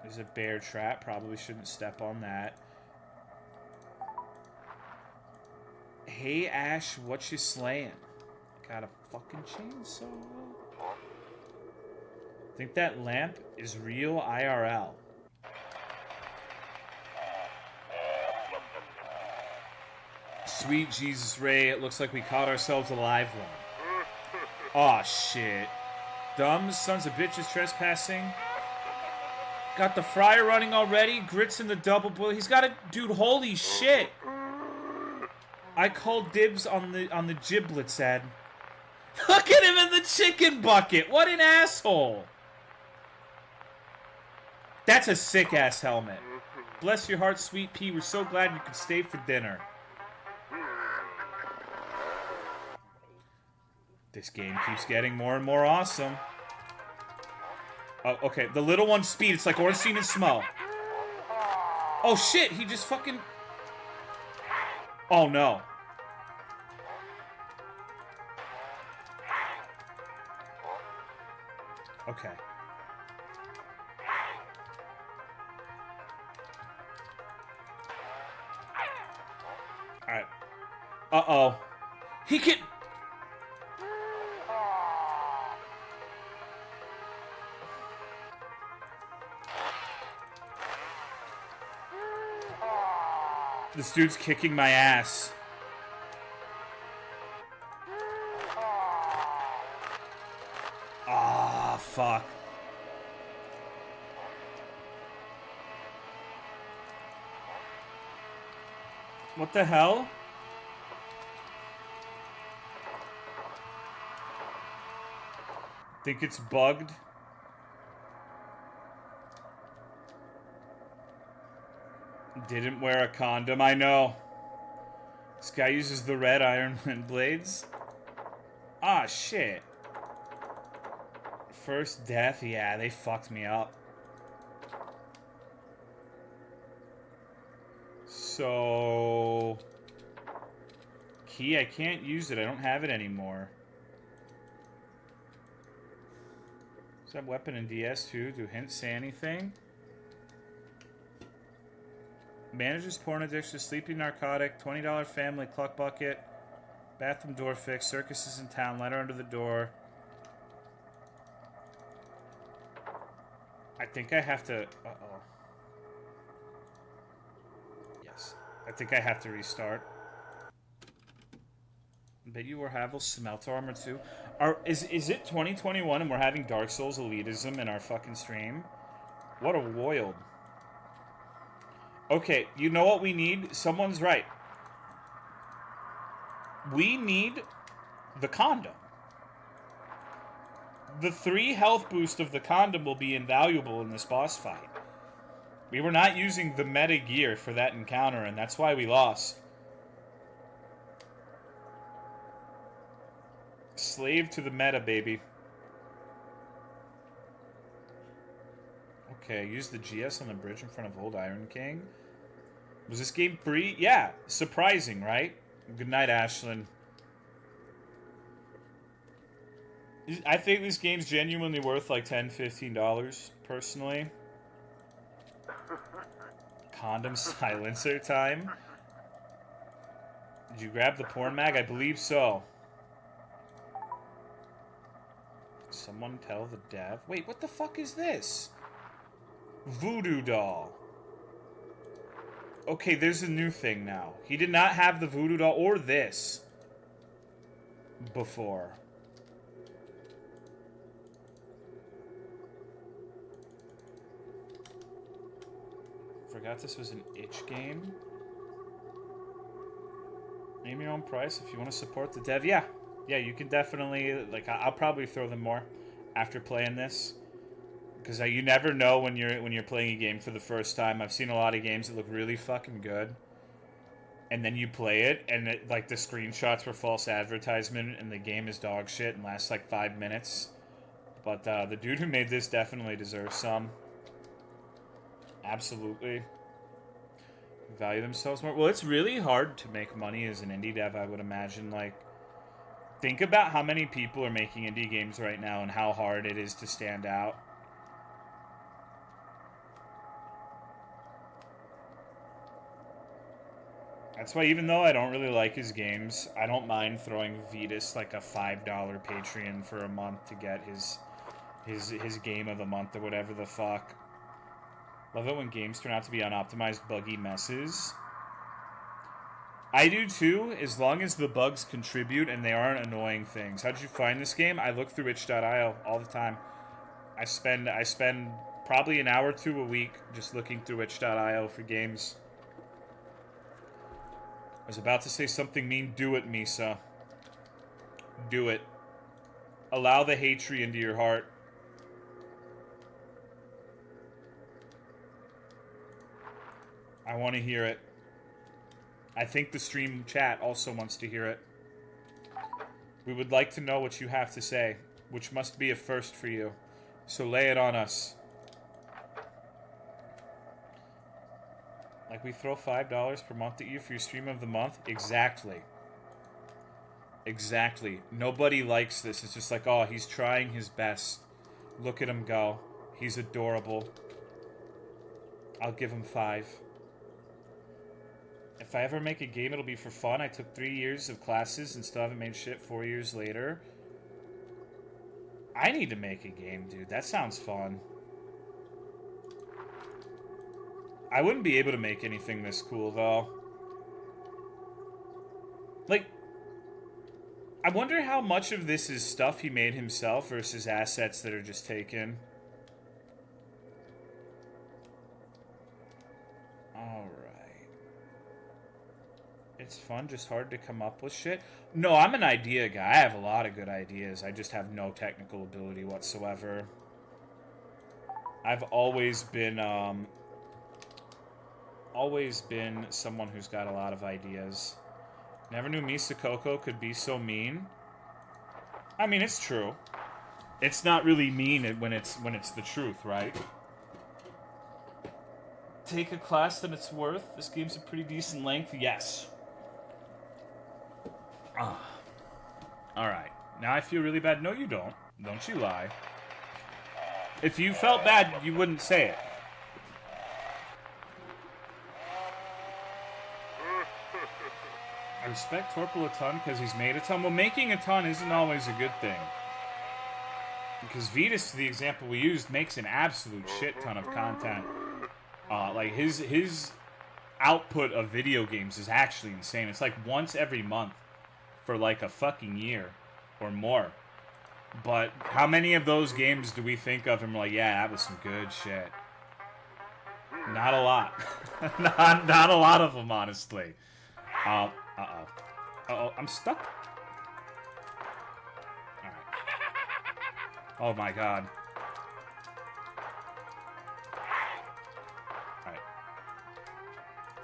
There's a bear trap. Probably shouldn't step on that. Hey, Ash, what you slaying? Got a fucking chainsaw. Think that lamp is real IRL. Sweet Jesus, Ray, it looks like we caught ourselves a live one. Aw, shit. Dumb sons of bitches trespassing. Got the fryer running already. Grits in the double boil. He's got a... Dude, holy shit. I called dibs on the giblets, Ed. Look at him in the chicken bucket. What an asshole. That's a sick-ass helmet. Bless your heart, sweet pea. We're so glad you could stay for dinner. This game keeps getting more and more awesome. Oh, okay. The little one's speed. It's like Ornstein and Smo. Oh, shit. He just fucking... Oh, no. Okay. Alright. Uh-oh. He can... This dude's kicking my ass. Ah, fuck. What the hell? Think it's bugged? Didn't wear a condom, I know. This guy uses the red Iron Man blades. Ah, shit. First death, yeah, they fucked me up. So... Key, I can't use it. I don't have it anymore. Does that weapon in DS2? Do hints say anything? Manages porn addiction, sleeping narcotic, $20 family, cluck bucket, bathroom door fix, circuses in town, letter under the door. I think I have to... Uh-oh. Yes. I think I have to restart. I bet you have Smelter Armor too. Is it 2021 and we're having Dark Souls elitism in our fucking stream? What a wild. Okay, you know what we need? Someone's right. We need the condom. The 3 health boost of the condom will be invaluable in this boss fight. We were not using the meta gear for that encounter, and that's why we lost. Slave to the meta, baby. Okay, use the GS on the bridge in front of Old Iron King. Was this game free? Yeah, surprising, right? Good night, Ashlyn. I think this game's genuinely worth like $10, $15, personally. Condom silencer time. Did you grab the porn mag? I believe so. Someone tell the dev. Wait, what the fuck is this? Voodoo doll. Okay, there's a new thing now. He did not have the voodoo doll or this before. Forgot this was an itch game. Name your own price if you want to support the dev. Yeah, you can definitely, like, I'll probably throw them more after playing this, because you never know when you're playing a game for the first time. I've seen a lot of games that look really fucking good, and then you play it, and like the screenshots were false advertisement, and the game is dog shit and lasts like 5 minutes. But the dude who made this definitely deserves some. Absolutely. Value themselves more. Well, it's really hard to make money as an indie dev, I would imagine. Like, think about how many people are making indie games right now and how hard it is to stand out. That's why, even though I don't really like his games, I don't mind throwing Vetus like a $5 Patreon for a month to get his game of the month or whatever the fuck. Love it when games turn out to be unoptimized, buggy messes. I do too, as long as the bugs contribute and they aren't annoying things. How'd you find this game? I look through itch.io all the time. I spend probably an hour or two a week just looking through itch.io for games. I was about to say something mean. Do it, Misa. Do it. Allow the hatred into your heart. I want to hear it. I think the stream chat also wants to hear it. We would like to know what you have to say, which must be a first for you. So lay it on us. Like we throw $5 per month at you for your stream of the month? Exactly. Exactly. Nobody likes this. It's just like, oh, he's trying his best. Look at him go. He's adorable. I'll give him 5. If I ever make a game, it'll be for fun. I took 3 years of classes and still haven't made shit 4 years later. I need to make a game, dude. That sounds fun. I wouldn't be able to make anything this cool, though. Like, I wonder how much of this is stuff he made himself versus assets that are just taken. Alright. It's fun, just hard to come up with shit. No, I'm an idea guy. I have a lot of good ideas. I just have no technical ability whatsoever. I've always been someone who's got a lot of ideas. Never knew Misa Coco could be so mean. I mean, it's true. It's not really mean when it's the truth, right? Take a class that it's worth. This game's a pretty decent length. Yes. Alright. Now I feel really bad. No, you don't. Don't you lie. If you felt bad, you wouldn't say it. I respect Torpil a ton because he's made a ton. Well, making a ton isn't always a good thing. Because Vetus, the example we used, makes an absolute shit ton of content. Like, his output of video games is actually insane. It's like once every month for like a fucking year or more. But how many of those games do we think of and we're like, yeah, that was some good shit? Not a lot. not a lot of them, honestly. Uh-oh. Uh-oh, I'm stuck. Alright. Oh my god. Alright.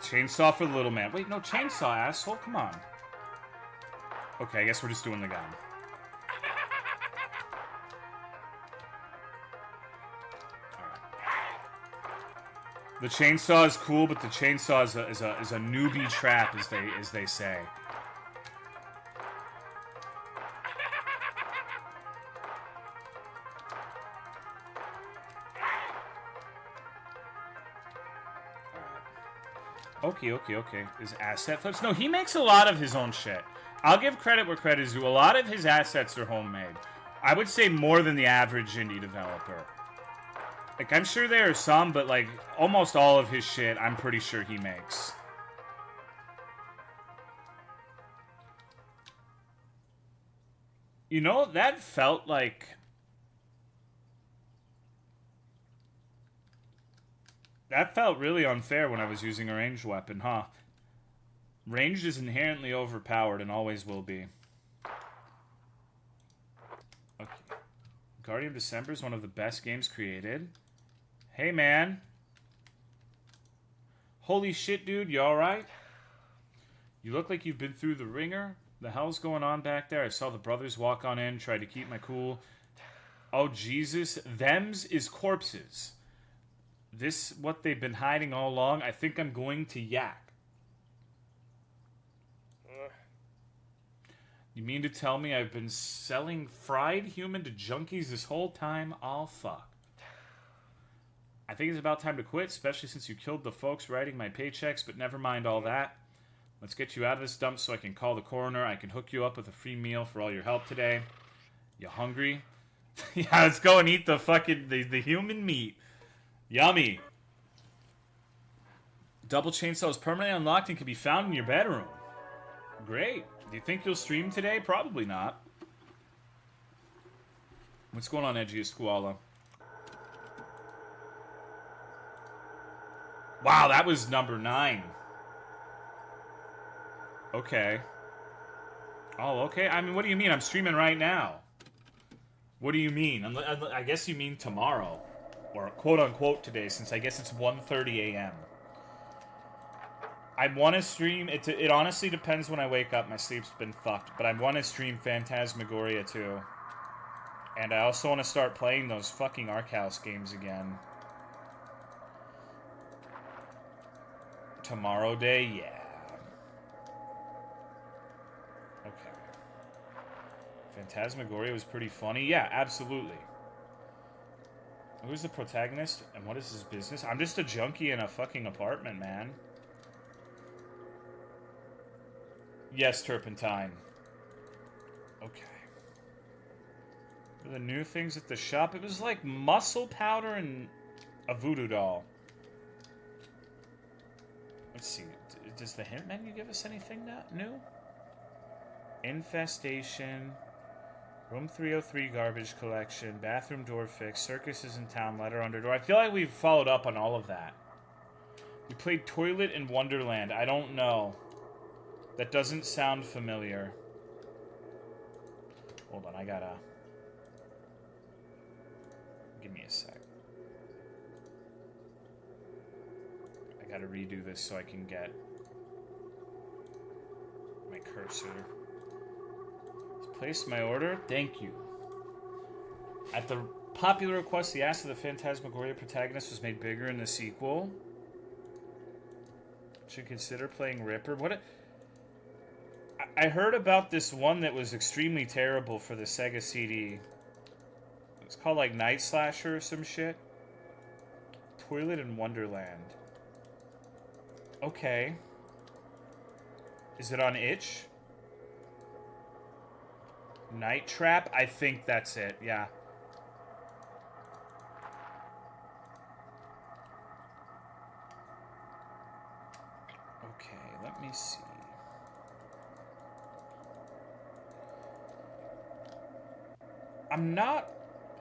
Chainsaw for the little man. Wait, no, chainsaw, asshole. Come on. Okay, I guess we're just doing the gun. The chainsaw is cool, but the chainsaw is a newbie trap, as they say. Okay. His asset flips. No, he makes a lot of his own shit. I'll give credit where credit is due. A lot of his assets are homemade. I would say more than the average indie developer. Like, I'm sure there are some, but, like, almost all of his shit, I'm pretty sure he makes. You know, that felt like... That felt really unfair when I was using a ranged weapon, huh? Ranged is inherently overpowered and always will be. Okay. Guardian of December is one of the best games created. Hey, man. Holy shit, dude. You alright? You look like you've been through the ringer. The hell's going on back there? I saw the brothers walk on in, tried to keep my cool. Oh, Jesus. Thems is corpses. This, what they've been hiding all along. I think I'm going to yak. You mean to tell me I've been selling fried human to junkies this whole time? Oh, fuck. I think it's about time to quit, especially since you killed the folks writing my paychecks, but never mind all that. Let's get you out of this dump so I can call the coroner. I can hook you up with a free meal for all your help today. You hungry? Yeah, let's go and eat the fucking, the human meat. Yummy. Double chainsaw is permanently unlocked and can be found in your bedroom. Great. Do you think you'll stream today? Probably not. What's going on, Edgiest Koala? Wow, that was number 9. Okay. Oh, okay. I mean, what do you mean? I'm streaming right now. What do you mean? I guess you mean tomorrow. Or quote-unquote today, since I guess it's 1:30 a.m. I want to stream... It honestly depends when I wake up. My sleep's been fucked. But I want to stream Phantasmagoria too. And I also want to start playing those fucking Ark House games again. Tomorrow day? Yeah. Okay. Phantasmagoria was pretty funny. Yeah, absolutely. Who's the protagonist and what is his business? I'm just a junkie in a fucking apartment, man. Yes, Turpentine. Okay. The new things at the shop. It was like muscle powder and a voodoo doll. Let's see. Does the hint menu give us anything new? Infestation. Room 303 garbage collection. Bathroom door fix. Circus is in town. Letter under door. I feel like we've followed up on all of that. We played Toilet in Wonderland. I don't know. That doesn't sound familiar. Hold on, I gotta... Give me a sec. I gotta redo this so I can get my cursor. Let's place my order. Thank you. At the popular request, the ass of the Phantasmagoria protagonist was made bigger in the sequel. Should consider playing Ripper. What? I heard about this one that was extremely terrible for the Sega CD. It's called like Night Slasher or some shit. Toilet in Wonderland. Okay. Is it on itch? Night Trap? I think that's it, yeah. Okay, let me see. I'm not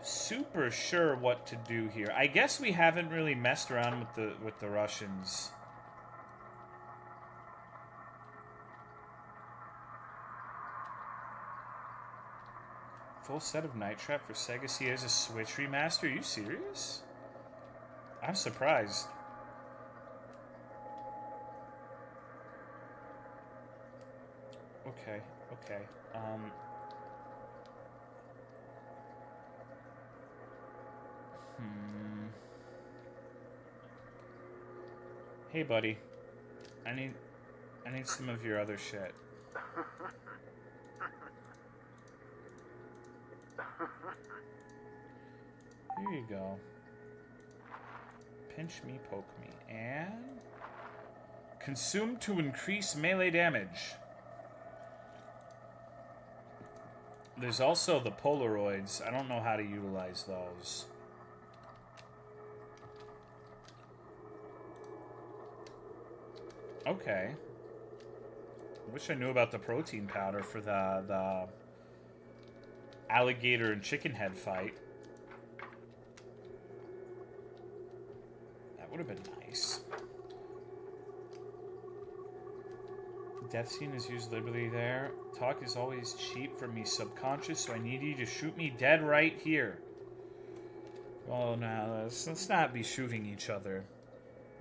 super sure what to do here. I guess we haven't really messed around with the Russians. Full set of Night Trap for Sega CD as a Switch remaster? Are you serious? I'm surprised. Okay, okay. Hey, buddy. I need some of your other shit. Here you go. Pinch me, poke me, and consume to increase melee damage. There's also the Polaroids. I don't know how to utilize those. Okay. I wish I knew about the protein powder for the alligator and chicken head fight. That would have been nice. Death scene is used liberally there. Talk is always cheap for me subconscious, so I need you to shoot me dead right here. Well, now, let's not be shooting each other.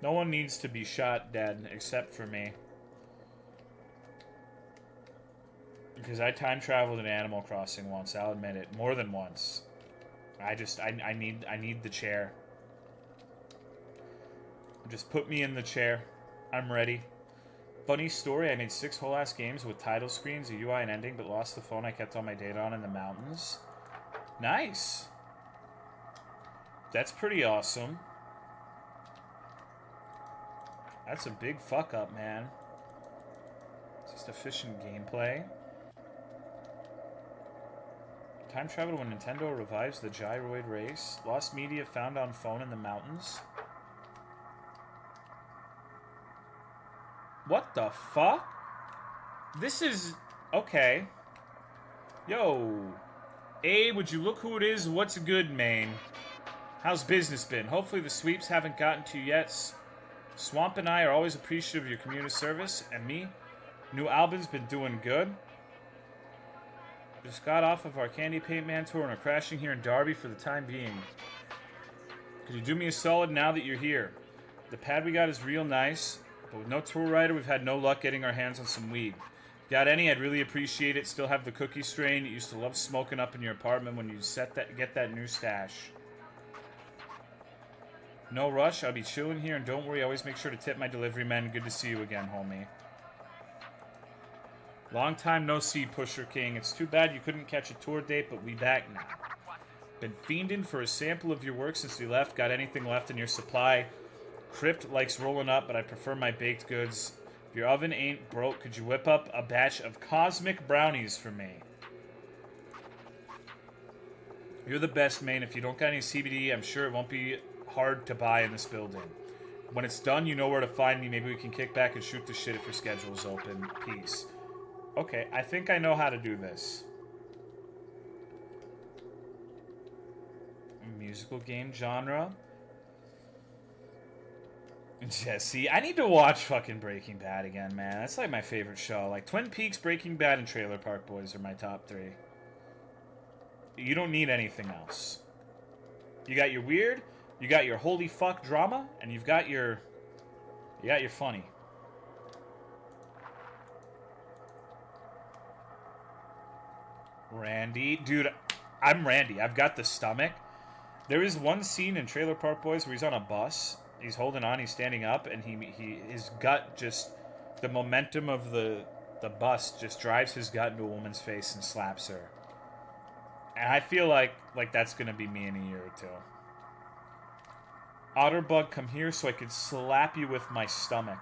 No one needs to be shot dead except for me. Because I time traveled in Animal Crossing once, I'll admit it. More than once. I need the chair. Just put me in the chair. I'm ready. Funny story, I made 6 whole ass games with title screens, a UI and ending, but lost the phone I kept all my data on in the mountains. Nice. That's pretty awesome. That's a big fuck up, man. Just efficient gameplay. Time travel when Nintendo revives the gyroid race. Lost media found on phone in the mountains. What the fuck? This is... okay. Yo. Hey, would you look who it is? What's good, Maine? How's business been? Hopefully the sweeps haven't gotten to you yet. Swamp and I are always appreciative of your community service. And me? New Albin's been doing good. Just got off of our Candy Paint Man tour and are crashing here in Derby for the time being. Could you do me a solid now that you're here? The pad we got is real nice, but with no tour rider, we've had no luck getting our hands on some weed. If you got any, I'd really appreciate it. Still have the cookie strain you used to love smoking up in your apartment when you get that new stash. No rush, I'll be chilling here, and don't worry, always make sure to tip my delivery men. Good to see you again, homie. Long time no see, Pusher King. It's too bad you couldn't catch a tour date, but we back now. Been fiending for a sample of your work since we left. Got anything left in your supply? Crypt likes rolling up, but I prefer my baked goods. If your oven ain't broke, could you whip up a batch of cosmic brownies for me? You're the best, man. If you don't got any CBD, I'm sure it won't be hard to buy in this building. When it's done, you know where to find me. Maybe we can kick back and shoot the shit if your schedule's open. Peace. Okay, I think I know how to do this. Musical game genre. Jesse, I need to watch fucking Breaking Bad again, man. That's like my favorite show. Like Twin Peaks, Breaking Bad, and Trailer Park Boys are my top 3. You don't need anything else. You got your weird, you got your holy fuck drama, and you got your funny. Randy, dude, I'm Randy. I've got the stomach. There is one scene in Trailer Park Boys where he's on a bus. He's holding on. He's standing up, and his gut just, the momentum of the bus just drives his gut into a woman's face and slaps her. And I feel like that's gonna be me in a year or two. Otterbug, come here so I can slap you with my stomach.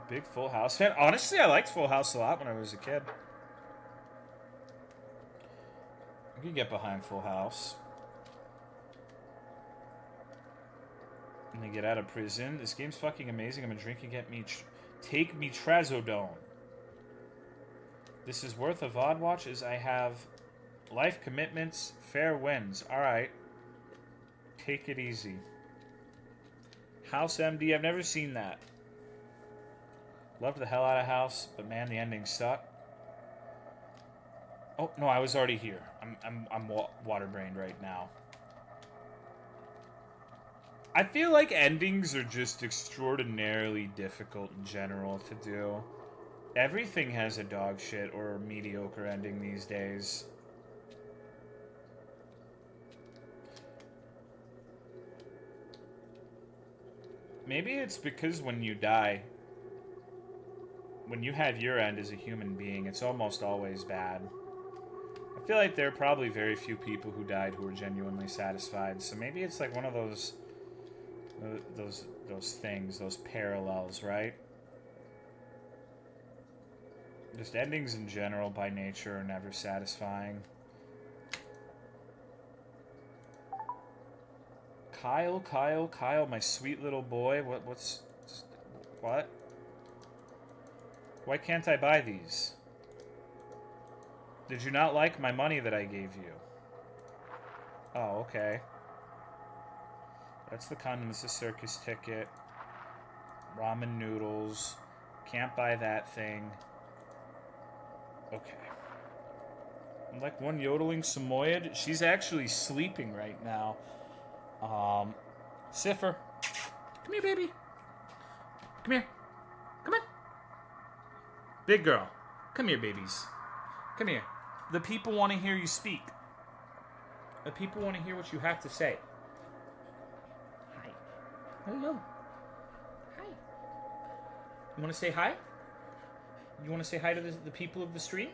Big Full House fan. Honestly, I liked Full House a lot when I was a kid. I could get behind Full House. And they get out of prison. This game's fucking amazing. I'm a drinking take me trazodone. This is worth a VOD watch as I have life commitments, fair winds. Alright. Take it easy. House MD, I've never seen that. Loved the hell out of House, but man, the ending sucked. Oh, no, I was already here. I'm water-brained right now. I feel like endings are just extraordinarily difficult in general to do. Everything has a dog shit or a mediocre ending these days. Maybe it's because when you die, when you have your end as a human being, it's almost always bad. I feel like there are probably very few people who died who were genuinely satisfied. So maybe it's like one of those things, those parallels, right? Just endings in general, by nature, are never satisfying. Kyle, my sweet little boy. What? Why can't I buy these? Did you not like my money that I gave you? Oh, okay. That's the condom. It's a circus ticket. Ramen noodles. Can't buy that thing. Okay. I'm like one yodeling Samoyed. She's actually sleeping right now. Siffer. Come here, baby. Come here. Come on. Big girl. Come here, babies. Come here. The people want to hear you speak. The people want to hear what you have to say. Hi. Hello. Hi. You want to say hi? You want to say hi to the people of the stream?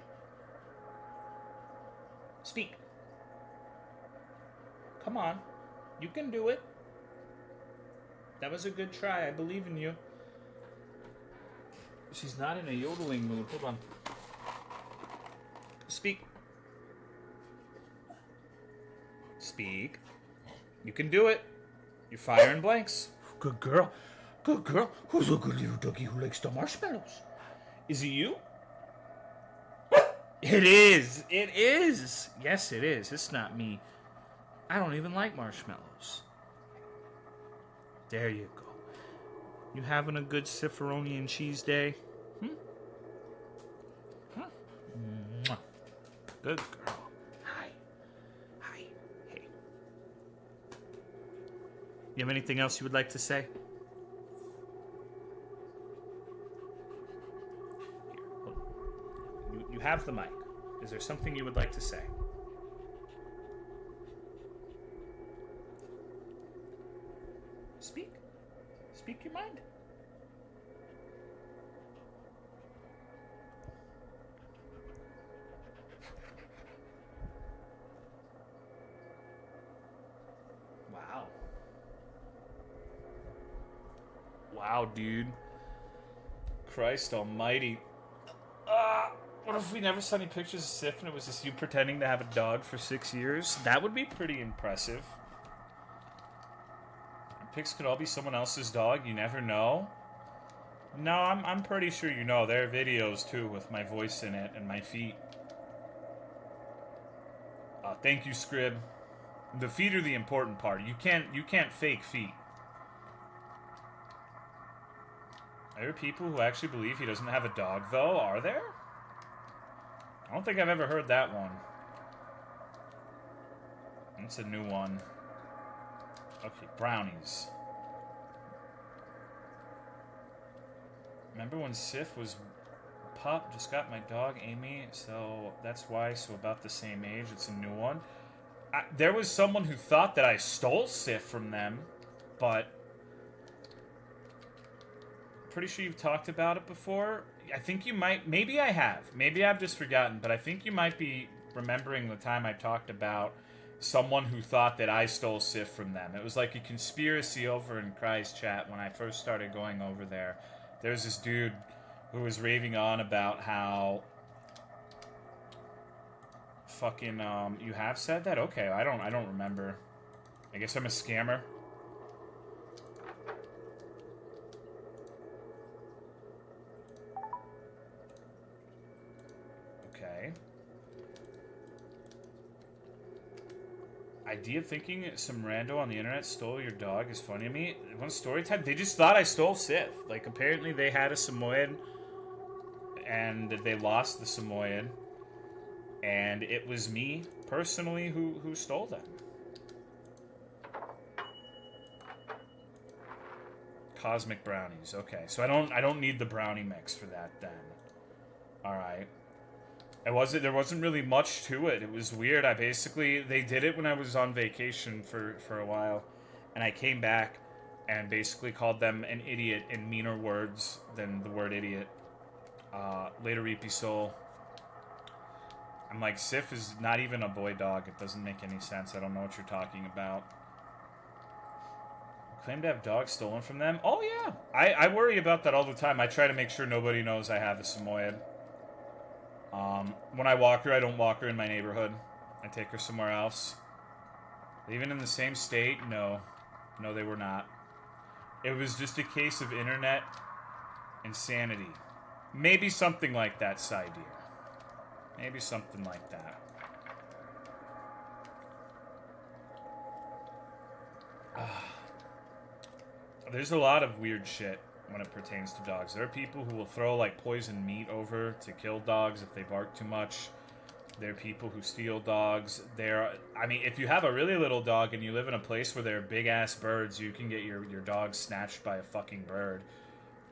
Speak. Come on. You can do it. That was a good try. I believe in you. She's not in a yodeling mood. Hold on. Speak. Speak. You can do it. You're firing blanks. Good girl. Good girl. Who's a good little doggy who likes the marshmallows? Is it you? It is. It is. Yes, it is. It's not me. I don't even like marshmallows. There you go. You having a good Sifferoni and cheese day? Huh? Mwah. Good girl. Hi. Hi. Hey. You have anything else you would like to say? Here, you have the mic. Is there something you would like to say? Speak. Speak your mind. Wow. Wow, dude. Christ almighty. What if we never saw any pictures of Sif and it was just you pretending to have a dog for 6 years? That would be pretty impressive. Pics could all be someone else's dog. You never know. No, I'm pretty sure you know. There are videos, too, with my voice in it and my feet. Thank you, Scrib. The feet are the important part. You can't fake feet. Are there people who actually believe he doesn't have a dog, though? Are there? I don't think I've ever heard that one. That's a new one. Okay, brownies. Remember when Sif was pup? Just got my dog, Amy, so that's why. So about the same age. It's a new one. There was someone who thought that I stole Sif from them, but pretty sure you've talked about it before. I think you might. Maybe I have. Maybe I've just forgotten, but I think you might be remembering the time I talked about someone who thought that I stole Sif from them. It was like a conspiracy over in Cry's chat when I first started going over there. There was this dude who was raving on about how fucking you have said that? Okay, I don't remember. I guess I'm a scammer. Okay. Idea of thinking some rando on the internet stole your dog is funny to me. One story time, they just thought I stole Sif. Like, apparently they had a Samoyed, and they lost the Samoyed, and it was me, personally, who stole them. Cosmic brownies, okay. So I don't need the brownie mix for that, then. Alright. There wasn't really much to it. It was weird. They did it when I was on vacation for a while, and I came back and basically called them an idiot in meaner words than the word idiot. Later, Reapy Soul. I'm like, Sif is not even a boy dog. It doesn't make any sense. I don't know what you're talking about. Claim to have dogs stolen from them? Oh, yeah. I worry about that all the time. I try to make sure nobody knows I have a Samoyed. When I walk her, I don't walk her in my neighborhood. I take her somewhere else. Even in the same state? No. No, they were not. It was just a case of internet insanity. Maybe something like that, Side Deer. Maybe something like that. There's a lot of weird shit when it pertains to dogs. There are people who will throw, like, poison meat over to kill dogs if they bark too much. There are people who steal dogs. I mean, if you have a really little dog and you live in a place where there are big-ass birds, you can get your dog snatched by a fucking bird.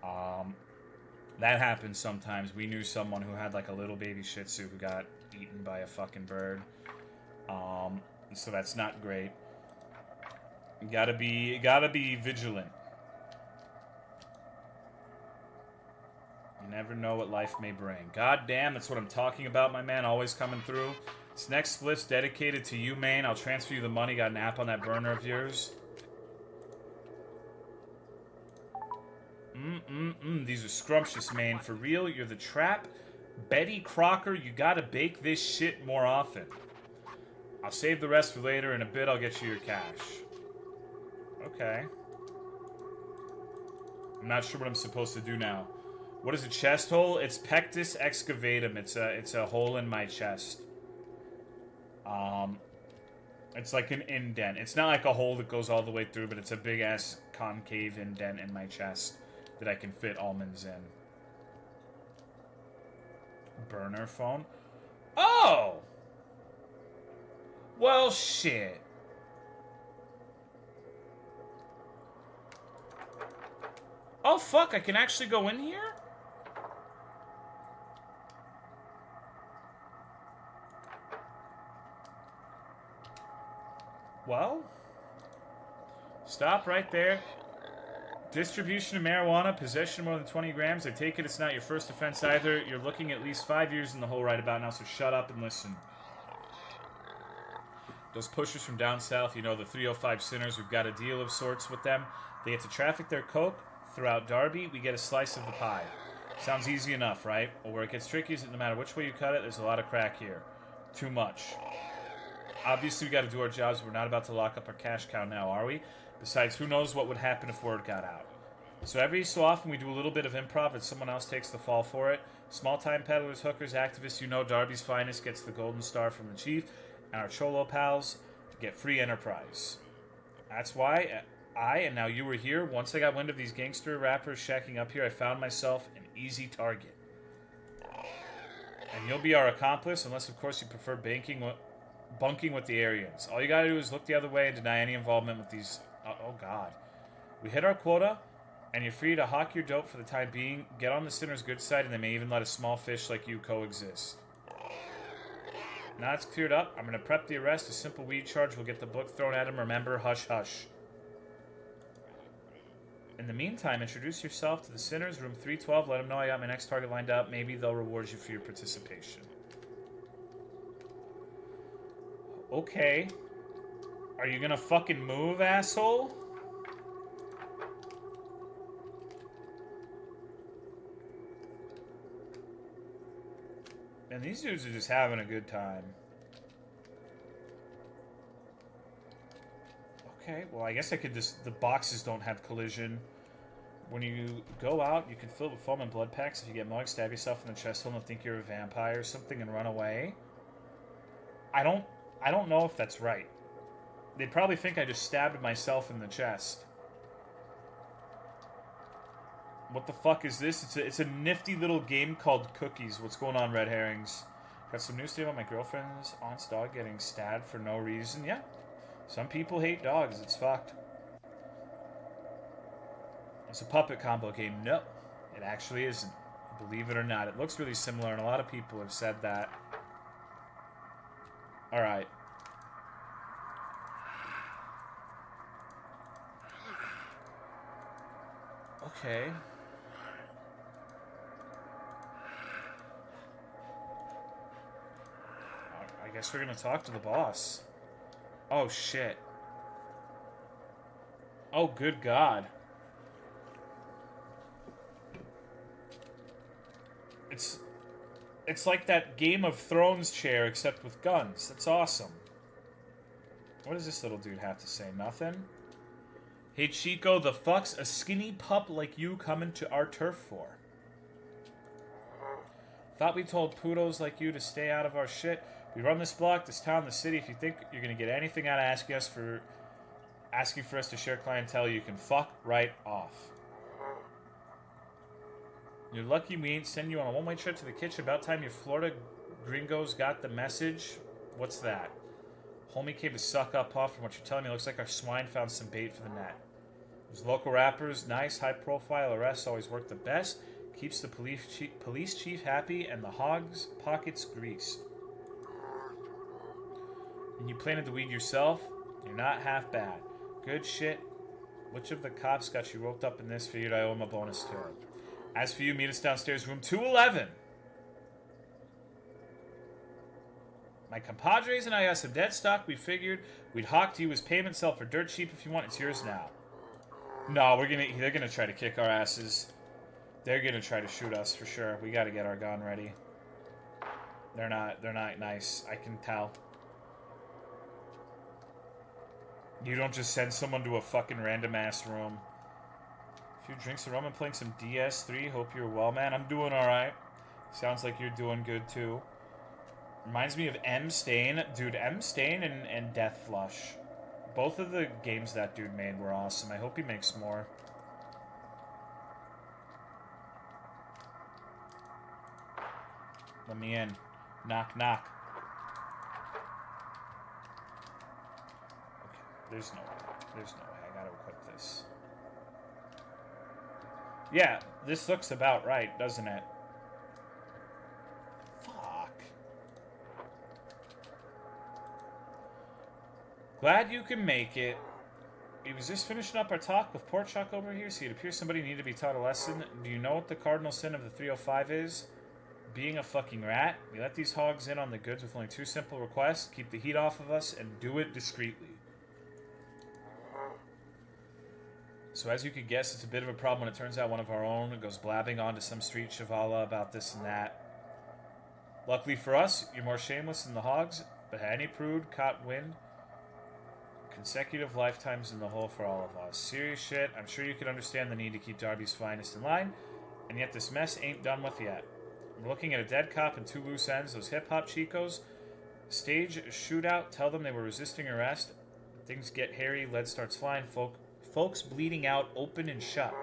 That happens sometimes. We knew someone who had, like, a little baby Shih Tzu who got eaten by a fucking bird. So that's not great. You gotta be vigilant. You never know what life may bring. God damn, that's what I'm talking about, my man. Always coming through. This next split's dedicated to you, man. I'll transfer you the money. Got an app on that burner of yours. These are scrumptious, man. For real, you're the trap. Betty Crocker, you gotta bake this shit more often. I'll save the rest for later. In a bit, I'll get you your cash. Okay. I'm not sure what I'm supposed to do now. What is a chest hole? It's pectus excavatum. It's a hole in my chest. It's like an indent. It's not like a hole that goes all the way through, but it's a big ass concave indent in my chest that I can fit almonds in. Burner phone. Oh! Well, shit. Oh, fuck, I can actually go in here? Well, stop right there. Distribution of marijuana, possession more than 20 grams. I take it it's not your first offense either. You're looking at least 5 years in the hole right about now, so shut up and listen. Those pushers from down south, you know, the 305 sinners, we've got a deal of sorts with them. They get to traffic their coke throughout Darby. We get a slice of the pie. Sounds easy enough, right? Well, where it gets tricky is that no matter which way you cut it, there's a lot of crack here. Too much. Obviously, we got to do our jobs. We're not about to lock up our cash cow now, are we? Besides, who knows what would happen if word got out. So every so often, we do a little bit of improv and someone else takes the fall for it. Small-time peddlers, hookers, activists, you know, Darby's finest gets the golden star from the chief. and our Cholo pals get free enterprise. That's why and now you were here. Once I got wind of these gangster rappers shacking up here, I found myself an easy target. And you'll be our accomplice, unless of course you prefer bunking with the Aryans. All you gotta do is look the other way and deny any involvement with these... oh god. We hit our quota, and you're free to hawk your dope for the time being, get on the sinner's good side, and they may even let a small fish like you coexist. Now it's cleared up, I'm gonna prep the arrest. A simple weed charge will get the book thrown at him. Remember, hush hush. In the meantime, introduce yourself to the sinners, room 312. Let them know I got my next target lined up. Maybe they'll reward you for your participation. Okay. Are you gonna fucking move, asshole? And these dudes are just having a good time. Okay, well, I guess I could just... The boxes don't have collision. When you go out, you can fill it with foam and blood packs. If you get mugged, stab yourself in the chest hole and they'll think you're a vampire or something and run away. I don't know if that's right. They'd probably think I just stabbed myself in the chest. What the fuck is this? It's a nifty little game called Cookies. What's going on, Red Herrings? Got some news today about my girlfriend's aunt's dog getting stabbed for no reason. Yeah. Some people hate dogs. It's fucked. It's a puppet combo game. No. It actually isn't. Believe it or not. It looks really similar, and a lot of people have said that. Alright. Okay. I guess we're gonna talk to the boss. Oh, shit. Oh, good God. It's like that Game of Thrones chair, except with guns. That's awesome. What does this little dude have to say? Nothing? Hey, Chico, the fuck's a skinny pup like you coming to our turf for? Thought we told putos like you to stay out of our shit. We run this block, this town, this city. If you think you're gonna get anything out of asking for us to share clientele, you can fuck right off. You're lucky we ain't sending you on a one-way trip to the kitchen. About time your Florida gringos got the message. What's that? Homie came to suck up off from what you're telling me. Looks like our swine found some bait for the net. Those local rappers, nice, high-profile arrests always work the best. Keeps the police chief happy and the hog's pockets greased. And you planted the weed yourself? You're not half bad. Good shit. Which of the cops got you roped up in this? Figured I owe him a bonus to him. As for you, meet us downstairs, room 211. My compadres and I got some dead stock. We figured we'd hawk to you as payment, sell for dirt cheap if you want. It's yours now. No, they're gonna try to kick our asses. They're gonna try to shoot us for sure. We gotta get our gun ready. They're not nice. I can tell. You don't just send someone to a fucking random ass room. A few drinks of rum and playing some DS3. Hope you're well, man. I'm doing alright. Sounds like you're doing good too. Reminds me of M. Stain. Dude, M. Stain and Death Flush. Both of the games that dude made were awesome. I hope he makes more. Let me in. Knock, knock. Okay, there's no way. There's no way. I gotta equip this. Yeah, this looks about right, doesn't it? Glad you can make it. We was just finishing up our talk with Port Chuck over here. See, it appears somebody needed to be taught a lesson. Do you know what the cardinal sin of the 305 is? Being a fucking rat. We let these hogs in on the goods with only two simple requests. Keep the heat off of us and do it discreetly. So as you could guess, it's a bit of a problem when it turns out one of our own goes blabbing on to some street chavala about this and that. Luckily for us, you're more shameless than the hogs, but had any prude caught wind, consecutive lifetimes in the hole for all of us. Serious shit. I'm sure you could understand the need to keep Darby's finest in line, and yet this mess ain't done with yet. We're looking at a dead cop and two loose ends. Those hip-hop chicos Stage a shootout. Tell them they were resisting arrest. Things get hairy. Lead starts flying. Folks bleeding out, open and shut.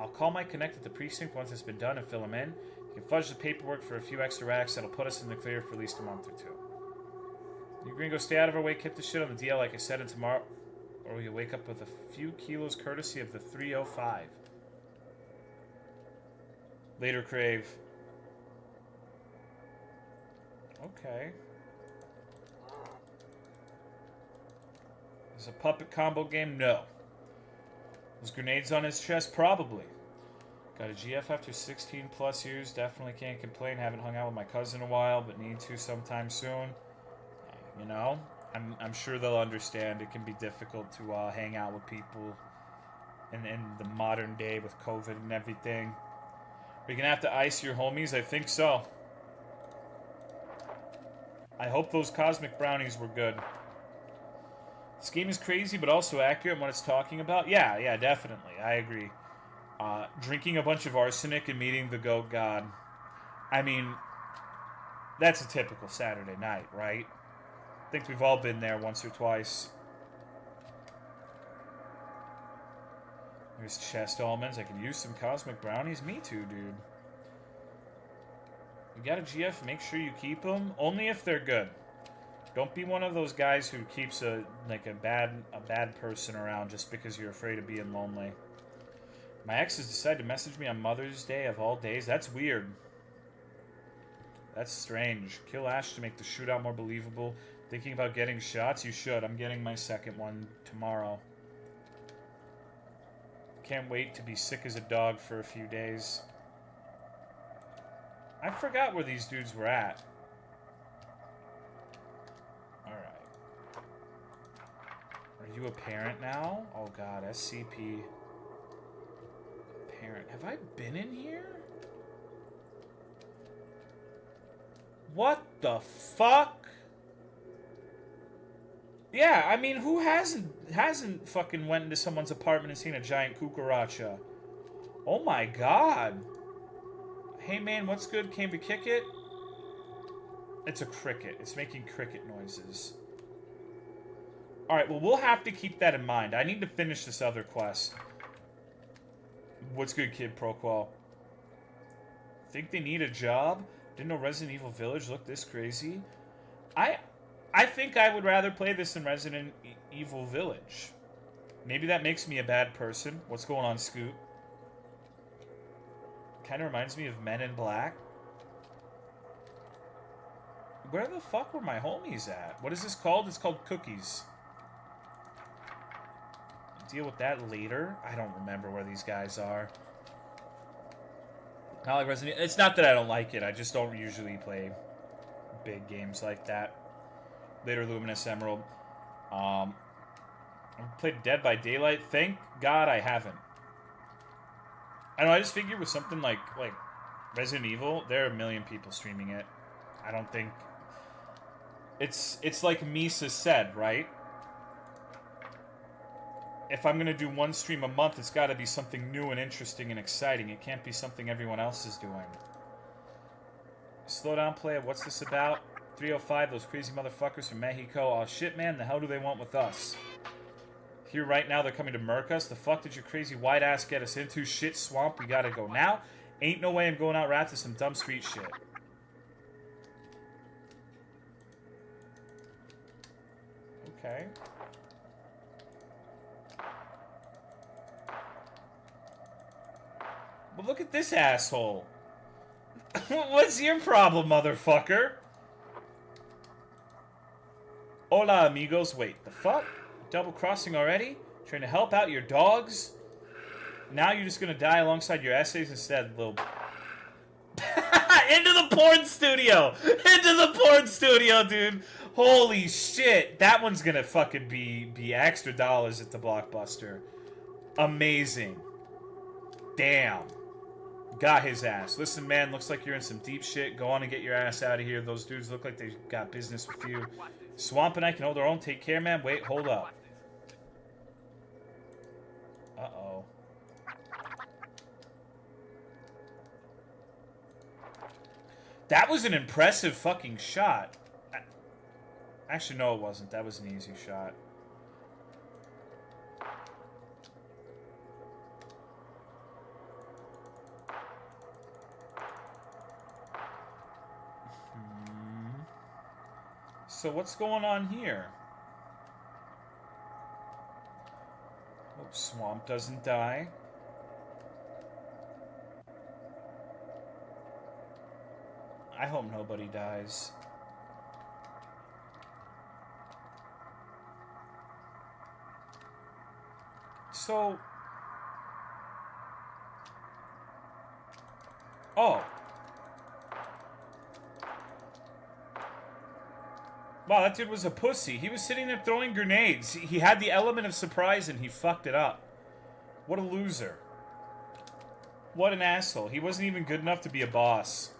I'll call my connect at the precinct once it's been done and fill them in. You can fudge the paperwork for a few extra racks. That'll put us in the clear for at least a month or two. You gringo, stay out of our way. Keep the shit on the DL like I said, and tomorrow, or you'll wake up with a few kilos courtesy of the 305. Later, Crave. Okay. Is a puppet combo game? No. Was grenades on his chest? Probably. Got a GF after 16 plus years. Definitely can't complain. Haven't hung out with my cousin in a while, but need to sometime soon. You know, I'm sure they'll understand. It can be difficult to hang out with people in the modern day with COVID and everything. Are you gonna have to ice your homies? I think so. I hope those cosmic brownies were good. This game is crazy, but also accurate in what it's talking about. Yeah, definitely. I agree. Drinking a bunch of arsenic and meeting the goat god. I mean, that's a typical Saturday night, right? I think we've all been there once or twice. There's chest almonds. I could use some cosmic brownies. Me too, dude. You got a GF, make sure you keep them. Only if they're good. Don't be one of those guys who keeps a bad person around just because you're afraid of being lonely. My ex has decided to message me on Mother's Day of all days. That's weird. That's strange. Kill Ash to make the shootout more believable. Thinking about getting shots? You should. I'm getting my second one tomorrow. Can't wait to be sick as a dog for a few days. I forgot where these dudes were at. Are you a parent now? Oh god, SCP. Parent. Have I been in here? What the fuck? Yeah, I mean, who hasn't fucking went into someone's apartment and seen a giant cucaracha? Oh my god. Hey man, what's good? Came to kick it? It's a cricket. It's making cricket noises. Alright, well, we'll have to keep that in mind. I need to finish this other quest. What's good, Kid Proqual? Think they need a job? Didn't know Resident Evil Village looked this crazy. I think I would rather play this than Resident Evil Village. Maybe that makes me a bad person. What's going on, Scoot? Kind of reminds me of Men in Black. Where the fuck were my homies at? What is this called? It's called Cookies. Deal with that later. I don't remember where these guys are. Not like Resident Evil. It's not that I don't like it. I just don't usually play big games like that. Later, Luminous Emerald. I played Dead by Daylight. Thank God I haven't. I know. I just figured with something like Resident Evil, there are a million people streaming it. I don't think it's like Misa said, right? If I'm gonna do one stream a month, it's got to be something new and interesting and exciting. It can't be something everyone else is doing. Slow down, player. What's this about? 305, those crazy motherfuckers from Mexico. Oh shit, man, the hell do they want with us? Here right now, they're coming to murk us. The fuck did your crazy white ass get us into? Shit swamp, we gotta go now. Ain't no way I'm going out rat to some dumb street shit. Okay. Well, look at this asshole. What's your problem, motherfucker? Hola, amigos. Wait, the fuck? Double crossing already? Trying to help out your dogs? Now you're just gonna die alongside your essays instead, little... Into the porn studio! Into the porn studio, dude! Holy shit! That one's gonna fucking be extra dollars at the Blockbuster. Amazing. Damn. Got his ass. Listen, man, looks like you're in some deep shit. Go on and get your ass out of here. Those dudes look like they got business with you. Swamp and I can hold our own. Take care, man. Wait, hold up. Uh-oh. That was an impressive fucking shot. Actually, no, it wasn't. That was an easy shot. So what's going on here? Hope Swamp doesn't die. I hope nobody dies. So... Oh. Wow, that dude was a pussy. He was sitting there throwing grenades. He had the element of surprise and he fucked it up. What a loser. What an asshole. He wasn't even good enough to be a boss.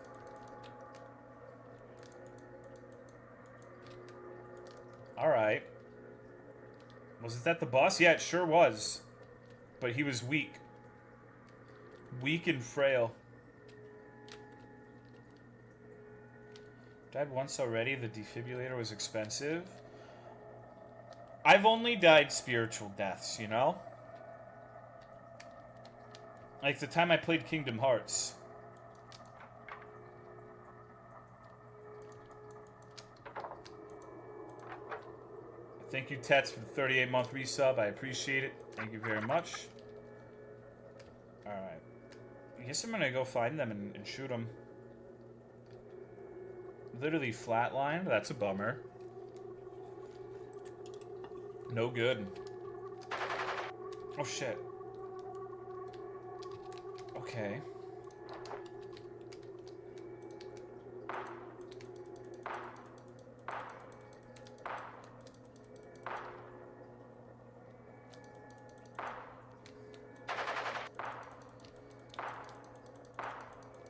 Alright. Wasn't that the boss? Yeah, it sure was. But he was weak. Weak and frail. Died once already. The defibrillator was expensive. I've only died spiritual deaths, you know? Like the time I played Kingdom Hearts. Thank you, Tets, for the 38-month resub. I appreciate it. Thank you very much. Alright. I guess I'm gonna go find them and shoot them. Literally flatlined. That's a bummer. No good. Oh, shit. Okay.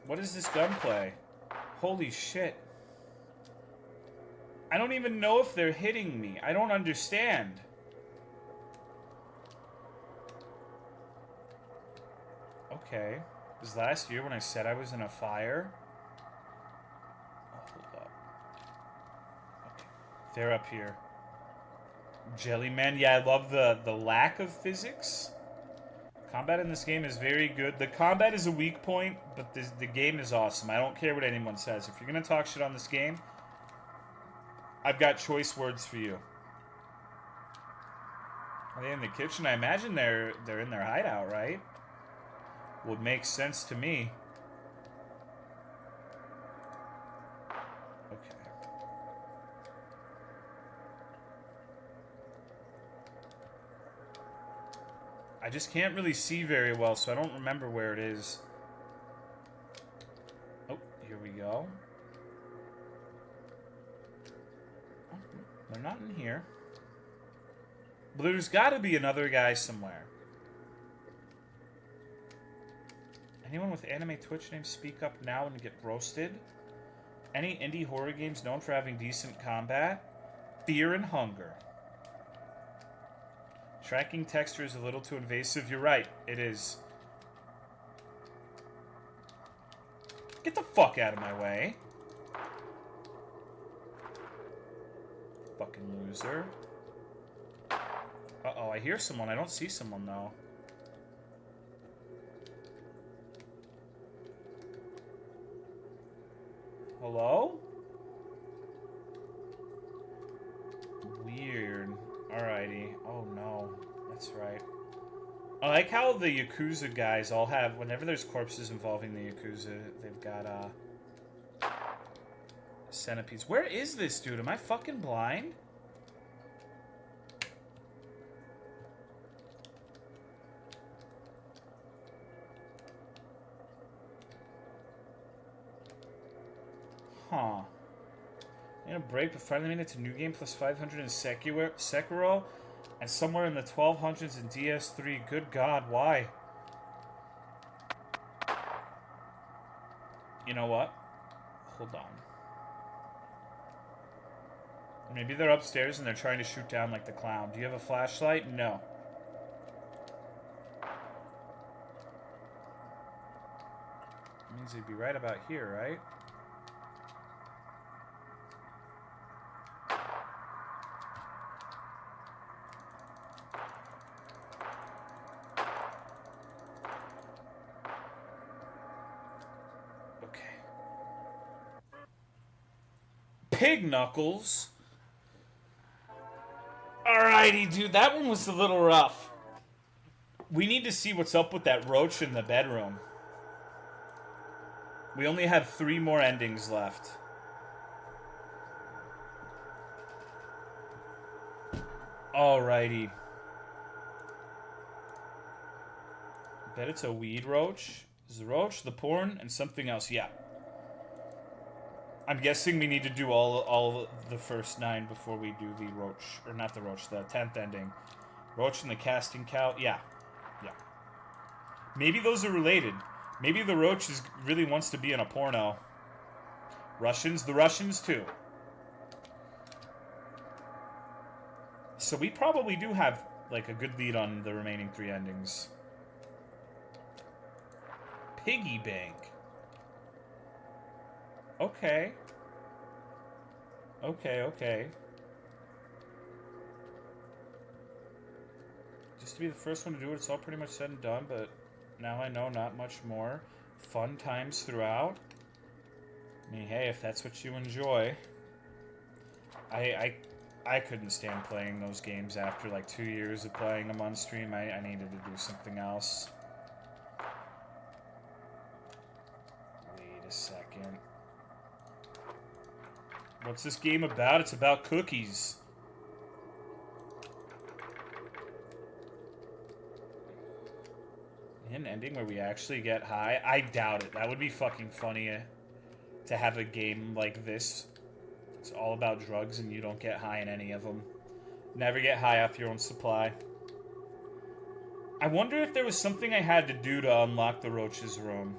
What is this gunplay? Holy shit. I don't even know if they're hitting me. I don't understand. Okay. It was last year when I said I was in a fire. Oh, hold up. Okay. They're up here. Jellyman. Yeah, I love the lack of physics. Combat in this game is very good. The combat is a weak point, but the game is awesome. I don't care what anyone says. If you're going to talk shit on this game, I've got choice words for you. Are they in the kitchen? I imagine they're in their hideout, right? Would make sense to me. Okay. I just can't really see very well, so I don't remember where it is. Oh, here we go. Oh, they're not in here. But there's got to be another guy somewhere. Anyone with anime Twitch names speak up now and get roasted? Any indie horror games known for having decent combat? Fear and Hunger. Tracking texture is a little too invasive. You're right. It is. Get the fuck out of my way. Fucking loser. Uh-oh, I hear someone. I don't see someone, though. Hello? Weird. Alrighty. Oh, no. That's right. I like how the Yakuza guys all have... Whenever there's corpses involving the Yakuza, they've got, centipedes. Where is this dude? Am I fucking blind? Huh. In a break, but finally made it to New Game plus 500 in Sekiro, and somewhere in the 1200s in DS3. Good God, why? You know what? Hold on. Maybe they're upstairs and they're trying to shoot down like the clown. Do you have a flashlight? No. Means they'd be right about here, right? Pig knuckles. Alrighty, dude. That one was a little rough. We need to see what's up with that roach in the bedroom. We only have 3 more endings left. Alrighty. Bet it's a weed roach. Is the roach, the porn, and something else. Yeah. I'm guessing we need to do all the first 9 before we do the roach. Or not the roach, the 10th ending. Roach and the casting cow. Yeah. Yeah. Maybe those are related. Maybe the roach really wants to be in a porno. Russians? The Russians too. So we probably do have like a good lead on the remaining 3 endings. Piggy bank. Okay. Okay. Just to be the first one to do it, it's all pretty much said and done, but now I know not much more. Fun times throughout. I mean, hey, if that's what you enjoy. I couldn't stand playing those games after like 2 years of playing them on stream. I needed to do something else. Wait a second. What's this game about? It's about cookies. An ending where we actually get high? I doubt it. That would be fucking funny to have a game like this. It's all about drugs and you don't get high in any of them. Never get high off your own supply. I wonder if there was something I had to do to unlock the Roach's room.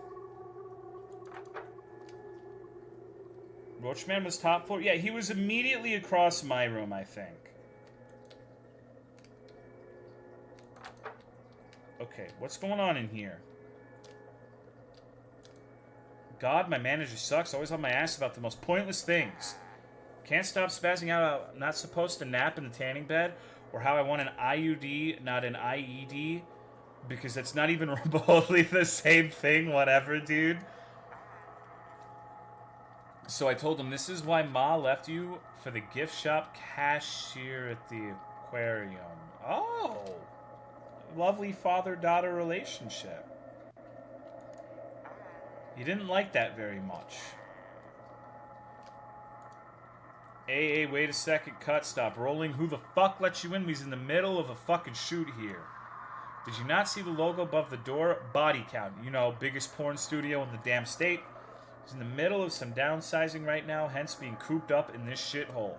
Roachman was top floor? Yeah, he was immediately across my room, I think. Okay, what's going on in here? God, my manager sucks. Always on my ass about the most pointless things. Can't stop spazzing out. I'm not supposed to nap in the tanning bed. Or how I want an IUD, not an IED. Because that's not even remotely the same thing. Whatever, dude. So I told him, this is why Ma left you for the gift shop cashier at the aquarium. Oh. Lovely father-daughter relationship. You didn't like that very much. Hey, wait a second. Cut. Stop rolling. Who the fuck let you in? He's in the middle of a fucking shoot here. Did you not see the logo above the door? Body count. You know, biggest porn studio in the damn state. He's in the middle of some downsizing right now, hence being cooped up in this shithole.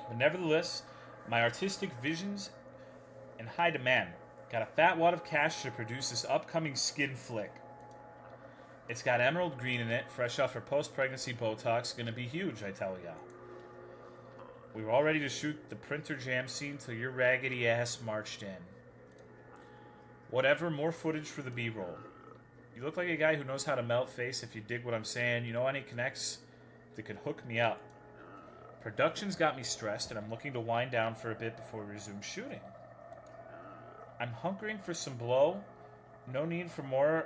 But nevertheless, my artistic visions in high demand. Got a fat wad of cash to produce this upcoming skin flick. It's got emerald green in it, fresh off her post-pregnancy Botox. Gonna be huge, I tell ya. We were all ready to shoot the printer jam scene till your raggedy ass marched in. Whatever, more footage for the B-roll. You look like a guy who knows how to melt face if you dig what I'm saying. You know any connects that could hook me up? Production's got me stressed, and I'm looking to wind down for a bit before we resume shooting. I'm hunkering for some blow. No need for more.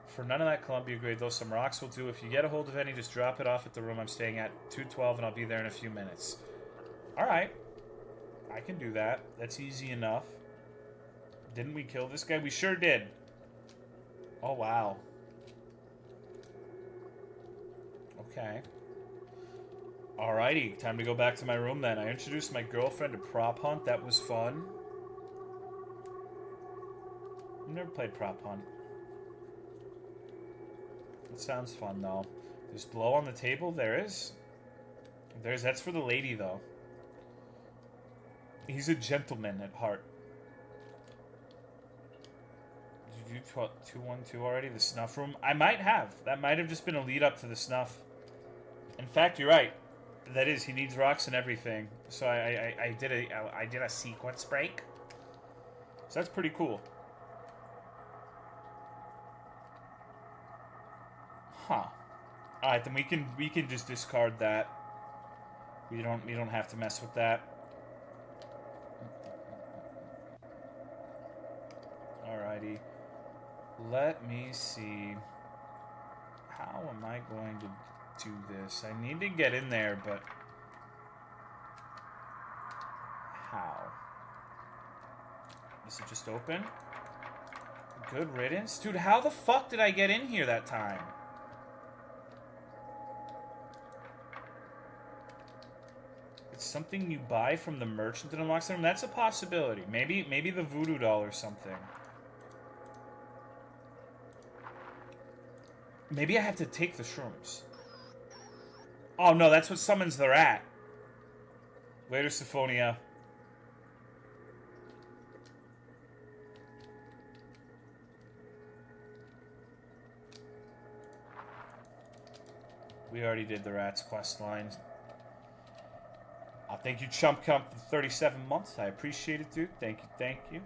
For none of that Columbia grade, though some rocks will do. If you get a hold of any, just drop it off at the room I'm staying at, 212, and I'll be there in a few minutes. Alright. I can do that. That's easy enough. Didn't we kill this guy? We sure did. Oh, wow. Okay. Alrighty, time to go back to my room then. I introduced my girlfriend to Prop Hunt. That was fun. I've never played Prop Hunt. It sounds fun, though. There's blow on the table? There is. That's for the lady, though. He's a gentleman at heart. Did you do 212 already? The snuff room? I might have. That might have just been a lead up to the snuff. In fact, you're right. That is, he needs rocks and everything. So I did a sequence break. So that's pretty cool. Huh. Alright, then we can just discard that. We don't have to mess with that. Alrighty. Let me see. How am I going to do this? I need to get in there, but... How? Is it just open? Good riddance? Dude, how the fuck did I get in here that time? It's something you buy from the merchant that unlocks them? That's a possibility. Maybe the voodoo doll or something. Maybe I have to take the shrooms. Oh no, that's what summons the rat. Later, Symphonia. We already did the rat's quest lines. Thank you, Chump Cump, for 37 months. I appreciate it, dude. Thank you, thank you.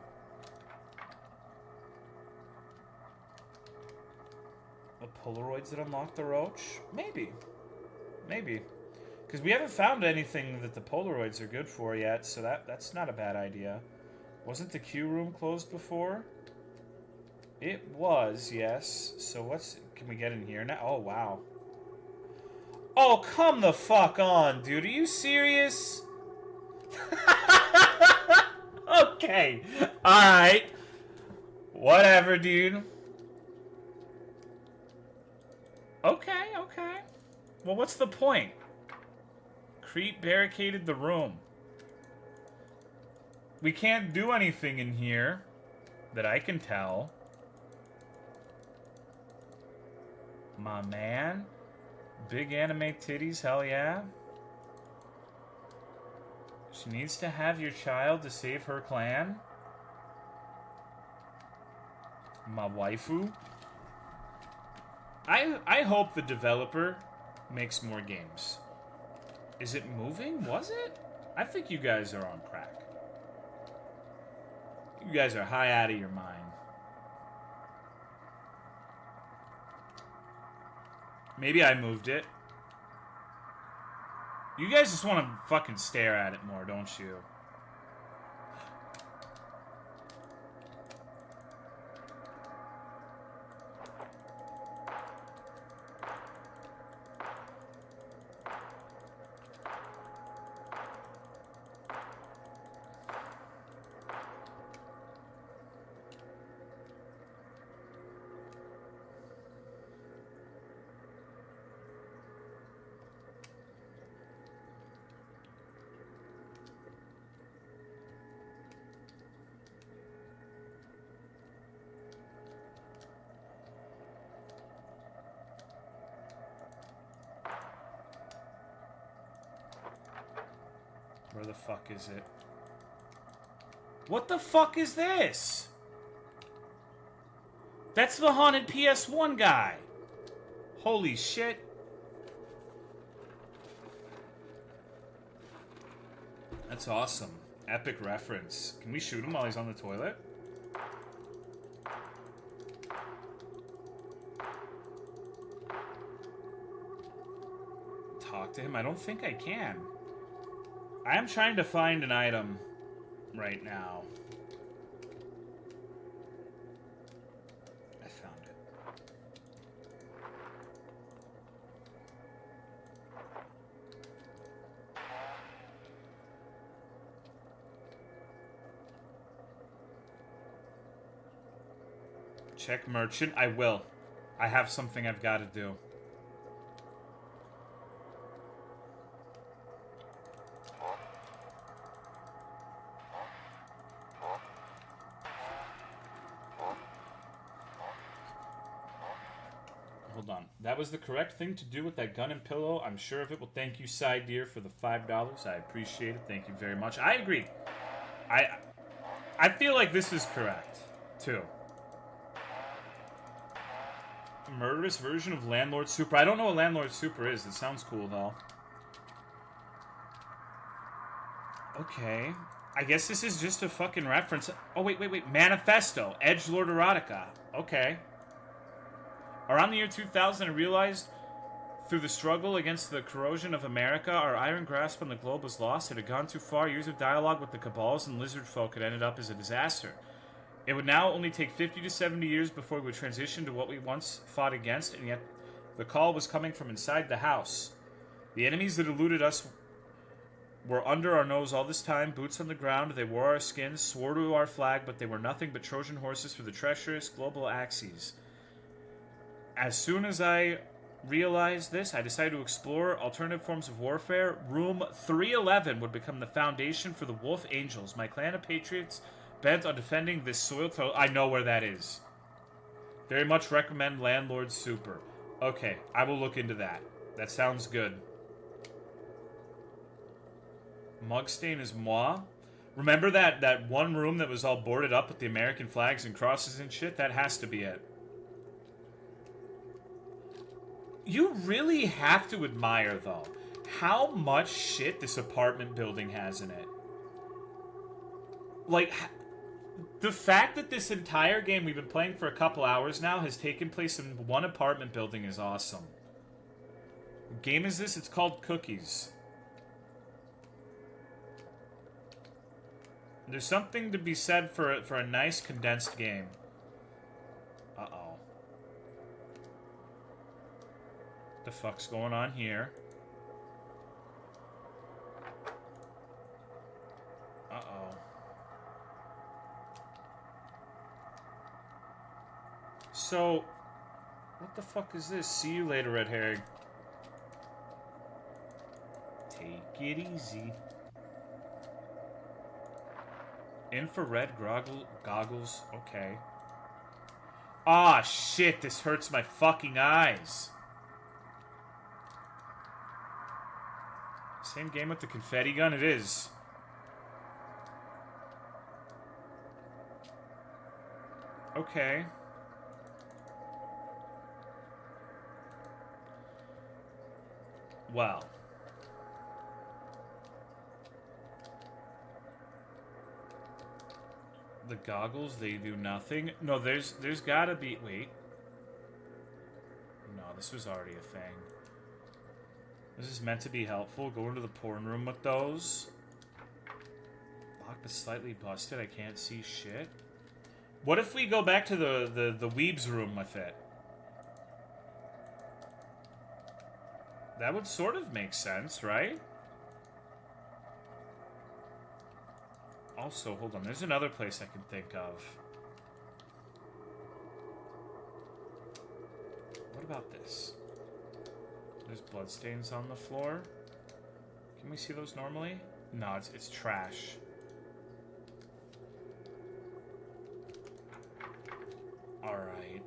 The Polaroids that unlock the roach? Maybe. Maybe. Because we haven't found anything that the Polaroids are good for yet, so that's not a bad idea. Wasn't the queue room closed before? It was, yes. So what's... Can we get in here now? Oh, wow. Oh, come the fuck on, dude. Are you serious? Okay. Alright. Whatever, dude. Okay, okay. Well, what's the point? Creep barricaded the room. We can't do anything in here that I can tell. My man. Big anime titties, hell yeah. She needs to have your child to save her clan. My waifu. I hope the developer makes more games. Is it moving? Was it? I think you guys are on crack. You guys are high out of your mind. Maybe I moved it. You guys just want to fucking stare at it more, don't you? Where the fuck is it? What the fuck is this? That's the haunted PS1 guy. Holy shit. That's awesome. Epic reference. Can we shoot him while he's on the toilet? Talk to him? I don't think I can. I am trying to find an item right now. I found it. Check merchant. I will. I have something I've got to do. Hold on. That was the correct thing to do with that gun and pillow. I'm sure of it. Well, thank you, Side Deer, for the $5. I appreciate it. Thank you very much. I agree. I feel like this is correct, too. Murderous version of Landlord Super. I don't know what Landlord Super is. It sounds cool, though. Okay. I guess this is just a fucking reference. Oh, wait. Manifesto. Edgelord Erotica. Okay. Around the year 2000, I realized through the struggle against the corrosion of America, our iron grasp on the globe was lost. It had gone too far. Years of dialogue with the cabals and lizard folk had ended up as a disaster. It would now only take 50 to 70 years before we would transition to what we once fought against, and yet The call was coming from inside the house. The enemies that eluded us were under our nose all this time, boots on the ground, they wore our skins, swore to our flag, but they were nothing but Trojan horses for the treacherous global axes. As soon as I realized this, I decided to explore alternative forms of warfare. Room 311 would become the foundation for the Wolf Angels, my clan of patriots bent on defending this soil. I know where that is. Very much recommend Landlord Super. Okay, I will look into that. That sounds good. Mugstain is moi. Remember that one room that was all boarded up with the American flags and crosses and shit? That has to be it. You really have to admire, though, how much shit this apartment building has in it. Like, the fact that this entire game we've been playing for a couple hours now has taken place in one apartment building is awesome. What game is this? It's called Cookies. There's something to be said for a nice condensed game. Uh-oh. The fuck's going on here? Uh-oh. So, what the fuck is this? See you later, Red Herring. Take it easy. Infrared goggles. Okay. Ah, shit. This hurts my fucking eyes. Same game with the confetti gun? It is. Okay. Well. The goggles, they do nothing. No, there's gotta be... Wait. No, this was already a thing. This is meant to be helpful. Go into the porn room with those. Lock is slightly busted. I can't see shit. What if we go back to the Weeb's room with it? That would sort of make sense, right? Also, hold on. There's another place I can think of. What about this? There's bloodstains on the floor. Can we see those normally? No, it's trash. Alright.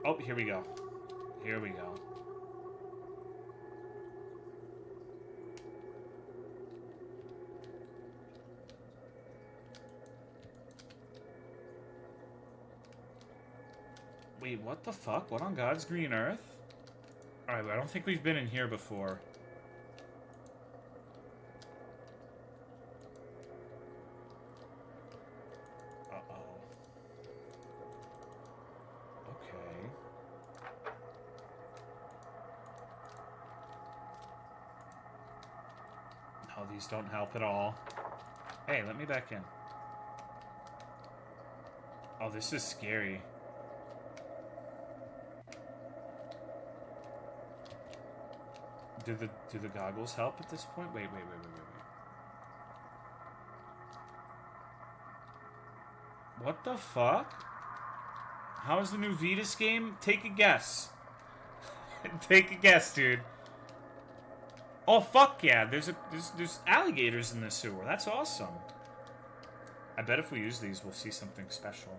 Oh, here we go. Here we go. Wait, what the fuck? What on God's green earth? Alright, I don't think we've been in here before. Uh-oh. Okay. No, these don't help at all. Hey, let me back in. Oh, this is scary. Do the goggles help at this point? Wait. What the fuck? How is the new Vetus game? Take a guess. Take a guess, dude. Oh fuck yeah! There's alligators in the sewer. That's awesome. I bet if we use these, we'll see something special.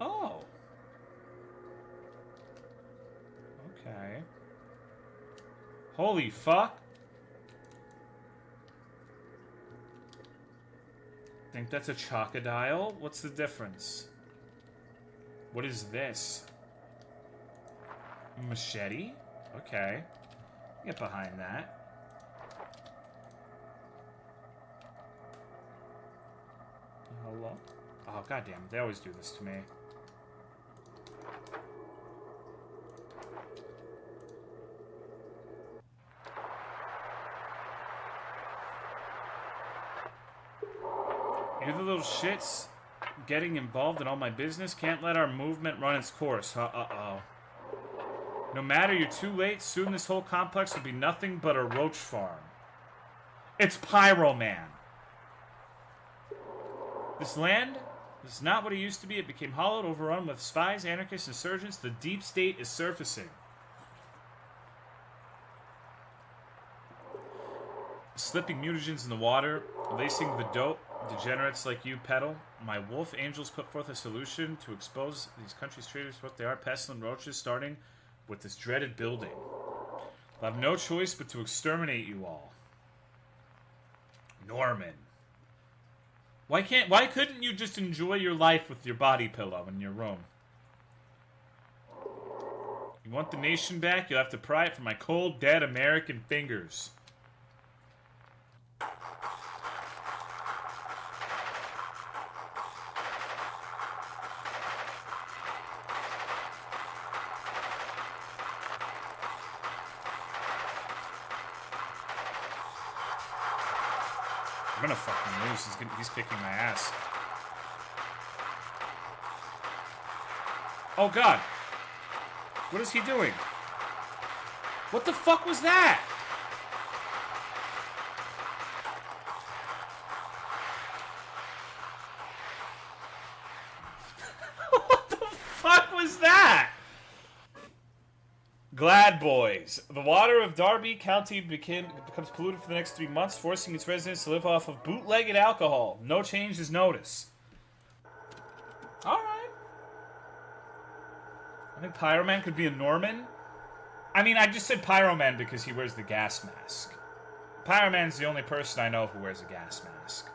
Oh. Okay. Holy fuck. Think that's a chocodile? What's the difference? What is this? Machete? Okay. Get behind that. Hello? Oh, goddamn. They always do this to me. You're the little shits getting involved in all my business. Can't let our movement run its course. Uh-oh. No matter, you're too late. Soon this whole complex will be nothing but a roach farm. It's Pyro Man. This land is not what it used to be. It became hollowed, overrun with spies, anarchists, insurgents. The deep state is surfacing. Slipping mutagens in the water, lacing the dope. Degenerates like you peddle. My wolf angels put forth a solution to expose these countries' traitors for what they are. Pestilent roaches, starting with this dreaded building. I'll have no choice but to exterminate you all. Norman. Why couldn't you just enjoy your life with your body pillow in your room? You want the nation back? You'll have to pry it from my cold, dead American fingers. I'm gonna fucking lose. He's kicking my ass. Oh god. What is he doing? What the fuck was that? What the fuck was that? Glad Boys. The water of Derby County becomes polluted for the next 3 months, forcing its residents to live off of bootlegged alcohol. No change is noticed. Alright. I think Pyro Man could be a Norman. I mean, I just said Pyro Man because he wears the gas mask. Pyro Man's the only person I know who wears a gas mask.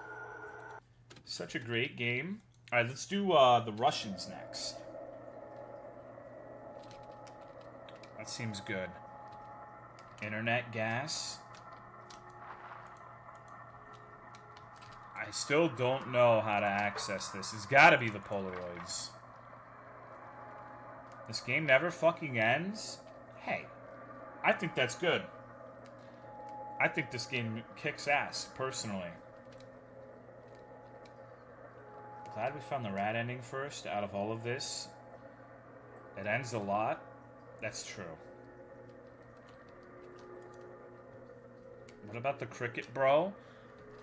Such a great game. Alright, let's do the Russians next. That seems good. Internet gas. I still don't know how to access this. It's gotta be the Polaroids. This game never fucking ends? Hey, I think that's good. I think this game kicks ass, personally. Glad we found the rat ending first out of all of this. It ends a lot. That's true. What about the cricket, bro?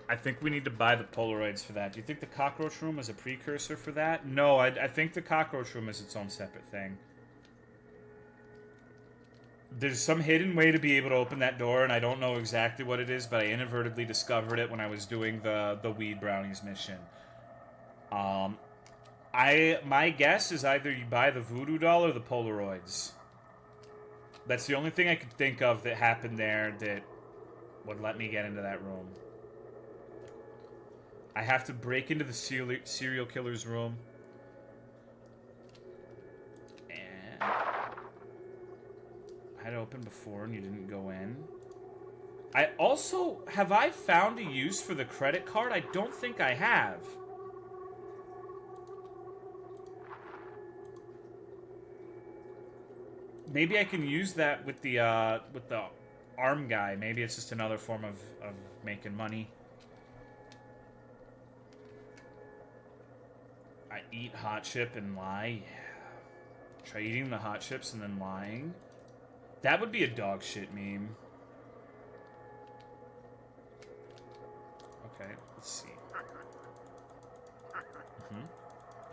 I think we need to buy the Polaroids for that. Do you think the cockroach room is a precursor for that? No, I think the cockroach room is its own separate thing. There's some hidden way to be able to open that door, and I don't know exactly what it is, but I inadvertently discovered it when I was doing the Weed Brownies mission. My guess is either you buy the voodoo doll or the Polaroids. That's the only thing I could think of that happened there that would let me get into that room. I have to break into the serial killer's room. And I had it open before and you didn't go in. Have I found a use for the credit card? I don't think I have. Maybe I can use that with the arm guy. Maybe it's just another form of making money. I eat hot chip and lie. Yeah. Try eating the hot chips and then lying. That would be a dog shit meme. Okay, let's see.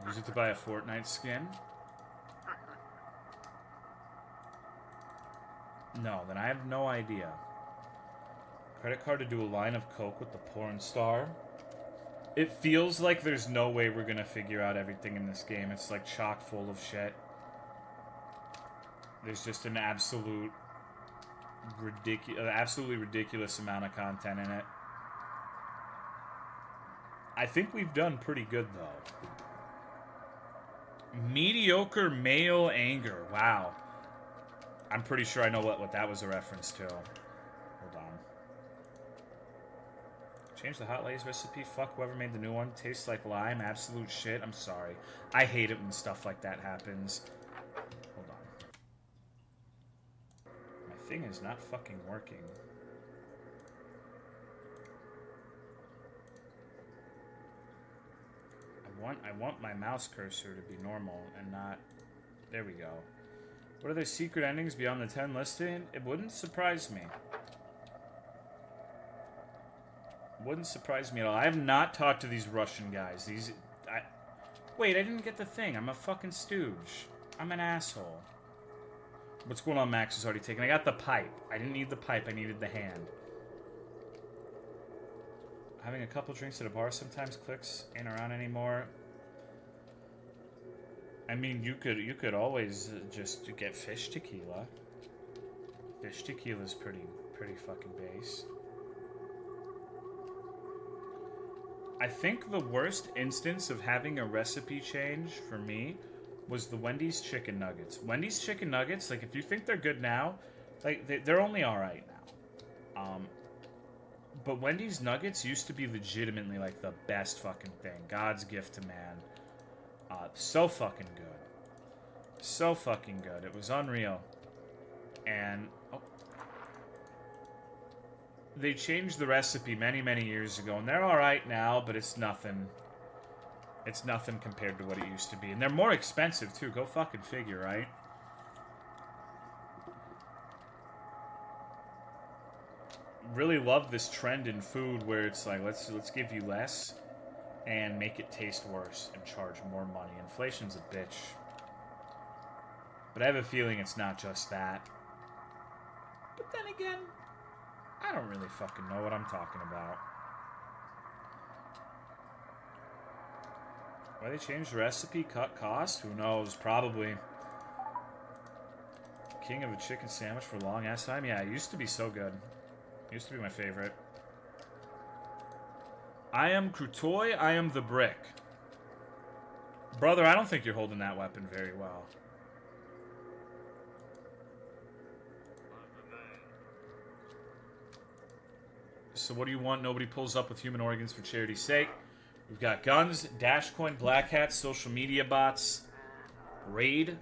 Use it to buy a Fortnite skin. No, then I have no idea. Credit card to do a line of coke with the porn star. It feels like there's no way we're gonna figure out everything in this game. It's like chock full of shit. There's just an absolutely ridiculous amount of content in it. I think we've done pretty good, though. Mediocre male anger. Wow. I'm pretty sure I know what that was a reference to. Hold on. Change the hot lays recipe. Fuck whoever made the new one. Tastes like lime. Absolute shit. I'm sorry. I hate it when stuff like that happens. Hold on. My thing is not fucking working. want my mouse cursor to be normal and not... There we go. What are the secret endings beyond the 10 listed? It wouldn't surprise me. Wouldn't surprise me at all. I have not talked to these Russian guys. Wait, I didn't get the thing. I'm a fucking stooge. I'm an asshole. What's going on, Max is already taken. I got the pipe. I didn't need the pipe. I needed the hand. Having a couple drinks at a bar sometimes clicks ain't around anymore. I mean, you could always just get fish tequila. Fish tequila's pretty fucking base. I think the worst instance of having a recipe change for me was the Wendy's chicken nuggets. Wendy's chicken nuggets, like, if you think they're good now, like, they're only alright now. But Wendy's nuggets used to be legitimately, like, the best fucking thing. God's gift to man. So fucking good. So fucking good. It was unreal. And... Oh. They changed the recipe many, many years ago, and they're alright now, but it's nothing. It's nothing compared to what it used to be. And they're more expensive, too. Go fucking figure, right? Really love this trend in food where it's like, let's give you less and make it taste worse and charge more money. Inflation's a bitch. But I have a feeling it's not just that. But then again, I don't really fucking know what I'm talking about. Why they changed the recipe? Cut cost? Who knows? Probably. King of a chicken sandwich for a long ass time? Yeah, it used to be so good. It used to be my favorite. I am Krutoy, I am the brick. Brother, I don't think you're holding that weapon very well. So what do you want? Nobody pulls up with human organs for charity's sake. We've got guns, Dashcoin, Black Hats, social media bots, raid.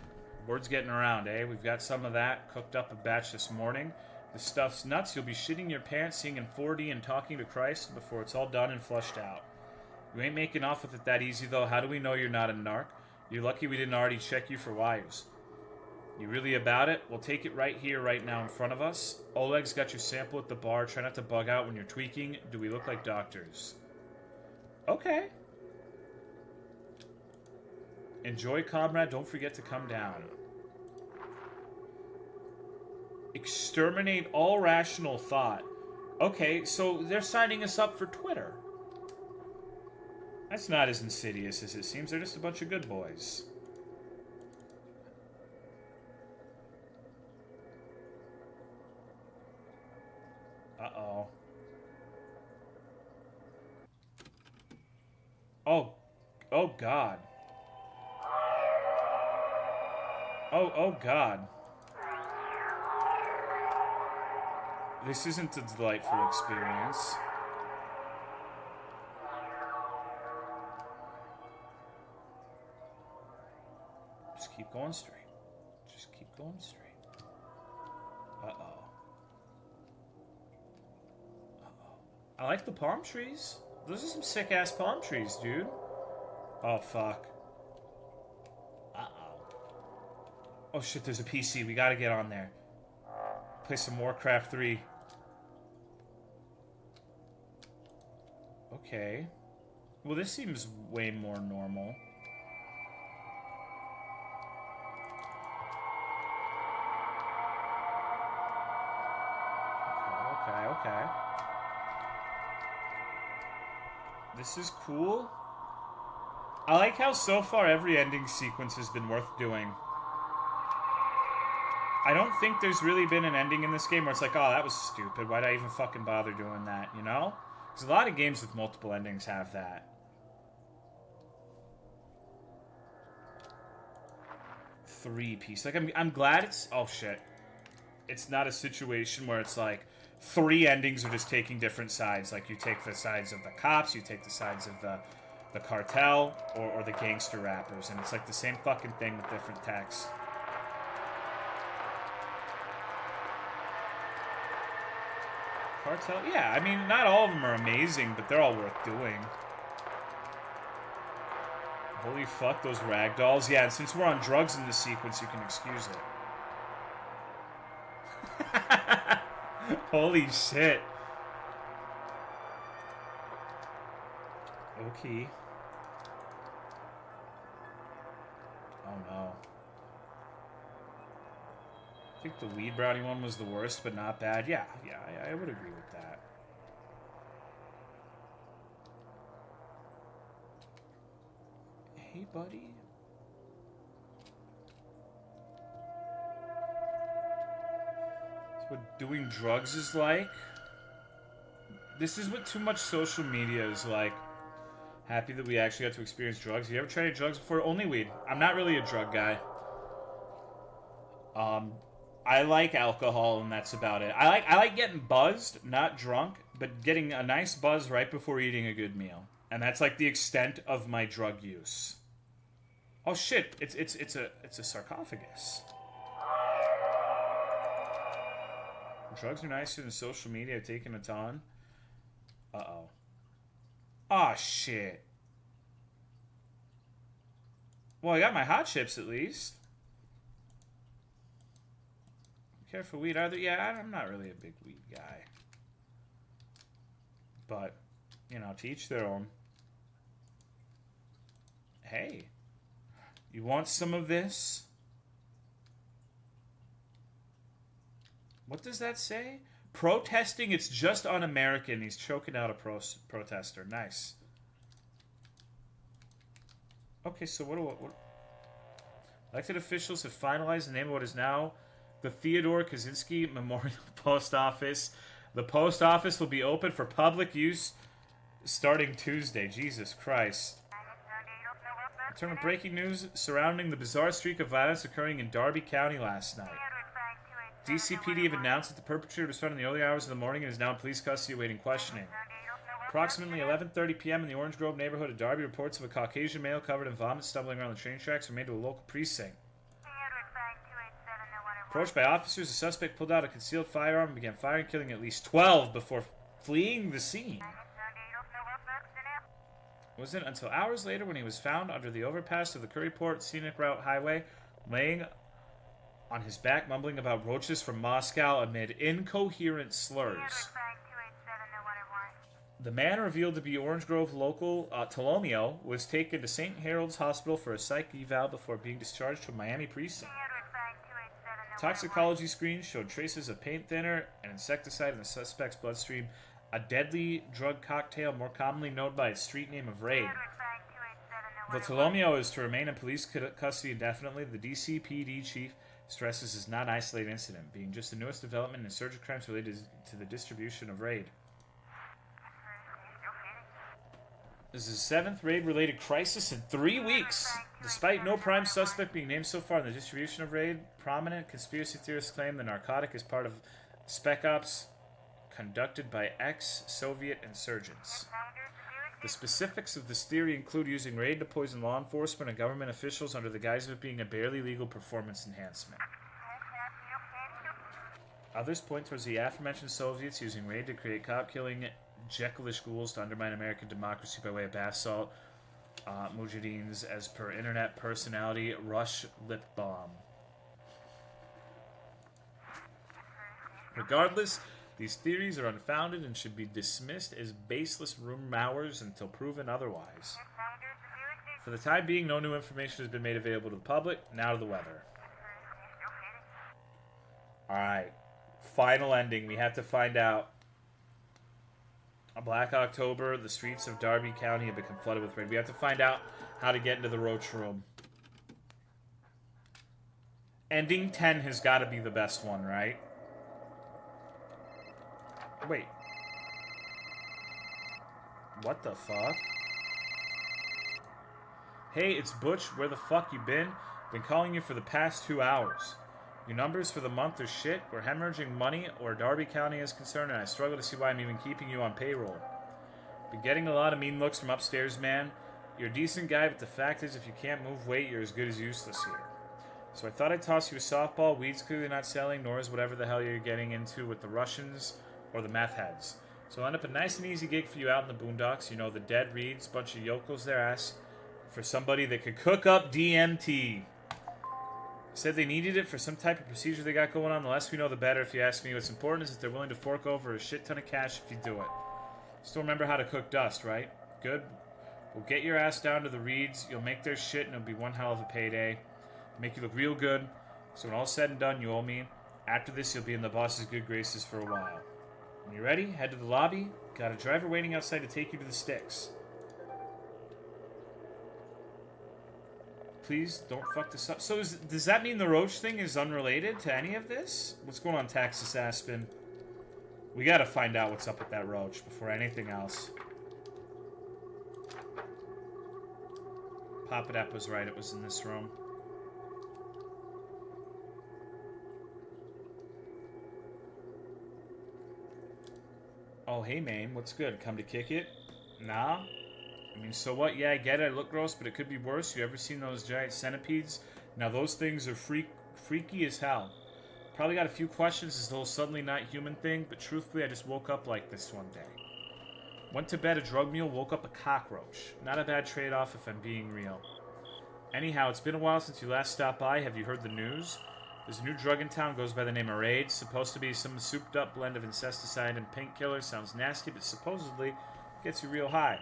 Word's getting around, eh? We've got some of that. Cooked up a batch this morning. The stuff's nuts. You'll be shitting your pants, seeing in 4D and talking to Christ before it's all done and flushed out. You ain't making off with it that easy, though. How do we know you're not a narc? You're lucky we didn't already check you for wires. You really about it? We'll take it right here, right now in front of us. Oleg's got your sample at the bar. Try not to bug out when you're tweaking. Do we look like doctors? Okay. Enjoy, comrade. Don't forget to come down. Exterminate all rational thought. Okay, so they're signing us up for Twitter. That's not as insidious as it seems. They're just a bunch of good boys. Uh-oh. Oh, God. Oh, God. This isn't a delightful experience. Just keep going straight. Just keep going straight. Uh-oh. Uh-oh. I like the palm trees. Those are some sick-ass palm trees, dude. Oh, fuck. Uh-oh. Oh, shit, there's a PC. We gotta get on there. Play some Warcraft 3. Okay. Well, this seems way more normal. Okay. This is cool. I like how so far every ending sequence has been worth doing. I don't think there's really been an ending in this game where it's like, oh, that was stupid. Why'd I even fucking bother doing that, you know? Because a lot of games with multiple endings have that. 3-piece. Like, I'm glad it's... Oh, shit. It's not a situation where it's like 3 endings are just taking different sides. Like, you take the sides of the cops, you take the sides of the cartel, or the gangster rappers. And it's like the same fucking thing with different texts. Cartel? Yeah, I mean, not all of them are amazing, but they're all worth doing. Holy fuck, those rag dolls. Yeah, and since we're on drugs in this sequence, you can excuse it. Holy shit. Okay. Oh no. I think the weed brownie one was the worst, but not bad. Yeah, I would agree with that. Hey, buddy. That's what doing drugs is like. This is what too much social media is like. Happy that we actually got to experience drugs. Have you ever tried drugs before? Only weed. I'm not really a drug guy. I like alcohol, and that's about it. I like getting buzzed, not drunk, but getting a nice buzz right before eating a good meal, and that's like the extent of my drug use. Oh shit! It's a sarcophagus. Drugs are nicer than social media. I've taken a ton. Uh-oh. Aw, shit. Well, I got my hot chips at least. Care for weed either? Yeah, I'm not really a big weed guy. But, you know, to each their own. Hey. You want some of this? What does that say? Protesting, it's just un-American. He's choking out a protester. Nice. Okay, so what? Elected officials have finalized the name of what is now the Theodore Kaczynski Memorial Post Office. The post office will be open for public use starting Tuesday. Jesus Christ. In terms of breaking news surrounding the bizarre streak of violence occurring in Darby County last night. DCPD have announced that the perpetrator was found in the early hours of the morning and is now in police custody awaiting questioning. Approximately 11:30 p.m. in the Orange Grove neighborhood of Darby, reports of a Caucasian male covered in vomit stumbling around the train tracks were made to a local precinct. Approached by officers, the suspect pulled out a concealed firearm and began firing, killing at least 12 before fleeing the scene. It wasn't until hours later when he was found under the overpass of the Curryport Scenic Route Highway, laying on his back, mumbling about roaches from Moscow amid incoherent slurs. The man, revealed to be Orange Grove local Tolomeo, was taken to St. Harold's Hospital for a psych eval before being discharged to a Miami precinct. Toxicology screens showed traces of paint thinner and insecticide in the suspect's bloodstream, a deadly drug cocktail more commonly known by its street name of Raid. The Tolomeo is to remain in police custody indefinitely. The DCPD chief stresses is not an isolated incident, being just the newest development in insurgent crimes related to the distribution of Raid. This is the seventh raid-related crisis in 3 weeks. Despite no prime suspect being named so far in the distribution of Raid, prominent conspiracy theorists claim the narcotic is part of spec ops conducted by ex-Soviet insurgents. The specifics of this theory include using Raid to poison law enforcement and government officials under the guise of it being a barely legal performance enhancement. Others point towards the aforementioned Soviets using Raid to create cop-killing Jekyll-ish ghouls to undermine American democracy by way of bath salt, mujahideen, as per internet personality Rush Lipbaum. Regardless, these theories are unfounded and should be dismissed as baseless rumors until proven otherwise. For the time being, no new information has been made available to the public. Now to the weather. Alright. Final ending. We have to find out. A Black October, the streets of Darby County have become flooded with rain. We have to find out how to get into the roach room. Ending 10 has got to be the best one, right? Wait. What the fuck? Hey, it's Butch. Where the fuck you been? Been calling you for the past 2 hours. Your numbers for the month are shit. We're hemorrhaging money where Darby County is concerned, and I struggle to see why I'm even keeping you on payroll. Been getting a lot of mean looks from upstairs, man. You're a decent guy, but the fact is, if you can't move weight, you're as good as useless here. So I thought I'd toss you a softball. Weed's clearly not selling, nor is whatever the hell you're getting into with the Russians or the meth heads. So I'll end up a nice and easy gig for you out in the boondocks. You know, the dead reeds, bunch of yokels their ass. for somebody that could cook up DMT. Said they needed it for some type of procedure they got going on. The less we know, the better, if you ask me. What's important is that they're willing to fork over a shit ton of cash if you do it. Still remember how to cook dust, right? Good. We'll get your ass down to the Reeds. You'll make their shit, and it'll be one hell of a payday. Make you look real good. So when all's said and done, you owe me. After this, you'll be in the boss's good graces for a while. When you're ready, head to the lobby. Got a driver waiting outside to take you to the sticks. Please don't fuck this up. So does that mean the roach thing is unrelated to any of this? What's going on, Texas Aspen? We gotta find out what's up with that roach before anything else. Papadap was right, it was in this room. Oh, hey, man, what's good? Come to kick it? Nah? I mean, so what? Yeah, I get it. I look gross, but it could be worse. You ever seen those giant centipedes? Now, those things are freaky as hell. Probably got a few questions as the whole suddenly not human thing, but truthfully, I just woke up like this one day. Went to bed a drug mule, woke up a cockroach. Not a bad trade-off if I'm being real. Anyhow, it's been a while since you last stopped by. Have you heard the news? There's a new drug in town, goes by the name of Raid. Supposed to be some souped-up blend of incesticide and painkiller. Sounds nasty, but supposedly gets you real high.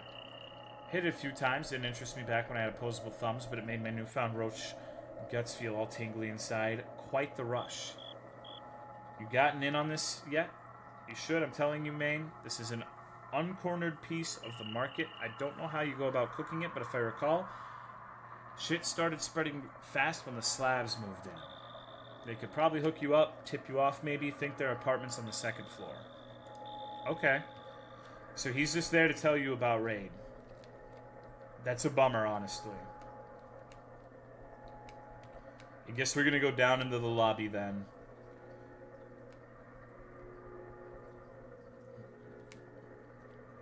Hit it a few times, didn't interest me back when I had opposable thumbs, but it made my newfound roach guts feel all tingly inside. Quite the rush. You gotten in on this yet? You should, I'm telling you, Maine. This is an uncornered piece of the market. I don't know how you go about cooking it, but if I recall, shit started spreading fast when the Slavs moved in. They could probably hook you up, tip you off maybe, think there are apartments on the second floor. Okay. So he's just there to tell you about Raid. That's a bummer, honestly. I guess we're gonna go down into the lobby then.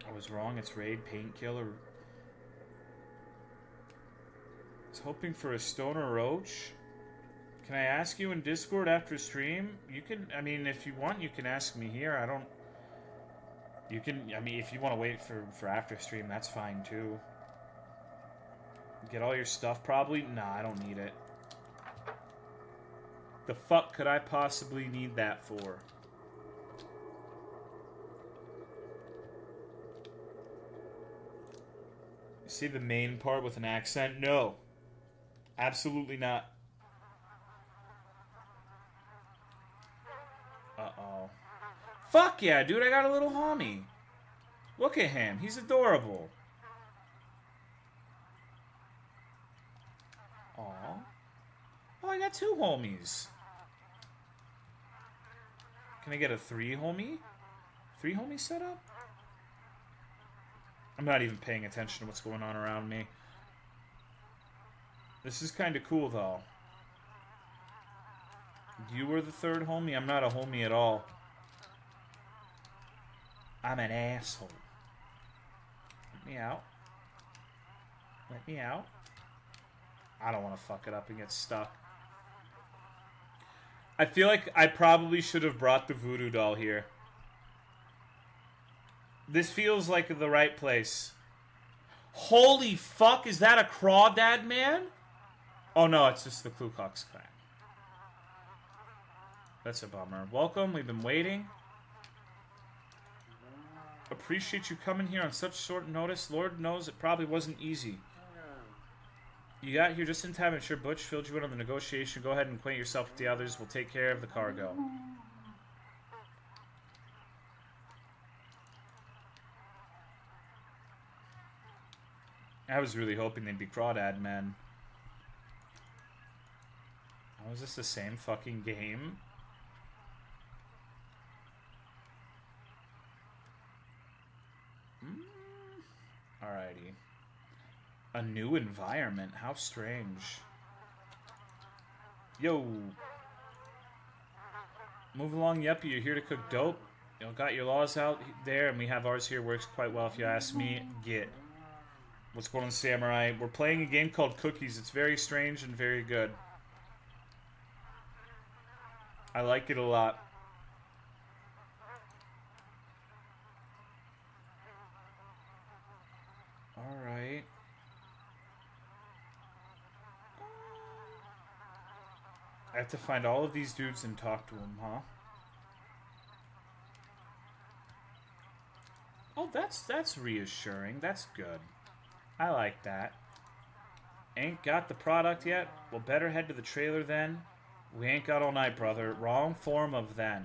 I was wrong, it's Raid, painkiller. I was hoping for a stoner roach. Can I ask you in Discord after stream? You can, I mean, if you want, you can ask me here. I don't... You can, I mean, if you want to wait for after stream, that's fine too. Get all your stuff, probably? Nah, I don't need it. The fuck could I possibly need that for? You see the main part with an accent? No. Absolutely not. Uh-oh. Fuck yeah, dude, I got a little homie. Look at him, he's adorable. Aw. Oh, I got 2 homies. Can I get a 3 homie? 3 homie setup? I'm not even paying attention to what's going on around me. This is kind of cool, though. You were the 3rd homie? I'm not a homie at all. I'm an asshole. Let me out. Let me out. I don't want to fuck it up and get stuck. I feel like I probably should have brought the voodoo doll here. This feels like the right place. Holy fuck, is that a crawdad, man? Oh no, it's just the Ku Klux Klan. That's a bummer. Welcome, we've been waiting. Appreciate you coming here on such short notice. Lord knows it probably wasn't easy. You got here just in time. I'm sure Butch filled you in on the negotiation. Go ahead and acquaint yourself with the others. We'll take care of the cargo. I was really hoping they'd be crawdad men. Oh, is this the same fucking game? Alrighty. A new environment. How strange. Yo. Move along, yuppie. You're here to cook dope. You know, got your laws out there, and we have ours here. Works quite well, if you ask me. Get. What's going on, Samurai? We're playing a game called Cookies. It's very strange and very good. I like it a lot. Alright. have to find all of these dudes and talk to them, huh? Oh, that's reassuring. That's good. I like that. Ain't got the product yet? Well, better head to the trailer then. We ain't got all night, brother. Wrong form of then.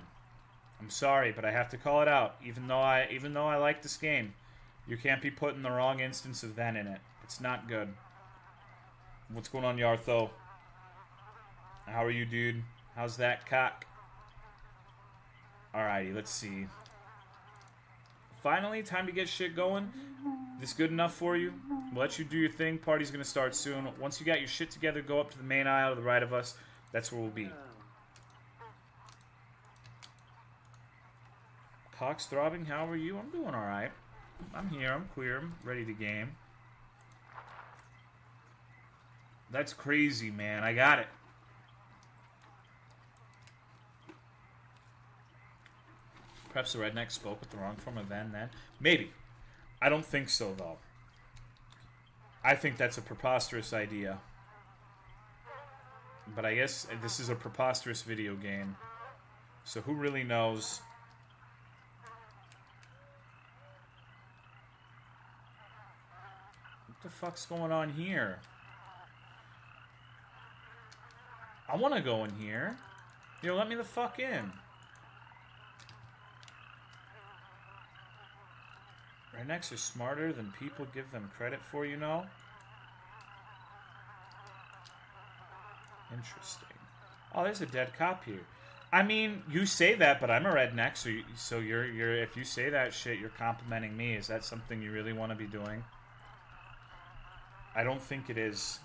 I'm sorry, but I have to call it out. Even though I like this game, you can't be putting the wrong instance of then in it. It's not good. What's going on, Yartho? How are you, dude? How's that cock? Alrighty, let's see. Finally, time to get shit going. This good enough for you? We'll let you do your thing. Party's gonna start soon. Once you got your shit together, go up to the main aisle to the right of us. That's where we'll be. Cock's throbbing. How are you? I'm doing alright. I'm here. I'm queer. I'm ready to game. That's crazy, man. I got it. Perhaps the redneck spoke with the wrong form of then. Maybe. I don't think so, though. I think that's a preposterous idea. But I guess this is a preposterous video game. So who really knows? What the fuck's going on here? I want to go in here. Yo, let me the fuck in. Rednecks are smarter than people give them credit for, you know? Interesting. Oh, there's a dead cop here. I mean, you say that, but I'm a redneck, so you're if you say that shit, you're complimenting me. Is that something you really want to be doing? I don't think it is.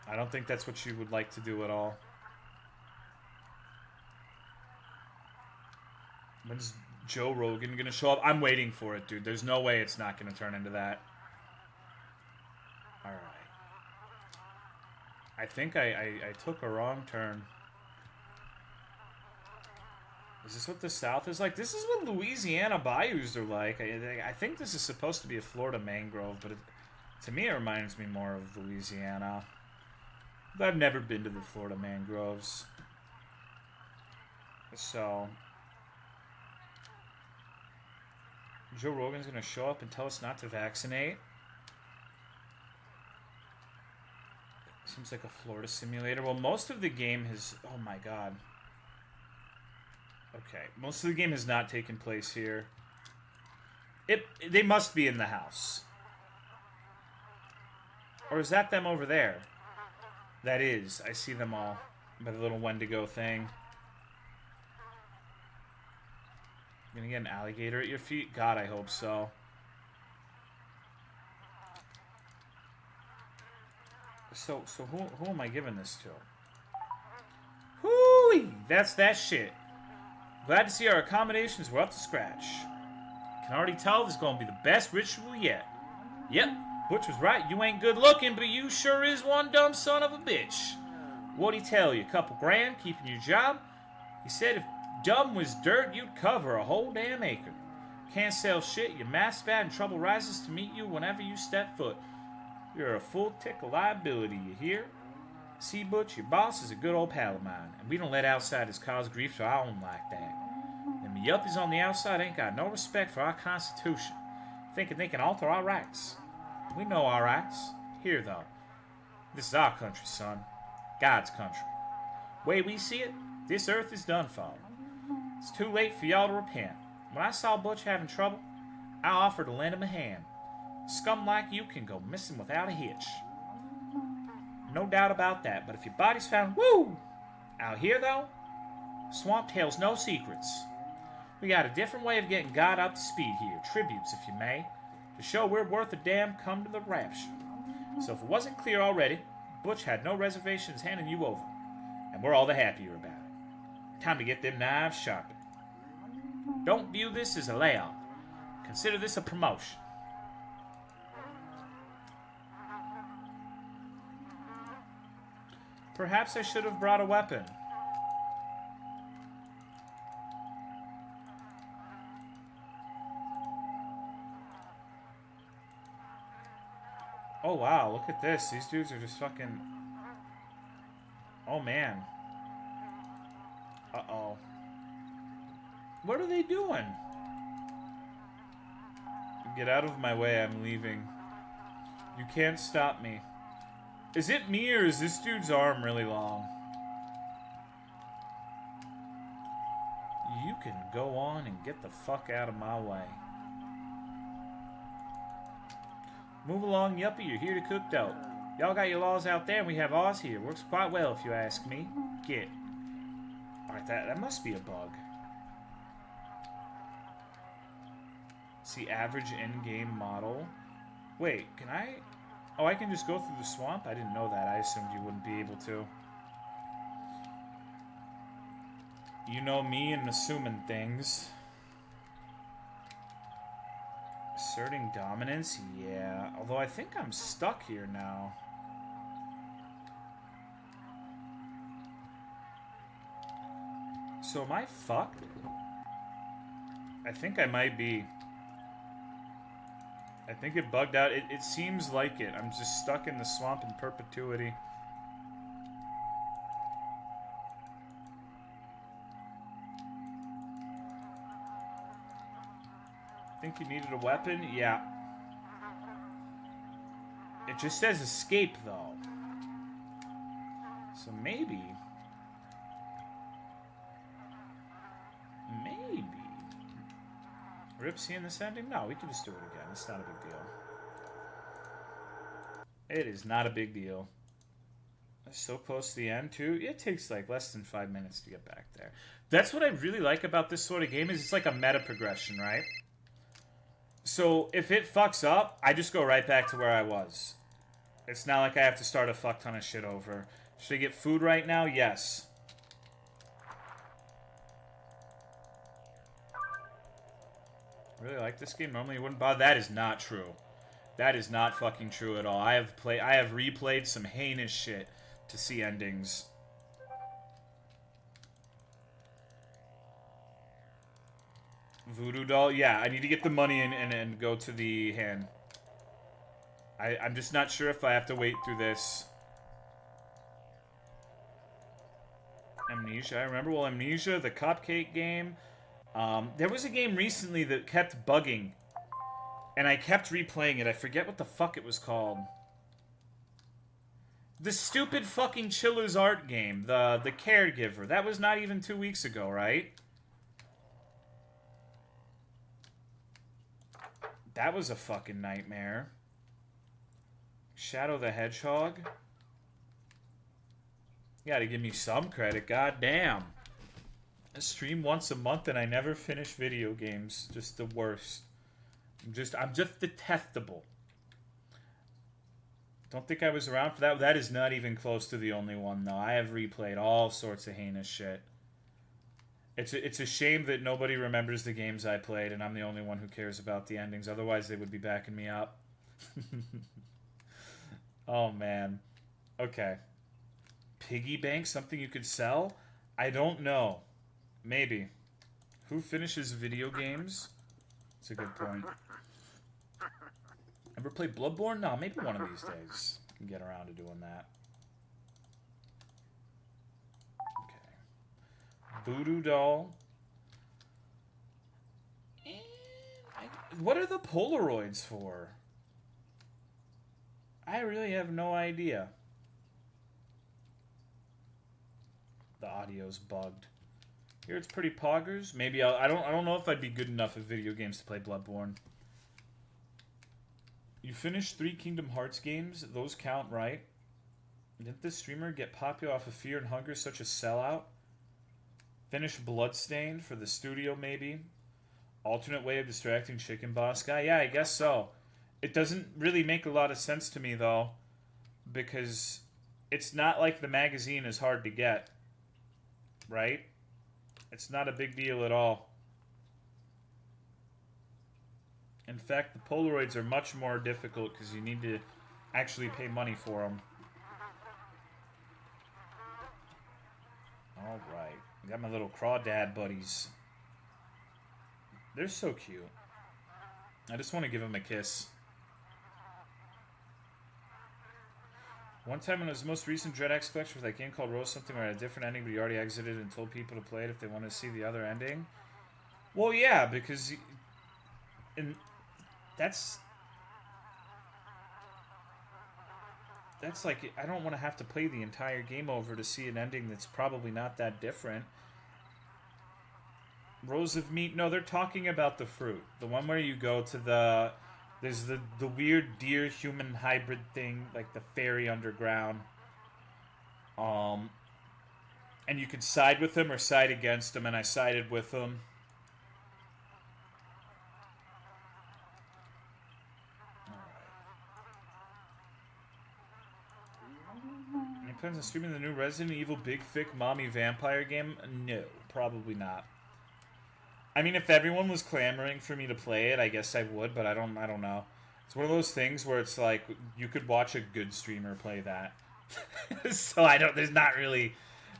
I don't think that's what you would like to do at all. When's Joe Rogan gonna show up? I'm waiting for it, dude. There's no way it's not gonna turn into that. Alright. I think I took a wrong turn. Is this what the South is like? This is what Louisiana bayous are like. I think this is supposed to be a Florida mangrove, but to me it reminds me more of Louisiana. But I've never been to the Florida mangroves. So Joe Rogan's gonna show up and tell us not to vaccinate. Seems like a Florida simulator. Well, most of the game has... Oh my god. Okay, most of the game has not taken place here. They must be in the house. Or is that them over there? That is. I see them all. By the little Wendigo thing. You gonna get an alligator at your feet? God, I hope so. So who am I giving this to? Hooey! That's that shit. Glad to see our accommodations were up to scratch. Can already tell this is gonna be the best ritual yet. Yep, Butch was right. You ain't good looking, but you sure is one dumb son of a bitch. What'd he tell you? A couple grand, keeping your job? He said if dumb was dirt, you'd cover a whole damn acre. Can't sell shit, your math's bad, and trouble rises to meet you whenever you step foot. You're a full tick of liability, you hear? See, Butch, your boss is a good old pal of mine, and we don't let outsiders cause grief to our own like that. Them yuppies on the outside ain't got no respect for our Constitution, thinking they can alter our rights. We know our rights. Here, though. This is our country, son. God's country. Way we see it, this earth is done for. It's too late for y'all to repent. When I saw Butch having trouble, I offered to lend him a hand. Scum like you can go missing without a hitch. No doubt about that, but if your body's found, woo! Out here, though, Swamp tells no secrets. We got a different way of getting God up to speed here, tributes, if you may, to show we're worth a damn come to the rapture. So if it wasn't clear already, Butch had no reservations handing you over, and we're all the happier about it. Time to get them knives sharpened. Don't view this as a layoff. Consider this a promotion. Perhaps I should have brought a weapon. Oh wow, look at this. These dudes are just fucking... Oh man. Uh-oh. What are they doing? Get out of my way, I'm leaving. You can't stop me. Is it me or is this dude's arm really long? You can go on and get the fuck out of my way. Move along, yuppie, you're here to cook dough. Y'all got your laws out there and we have ours here. Works quite well if you ask me. Get. Alright, that must be a bug. See, average in-game model. Wait, can I... Oh, I can just go through the swamp? I didn't know that. I assumed you wouldn't be able to. You know me and assuming things. Asserting dominance? Yeah. Although I think I'm stuck here now. So am I fucked? I think I might be. I think it bugged out. It seems like it. I'm just stuck in the swamp in perpetuity. Think you needed a weapon? Yeah. It just says escape, though. So maybe... Rip seeing this ending? No, we can just do it again. It's not a big deal. It is not a big deal. So close to the end, too. It takes like less than 5 minutes to get back there. That's what I really like about this sort of game is it's like a meta progression, right? So if it fucks up, I just go right back to where I was. It's not like I have to start a fuck ton of shit over. Should I get food right now? Yes. I really like this game. Normally you wouldn't bother. That is not true. That is not fucking true at all. I have replayed some heinous shit to see endings. Voodoo doll? Yeah, I need to get the money in and go to the hand. I'm just not sure if I have to wait through this. Amnesia. I remember, well, Amnesia, the cupcake game. There was a game recently that kept bugging. And I kept replaying it. I forget what the fuck it was called. The stupid fucking Chiller's Art game. The Caregiver. That was not even 2 weeks ago, right? That was a fucking nightmare. Shadow the Hedgehog? You gotta give me some credit, goddamn. I stream once a month and I never finish video games. Just the worst. I'm just detestable. Don't think I was around for that. That is not even close to the only one, though. I have replayed all sorts of heinous shit. It's a shame that nobody remembers the games I played, and I'm the only one who cares about the endings. Otherwise, they would be backing me up. Oh, man. Okay. Piggy bank? Something you could sell? I don't know. Maybe. Who finishes video games? That's a good point. Ever played Bloodborne? No, maybe one of these days I can get around to doing that. Okay. Voodoo doll. What are the Polaroids for? I really have no idea. The audio's bugged. Here it's pretty poggers. Maybe I don't know if I'd be good enough at video games to play Bloodborne. You finished 3 Kingdom Hearts games. Those count, right? Didn't this streamer get popular off of fear and hunger, such a sellout? Finish Bloodstained for the studio, maybe? Alternate way of distracting Chicken Boss guy? Yeah, I guess so. It doesn't really make a lot of sense to me, though, because it's not like the magazine is hard to get, right? It's not a big deal at all. In fact, the Polaroids are much more difficult because you need to actually pay money for them. Alright. I got my little crawdad buddies. They're so cute. I just want to give them a kiss. One time in his most recent Dread X collection for that game called Rose something where it had a different ending, but he already exited and told people to play it if they wanted to see the other ending. Well, yeah, because and that's like, I don't want to have to play the entire game over to see an ending that's probably not that different. Rows of Meat, no, they're talking about the fruit. The one where you go to there's the weird deer-human hybrid thing, like the fairy underground. And you could side with him or side against him, and I sided with him. Any plans on streaming the new Resident Evil Big Thick Mommy Vampire game? No, probably not. I mean, if everyone was clamoring for me to play it, I guess I would, but I don't know. It's one of those things where it's like you could watch a good streamer play that. So there's not really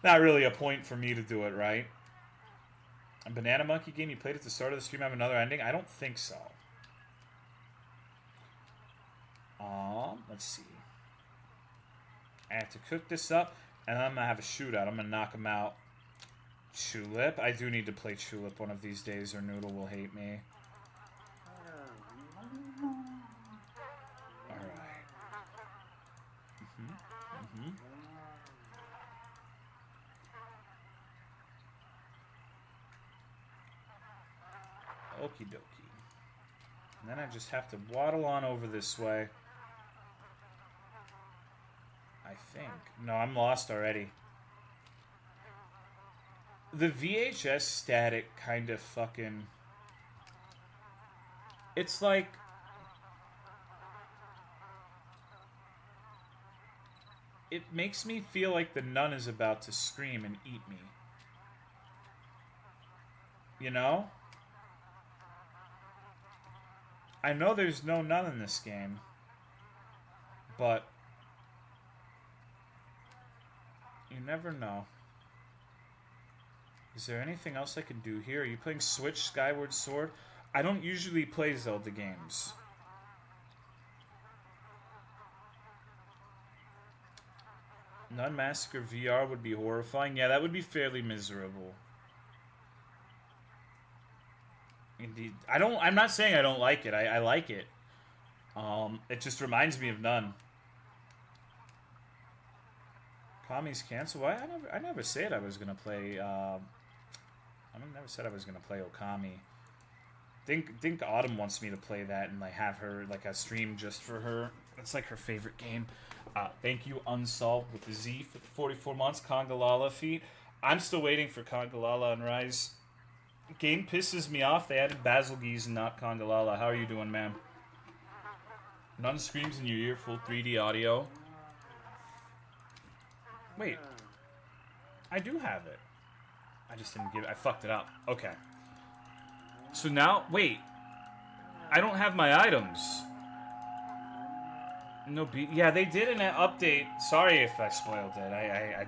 a point for me to do it, right? A Banana Monkey game you played at the start of the stream have another ending? I don't think so. Let's see. I have to cook this up, and then I'm gonna have a shootout. I'm gonna knock him out. Tulip? I do need to play Tulip one of these days, or Noodle will hate me. Alright. Okie dokie. And then I just have to waddle on over this way. I think. No, I'm lost already. The VHS static kind of fucking... It's like... It makes me feel like the nun is about to scream and eat me. You know? I know there's no nun in this game. But... you never know. Is there anything else I can do here? Are you playing Switch Skyward Sword? I don't usually play Zelda games. Nun Massacre VR would be horrifying. Yeah, that would be fairly miserable. Indeed. I'm not saying I don't like it. I like it. It just reminds me of Nun. Kami's cancel. Why? I never said I was gonna play. I never said I was gonna play Okami. Think Autumn wants me to play that and like have her like a stream just for her. That's like her favorite game. Thank you, Unsolved with the Z for the 44 months. Kongalala feat. I'm still waiting for Kongalala and Rise. Game pisses me off. They added Basilgeese and not Kongalala. How are you doing, man? None screams in your ear. Full 3D audio. Wait. I do have it. I just didn't give it. I fucked it up. Okay. So now, wait. I don't have my items. No beat. Yeah, they did an update. Sorry if I spoiled it. I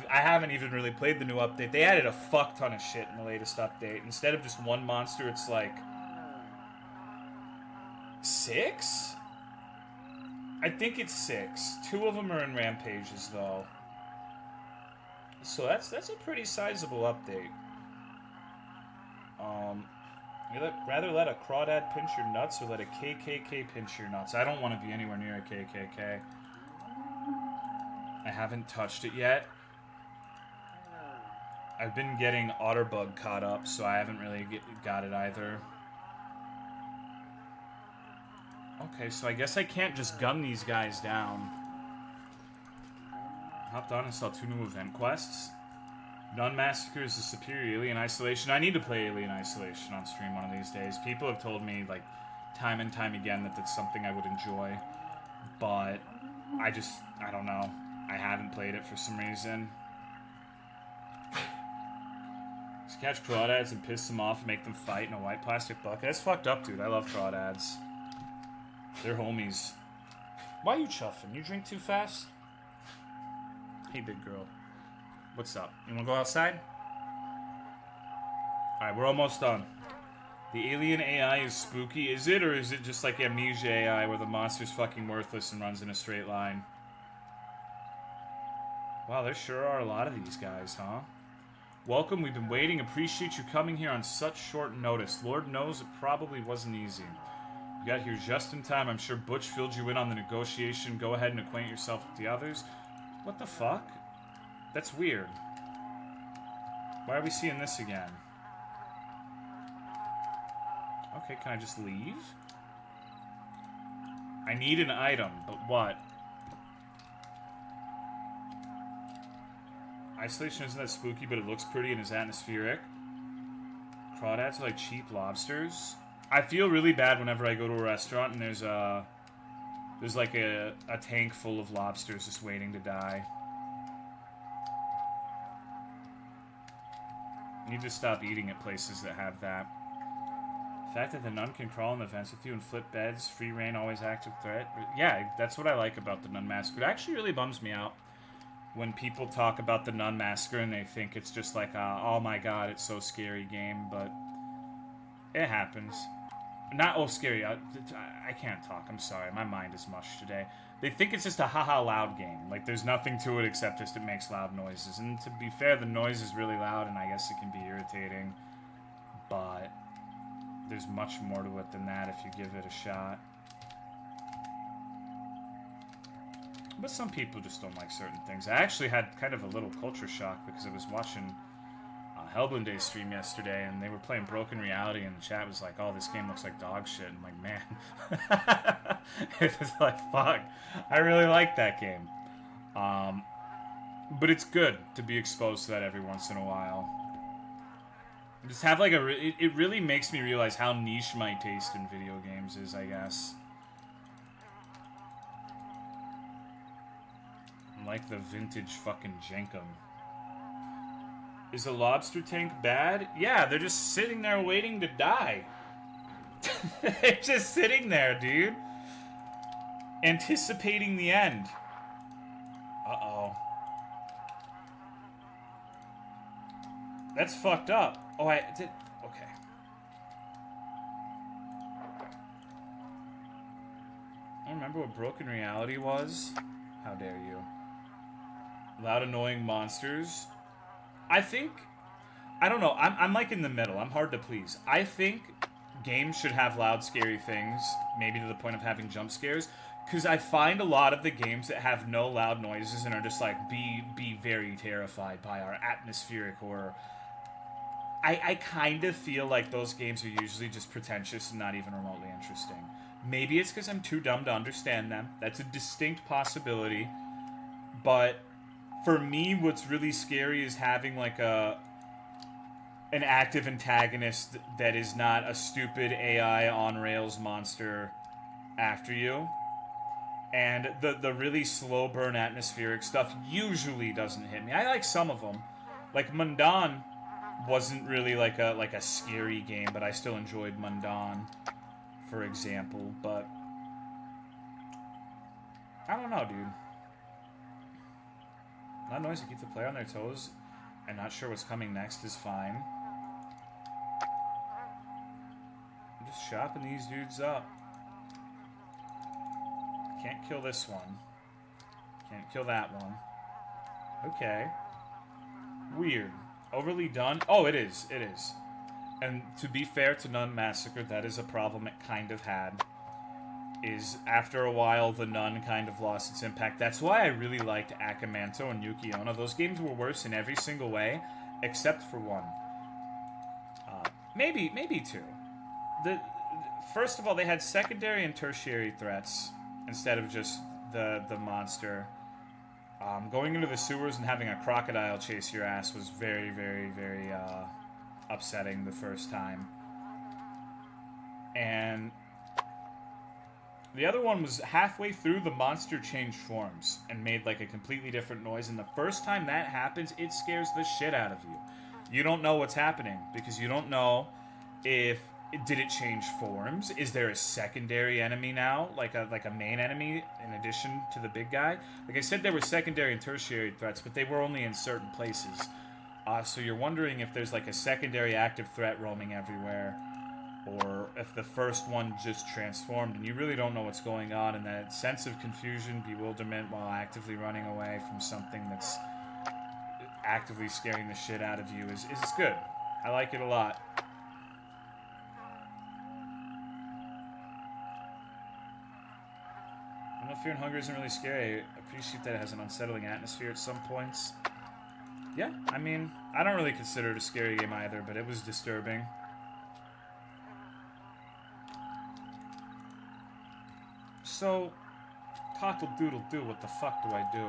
haven't even really played the new update. They added a fuck ton of shit in the latest update. Instead of just one monster, it's like 6? I think it's 6. 2 of them are in rampages though. So that's a pretty sizable update. You rather let a crawdad pinch your nuts or let a KKK pinch your nuts? I don't want to be anywhere near a KKK. I haven't touched it yet. I've been getting Otterbug caught up, so I haven't really got it either. Okay, so I guess I can't just gun these guys down. Hopped on and saw 2 new event quests. Nun Massacre is the superior Alien Isolation. I need to play Alien Isolation on stream one of these days. People have told me, like, time and time again that that's something I would enjoy. But I don't know. I haven't played it for some reason. Just catch crawdads and piss them off and make them fight in a white plastic bucket. That's fucked up, dude. I love crawdads. They're homies. Why are you chuffing? You drink too fast? Hey, big girl. What's up? You wanna go outside? Alright, we're almost done. The alien AI is spooky. Is it, or is it just like Amnesia AI where the monster's fucking worthless and runs in a straight line? Wow, there sure are a lot of these guys, huh? Welcome, we've been waiting. Appreciate you coming here on such short notice. Lord knows it probably wasn't easy. You got here just in time. I'm sure Butch filled you in on the negotiation. Go ahead and acquaint yourself with the others. What the fuck? That's weird. Why are we seeing this again? Okay, can I just leave? I need an item, but what? Isolation isn't that spooky, but it looks pretty and is atmospheric. Crawdads are like cheap lobsters. I feel really bad whenever I go to a restaurant and there's like a tank full of lobsters just waiting to die. I need to stop eating at places that have that. The fact that the nun can crawl in the vents with you and flip beds, free reign, always active threat. Yeah, that's what I like about the Nun Massacre. It actually really bums me out when people talk about the Nun Massacre and they think it's just like, oh my god, it's so scary game, but it happens. Not, oh, scary, I can't talk, I'm sorry, my mind is mush today. They think it's just a haha loud game, like there's nothing to it except just it makes loud noises, and to be fair, the noise is really loud and I guess it can be irritating, but there's much more to it than that if you give it a shot. But some people just don't like certain things. I actually had kind of a little culture shock because I was watching Hellblinday's stream yesterday and they were playing Broken Reality and the chat was like, oh, this game looks like dog shit. I'm like, man. It was like, fuck. I really like that game. But it's good to be exposed to that every once in a while. Just have like it really makes me realize how niche my taste in video games is, I guess. I'm like the vintage fucking Jenkum. Is a lobster tank bad? Yeah, they're just sitting there waiting to die. They're just sitting there, dude. Anticipating the end. Uh-oh. That's fucked up. Oh, I did... Okay. I don't remember what Broken Reality was. How dare you. Loud, annoying monsters. I think... I don't know. I'm like in the middle. I'm hard to please. I think games should have loud, scary things. Maybe to the point of having jump scares. Because I find a lot of the games that have no loud noises and are just like, be very terrified by our atmospheric horror. I kind of feel like those games are usually just pretentious and not even remotely interesting. Maybe it's because I'm too dumb to understand them. That's a distinct possibility. But for me, what's really scary is having like an active antagonist that is not a stupid AI on rails monster after you. And the really slow burn atmospheric stuff usually doesn't hit me. I like some of them. Like Mundan wasn't really like a scary game, but I still enjoyed Mundan, for example. But I don't know, dude. Loud noise to keep the player on their toes and not sure what's coming next is fine. I'm just chopping these dudes up. Can't kill this one. Can't kill that one. Okay. Weird. Overly done? Oh, it is. It is. And to be fair to Nun Massacre, that is a problem it kind of had. Is after a while, the Nun kind of lost its impact. That's why I really liked Akamanto and Yuki Onna. Those games were worse in every single way, except for one. Maybe two. First of all, they had secondary and tertiary threats instead of just the monster. Going into the sewers and having a crocodile chase your ass was very, very, very upsetting the first time. And the other one was halfway through, the monster changed forms and made like a completely different noise. And the first time that happens, it scares the shit out of you. You don't know what's happening because you don't know if... Did it change forms? Is there a secondary enemy now? Like a main enemy in addition to the big guy? Like I said, there were secondary and tertiary threats, but they were only in certain places. So you're wondering if there's like a secondary active threat roaming everywhere, or if the first one just transformed and you really don't know what's going on, and that sense of confusion, bewilderment while actively running away from something that's actively scaring the shit out of you is good. I like it a lot. I don't know if Fear and Hunger isn't really scary. I appreciate that it has an unsettling atmosphere at some points. Yeah, I mean, I don't really consider it a scary game either, but it was disturbing. So, cockle-doodle-doo, what the fuck do I do?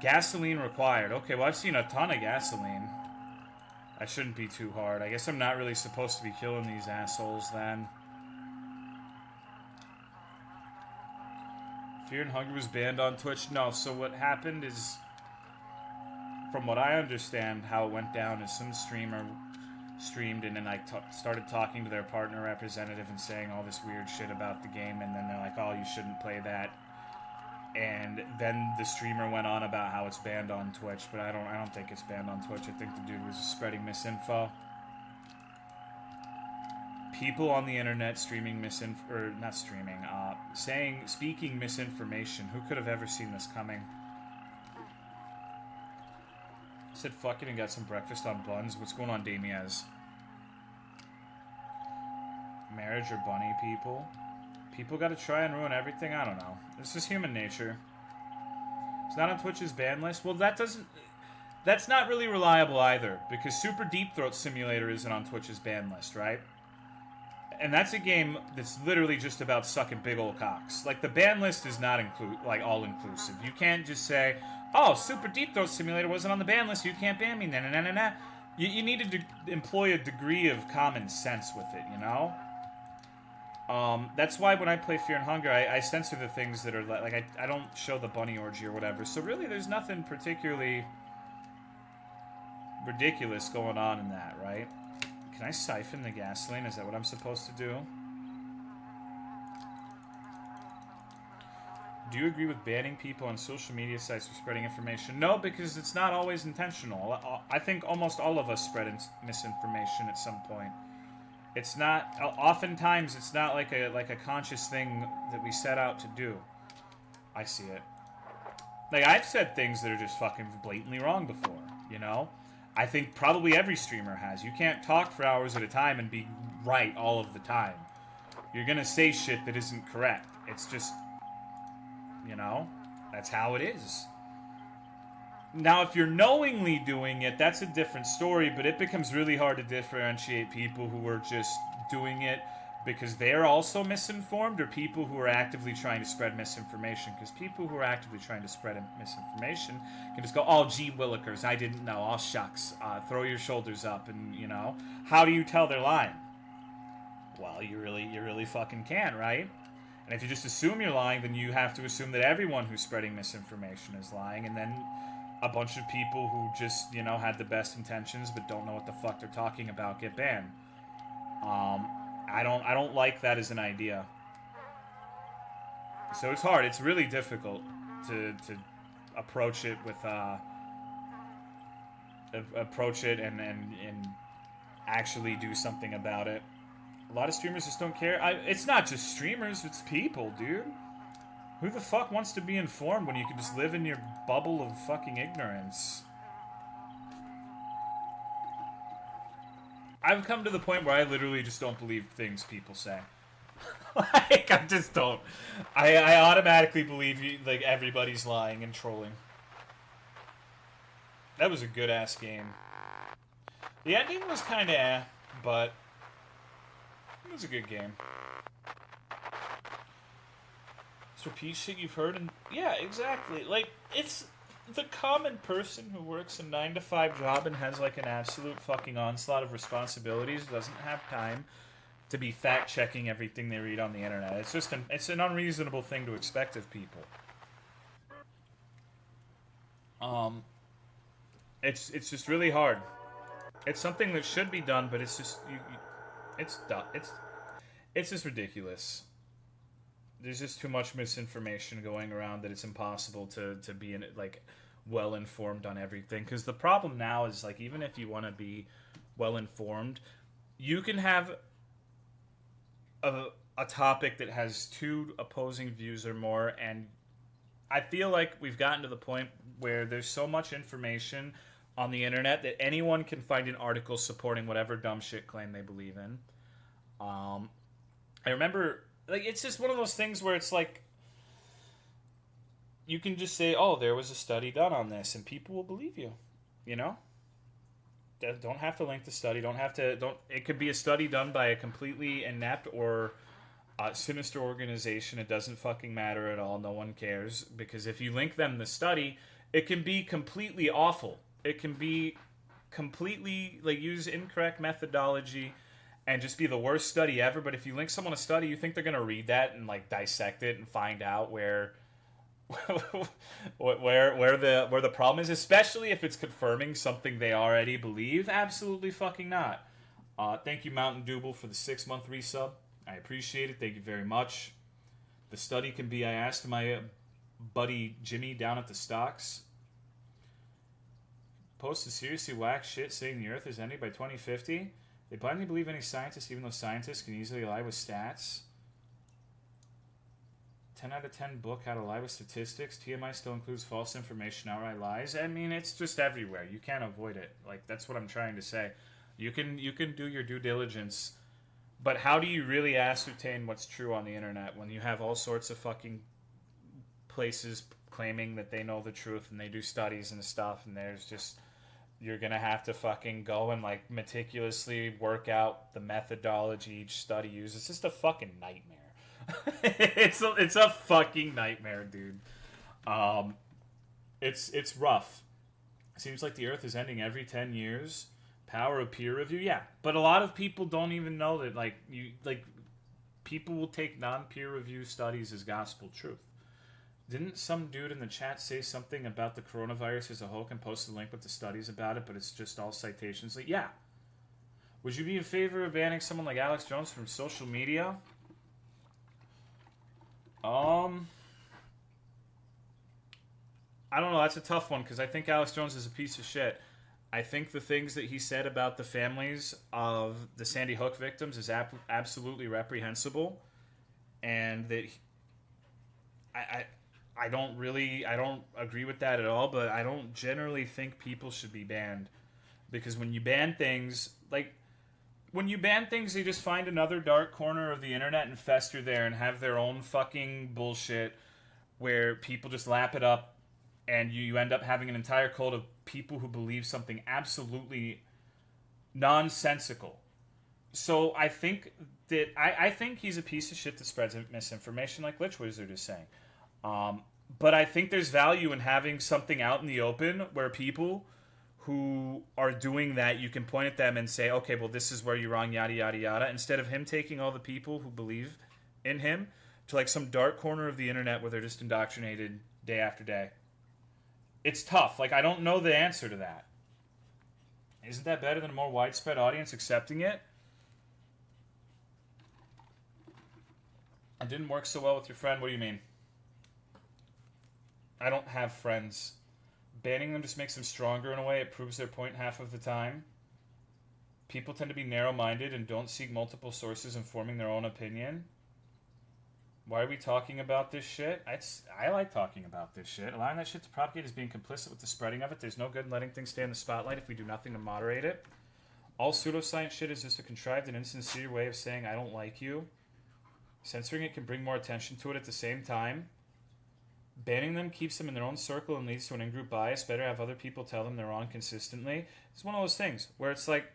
Gasoline required. Okay, well, I've seen a ton of gasoline. I shouldn't be too hard. I guess I'm not really supposed to be killing these assholes, then. Fear and Hunger was banned on Twitch? No, so what happened is, from what I understand, how it went down is some streamer streamed and then started talking to their partner representative and saying all this weird shit about the game, and then they're like, oh, you shouldn't play that. And then the streamer went on about how it's banned on Twitch, but I don't think it's banned on Twitch. I think the dude was spreading misinfo. People on the internet streaming speaking misinformation. Who could have ever seen this coming? Said fuck it and got some breakfast on buns. What's going on, Damiez? Marriage or bunny people? People gotta try and ruin everything? I don't know. This is human nature. It's not on Twitch's ban list? Well, that's not really reliable either, because Super Deep Throat Simulator isn't on Twitch's ban list, right? And that's a game that's literally just about sucking big old cocks. Like, the ban list is not all-inclusive. You can't just say, oh, Super Deep Throat Simulator wasn't on the ban list, you can't ban me, na-na-na-na-na. You need to employ a degree of common sense with it, you know? That's why when I play Fear and Hunger, I censor the things that are, like, I don't show the bunny orgy or whatever. So really, there's nothing particularly ridiculous going on in that, right? Can I siphon the gasoline? Is that what I'm supposed to do? Do you agree with banning people on social media sites for spreading information? No, because it's not always intentional. I think almost all of us spread misinformation at some point. It's not. Oftentimes, it's not like a conscious thing that we set out to do. I see it. Like, I've said things that are just fucking blatantly wrong before, you know? I think probably every streamer has. You can't talk for hours at a time and be right all of the time. You're gonna say shit that isn't correct. It's just, you know, that's how it is. Now, if you're knowingly doing it, that's a different story, but it becomes really hard to differentiate people who are just doing it because they're also misinformed or people who are actively trying to spread misinformation. Because people who are actively trying to spread misinformation can just go, oh, gee willikers, I didn't know, oh, shucks, throw your shoulders up, and, you know, how do you tell they're lying? Well, you really fucking can, right? And if you just assume you're lying, then you have to assume that everyone who's spreading misinformation is lying, and then a bunch of people who just, you know, had the best intentions but don't know what the fuck they're talking about get banned. I don't like that as an idea. So it's hard. It's really difficult to approach it with and actually do something about it. A lot of streamers just don't care. It's not just streamers, it's people, dude. Who the fuck wants to be informed when you can just live in your bubble of fucking ignorance? I've come to the point where I literally just don't believe things people say. Like, I just don't. I automatically believe like everybody's lying and trolling. That was a good-ass game. The ending was kinda but it was a good game. Repeat shit you've heard, and yeah, exactly. Like, it's the common person who works a 9-to-5 job and has like an absolute fucking onslaught of responsibilities, doesn't have time to be fact-checking everything they read on the internet. It's just it's an unreasonable thing to expect of people. It's just really hard. It's something that should be done, but it's just it's just ridiculous. There's just too much misinformation going around that it's impossible to be like well informed on everything. Because the problem now is, like, even if you want to be well informed, you can have a topic that has two opposing views or more, and I feel like we've gotten to the point where there's so much information on the internet that anyone can find an article supporting whatever dumb shit claim they believe in. Um, I remember, like, it's just one of those things where it's like you can just say, "Oh, there was a study done on this," and people will believe you. You know, don't have to link the study. Don't have to. Don't. It could be a study done by a completely inept or sinister organization. It doesn't fucking matter at all. No one cares because if you link them the study, it can be completely awful. It can be completely like use incorrect methodology and just be the worst study ever. But if you link someone a study, you think they're gonna read that and like dissect it and find out where where the problem is, especially if it's confirming something they already believe. Absolutely fucking not. Thank you, Mountain Double, for the 6-month resub. I appreciate it. Thank you very much. The study can be, I asked my buddy Jimmy down at the stocks. Posted seriously whack shit saying the Earth is ending by 2050. They blindly believe any scientist, even though scientists can easily lie with stats. 10 out of 10 book How to Lie with Statistics. TMI still includes false information, outright lies. I mean, it's just everywhere. You can't avoid it. Like, that's what I'm trying to say. You can do your due diligence, but how do you really ascertain what's true on the internet when you have all sorts of fucking places claiming that they know the truth and they do studies and stuff, and there's just you're gonna have to fucking go and like meticulously work out the methodology each study uses. It's just a fucking nightmare. it's a fucking nightmare, dude. It's rough. It seems like the Earth is ending every 10 years. Power of peer review, yeah, but a lot of people don't even know that. People will take non-peer review studies as gospel truth. Didn't some dude in the chat say something about the coronavirus as a whole and post a link with the studies about it, but it's just all citations? Like, yeah. Would you be in favor of banning someone like Alex Jones from social media? I don't know. That's a tough one because I think Alex Jones is a piece of shit. I think the things that he said about the families of the Sandy Hook victims is absolutely reprehensible, and that I don't agree with that at all. But I don't generally think people should be banned because when you ban things, they just find another dark corner of the internet and fester there and have their own fucking bullshit where people just lap it up. And you end up having an entire cult of people who believe something absolutely nonsensical. So I think that I think he's a piece of shit that spreads misinformation, like Lich Wizard is saying. But I think there's value in having something out in the open where people who are doing that, you can point at them and say, okay, well, this is where you're wrong, yada, yada, yada, instead of him taking all the people who believe in him to like some dark corner of the internet where they're just indoctrinated day after day. It's tough. Like, I don't know the answer to that. Isn't that better than a more widespread audience accepting it? It didn't work so well with your friend. What do you mean? I don't have friends. Banning them just makes them stronger in a way. It proves their point half of the time. People tend to be narrow-minded and don't seek multiple sources in forming their own opinion. Why are we talking about this shit? I like talking about this shit. Allowing that shit to propagate is being complicit with the spreading of it. There's no good in letting things stay in the spotlight if we do nothing to moderate it. All pseudoscience shit is just a contrived and insincere way of saying I don't like you. Censoring it can bring more attention to it at the same time. Banning them keeps them in their own circle and leads to an in-group bias. Better have other people tell them they're wrong consistently. It's one of those things where it's like,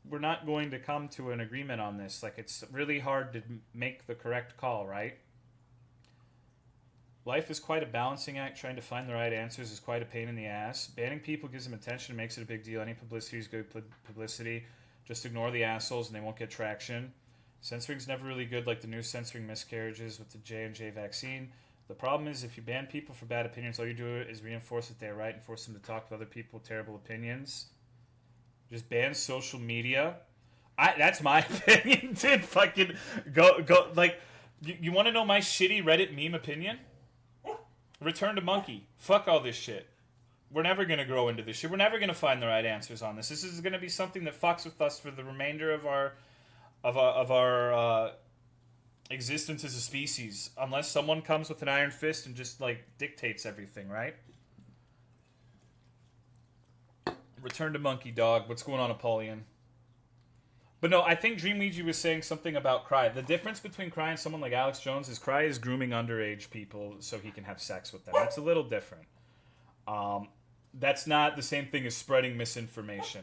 we're not going to come to an agreement on this. Like, it's really hard to make the correct call, right? Life is quite a balancing act. Trying to find the right answers is quite a pain in the ass. Banning people gives them attention and makes it a big deal. Any publicity is good publicity. Just ignore the assholes and they won't get traction. Censoring's never really good, like the news censoring miscarriages with the J&J vaccine. The problem is if you ban people for bad opinions, all you do is reinforce that they're right and force them to talk with other people with terrible opinions. Just ban social media. That's my opinion, dude. Fucking go. Like, you want to know my shitty Reddit meme opinion? Return to monkey. Fuck all this shit. We're never going to grow into this shit. We're never going to find the right answers on this. This is going to be something that fucks with us for the remainder of our existence as a species, unless someone comes with an iron fist and just like dictates everything, right? Return to Monkey Dog. What's going on, Apollyon? But no, I think Dream Ouija was saying something about Cry. The difference between Cry and someone like Alex Jones is Cry is grooming underage people so he can have sex with them. That's a little different. That's not the same thing as spreading misinformation.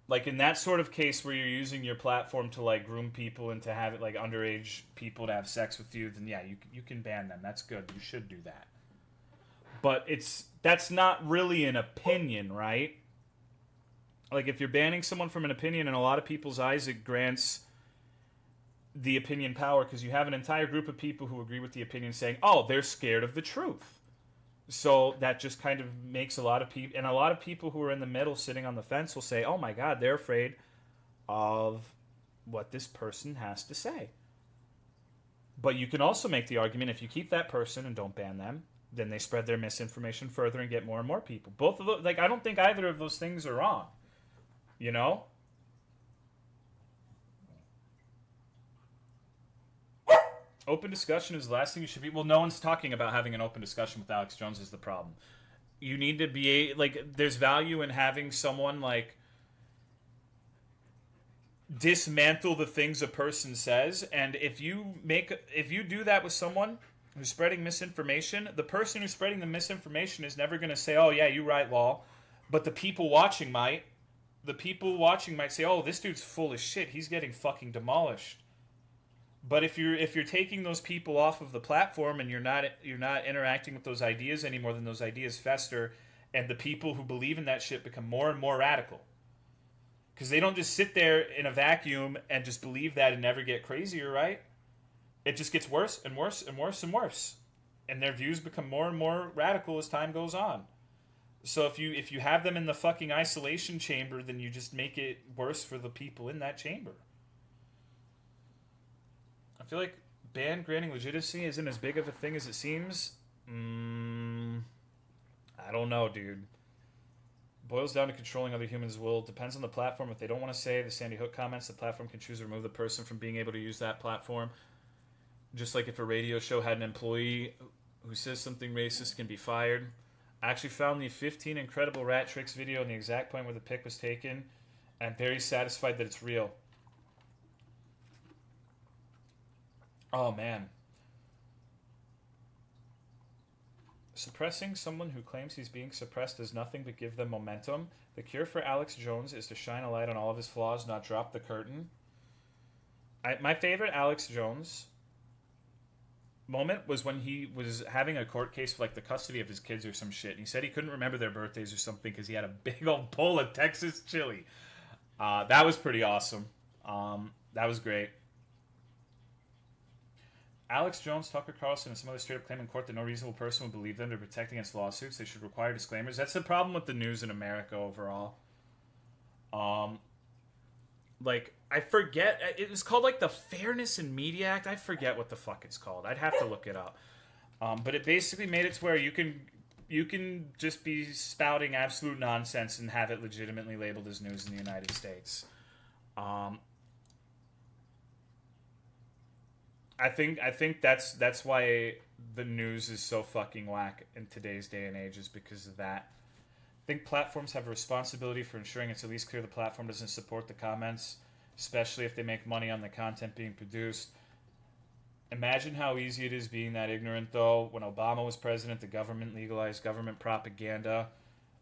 Like in that sort of case where you're using your platform to like groom people and to have it like underage people to have sex with you, then yeah, you can ban them. That's good. You should do that. But that's not really an opinion, right? Like if you're banning someone from an opinion, in a lot of people's eyes, it grants the opinion power because you have an entire group of people who agree with the opinion saying, "Oh, they're scared of the truth." So that just kind of makes a lot of people, and a lot of people who are in the middle sitting on the fence will say, "Oh my God, they're afraid of what this person has to say." But you can also make the argument if you keep that person and don't ban them, then they spread their misinformation further and get more and more people. Both of those, like I don't think either of those things are wrong. You know? Open discussion is the last thing you should be. Well, no one's talking about having an open discussion with Alex Jones is the problem. You need to be like, there's value in having someone like dismantle the things a person says, and if you do that with someone who's spreading misinformation, the person who's spreading the misinformation is never going to say, "Oh yeah, you right, Law," but the people watching might. The people watching might say, "Oh, this dude's full of shit. He's getting fucking demolished." But if you're taking those people off of the platform and you're not interacting with those ideas anymore, then those ideas fester, and the people who believe in that shit become more and more radical. Because they don't just sit there in a vacuum and just believe that and never get crazier, right? It just gets worse and worse and worse and worse, and their views become more and more radical as time goes on. So if you have them in the fucking isolation chamber, then you just make it worse for the people in that chamber. I feel like ban granting legitimacy isn't as big of a thing as it seems. I don't know, dude. Boils down to controlling other humans' will. Depends on the platform. If they don't want to say the Sandy Hook comments, the platform can choose to remove the person from being able to use that platform. Just like if a radio show had an employee who says something racist can be fired. I actually found the 15 Incredible Rat Tricks video and the exact point where the pic was taken. I'm very satisfied that it's real. Oh, man. Suppressing someone who claims he's being suppressed does nothing but give them momentum. The cure for Alex Jones is to shine a light on all of his flaws, not drop the curtain. My favorite Alex Jones moment was when he was having a court case for like the custody of his kids or some shit. And he said he couldn't remember their birthdays or something because he had a big old bowl of Texas chili. That was pretty awesome. That was great. Alex Jones, Tucker Carlson, and some others straight up claim in court that no reasonable person would believe them to protect against lawsuits. They should require disclaimers. That's the problem with the news in America overall. Like, I forget, it was called like the Fairness in Media Act. I forget what the fuck it's called. I'd have to look it up. But it basically made it to where you can just be spouting absolute nonsense and have it legitimately labeled as news in the United States. I think that's why the news is so fucking whack in today's day and age, is because of that. I think platforms have a responsibility for ensuring it's at least clear the platform doesn't support the comments, especially if they make money on the content being produced. Imagine how easy it is being that ignorant, though. When Obama was president, the government legalized government propaganda.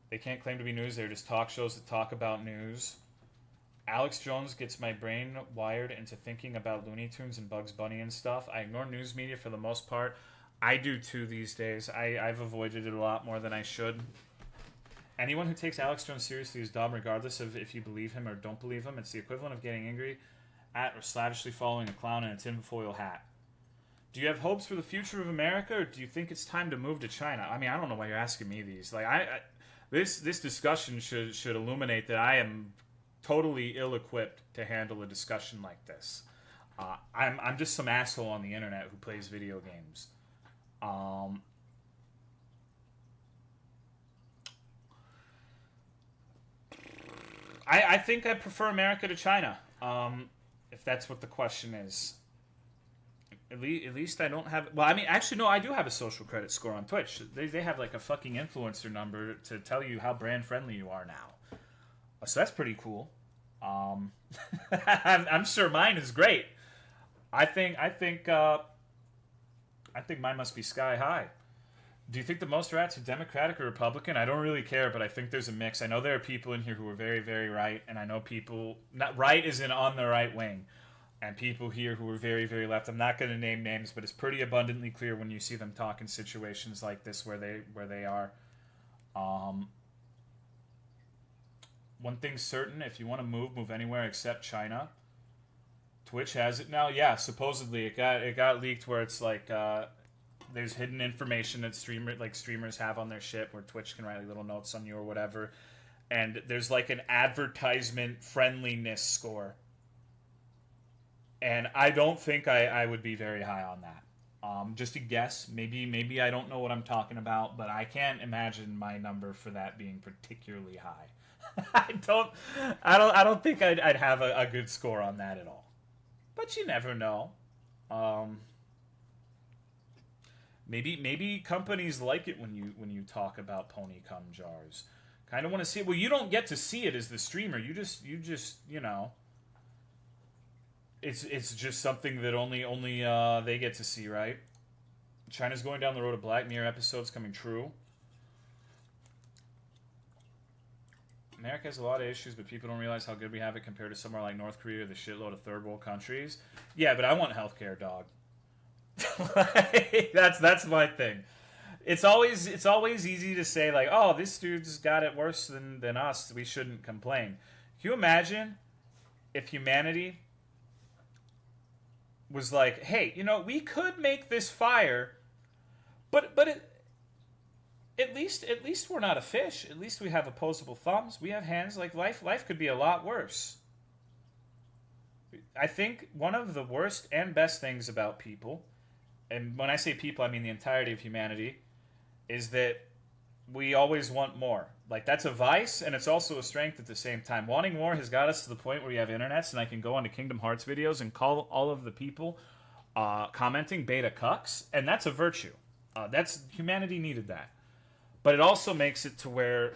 They can't claim to be news. They're just talk shows that talk about news. Alex Jones gets my brain wired into thinking about Looney Tunes and Bugs Bunny and stuff. I ignore news media for the most part. I do too these days. I've avoided it a lot more than I should. Anyone who takes Alex Jones seriously is dumb, regardless of if you believe him or don't believe him. It's the equivalent of getting angry at or slavishly following a clown in a tinfoil hat. Do you have hopes for the future of America, or do you think it's time to move to China? I mean, I don't know why you're asking me these. Like, this discussion should illuminate that I am totally ill-equipped to handle a discussion like this. I'm just some asshole on the internet who plays video games. I think I prefer America to China, if that's what the question is. At least I don't have. Well, I mean, actually, no, I do have a social credit score on Twitch. They have like a fucking influencer number to tell you how brand friendly you are now. So that's pretty cool. Um, I'm sure mine is great. I think mine must be sky high. Do you think the most rats are Democratic or Republican? I don't really care, but I think there's a mix. I know there are people in here who are very, very right, and I know people not right is in on the right wing, and people here who are very, very left. I'm not going to name names, but it's pretty abundantly clear when you see them talk in situations like this where they are. Um, One thing's certain: if you want to move anywhere except China. Twitch has it now. Yeah, supposedly it got leaked where it's like there's hidden information that streamers have on their shit where Twitch can write like little notes on you or whatever, and there's like an advertisement friendliness score, and I don't think I would be very high on that. Just a guess. Maybe I don't know what I'm talking about, but I can't imagine my number for that being particularly high. I don't think I'd have a good score on that at all. But you never know. Maybe companies like it when you talk about pony cum jars. Kind of want to see it. Well, you don't get to see it as the streamer. You just you know. It's just something that only they get to see, right? China's going down the road of Black Mirror episodes coming true. America has a lot of issues, but people don't realize how good we have it compared to somewhere like North Korea or the shitload of third world countries. Yeah, but I want healthcare, dog. That's my thing. It's always easy to say like, oh, this dude's got it worse than us. We shouldn't complain. Can you imagine if humanity was like, hey, you know, we could make this fire, but at least we're not a fish. At least we have opposable thumbs. We have hands. Like life could be a lot worse. I think one of the worst and best things about people, and when I say people, I mean the entirety of humanity, is that we always want more. Like that's a vice, and it's also a strength at the same time. Wanting more has got us to the point where we have internets, and I can go onto Kingdom Hearts videos and call all of the people commenting beta cucks, and that's a virtue. That's humanity needed that. But it also makes it to where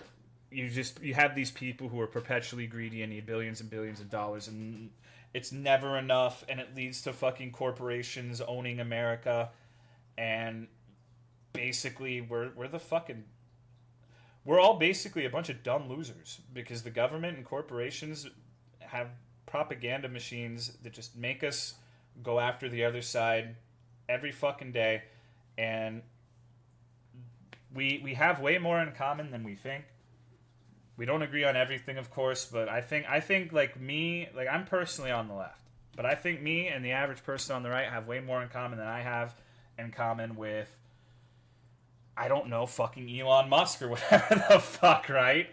you have these people who are perpetually greedy and need billions and billions of dollars, and it's never enough, and it leads to fucking corporations owning America, and basically we're all basically a bunch of dumb losers because the government and corporations have propaganda machines that just make us go after the other side every fucking day, and we have way more in common than we think. We don't agree on everything, of course, but I think like me, like I'm personally on the left, but I think me and the average person on the right have way more in common than I have in common with, I don't know, fucking Elon Musk or whatever the fuck, right?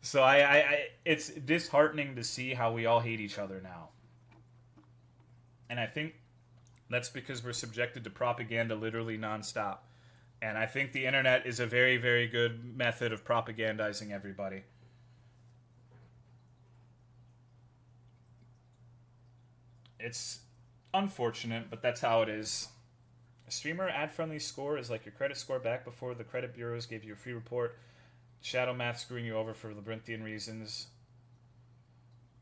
So I it's disheartening to see how we all hate each other now. And I think that's because we're subjected to propaganda literally nonstop. And I think the internet is a very, very good method of propagandizing everybody. It's unfortunate, but that's how it is. A streamer ad-friendly score is like your credit score back before the credit bureaus gave you a free report. Shadow math screwing you over for labyrinthian reasons.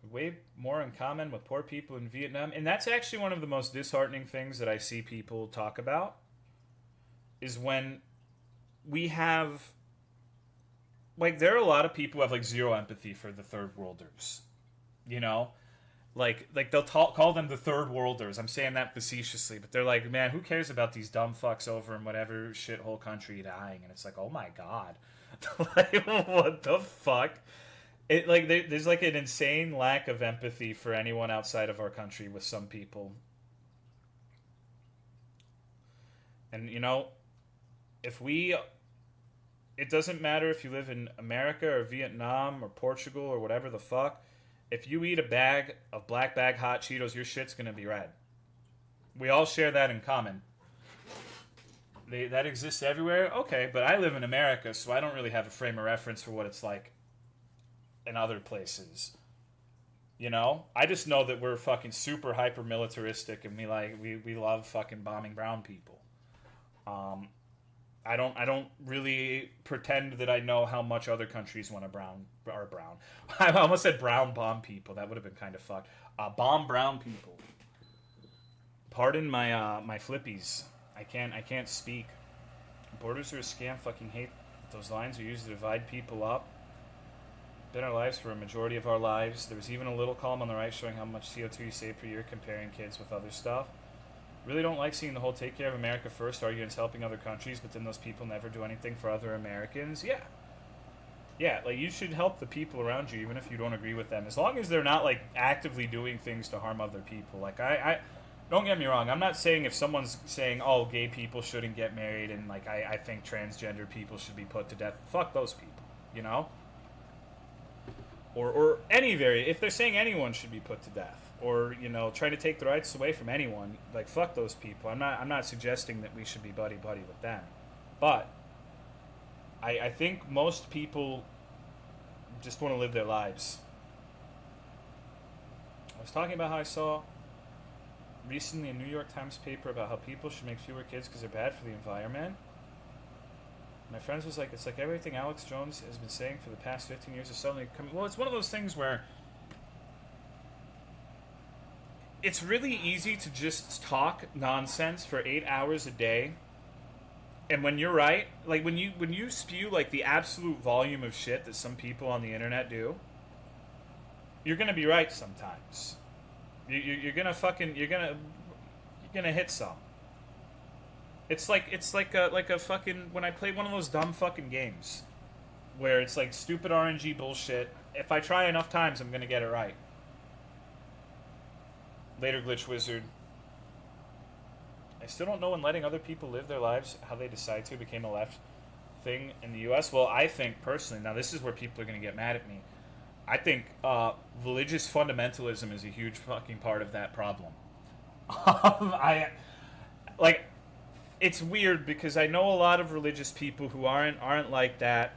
Way more in common with poor people in Vietnam. And that's actually one of the most disheartening things that I see people talk about. Is when we have, like, there are a lot of people who have, like, zero empathy for the third worlders, you know? Like they'll call them the third worlders. I'm saying that facetiously, but they're like, man, who cares about these dumb fucks over in whatever shithole country dying? And it's like, oh my god. Like, what the fuck? It, like, there's, like, an insane lack of empathy for anyone outside of our country with some people. And, you know, it doesn't matter if you live in America or Vietnam or Portugal or whatever the fuck. If you eat a bag of black bag hot Cheetos, your shit's gonna be red. We all share that in common. That exists everywhere? Okay, but I live in America, so I don't really have a frame of reference for what it's like in other places. You know, I just know that we're fucking super hyper militaristic, and we love fucking bombing brown people. Um, I don't really pretend that I know how much other countries want to brown. I almost said brown bomb people. That would have been kind of fucked. Bomb brown people. Pardon my my flippies. I can't speak. Borders are a scam. Fucking hate those lines are used to divide people up. Been our lives for a majority of our lives. There was even a little column on the right showing how much CO2 you save per year comparing kids with other stuff. Really don't like seeing the whole take care of America first arguments helping other countries, but then those people never do anything for other Americans. Yeah. Yeah, like you should help the people around you even if you don't agree with them. As long as they're not like actively doing things to harm other people. Like I don't get me wrong, I'm not saying if someone's saying, oh, gay people shouldn't get married and like I think transgender people should be put to death. Fuck those people, you know? Or any if they're saying anyone should be put to death, or you know trying to take the rights away from anyone, like fuck those people. I'm not suggesting that we should be buddy with them, but I think most people just want to live their lives. I was talking about how I saw recently a New York Times paper about how people should make fewer kids because they're bad for the environment. My friends was like, it's like everything Alex Jones has been saying for the past 15 years is suddenly coming. Well, it's one of those things where it's really easy to just talk nonsense for 8 hours a day. And when you're right, like when you spew like the absolute volume of shit that some people on the internet do, you're gonna be right sometimes. You're gonna hit some. It's like a fucking when I play one of those dumb fucking games where it's like stupid RNG bullshit. If I try enough times, I'm gonna get it right. Later, Glitch Wizard. I still don't know when letting other people live their lives how they decide to became a left thing in the U.S. Well, I think personally, now this is where people are gonna get mad at me. I think religious fundamentalism is a huge fucking part of that problem. I like. It's weird because I know a lot of religious people who aren't like that,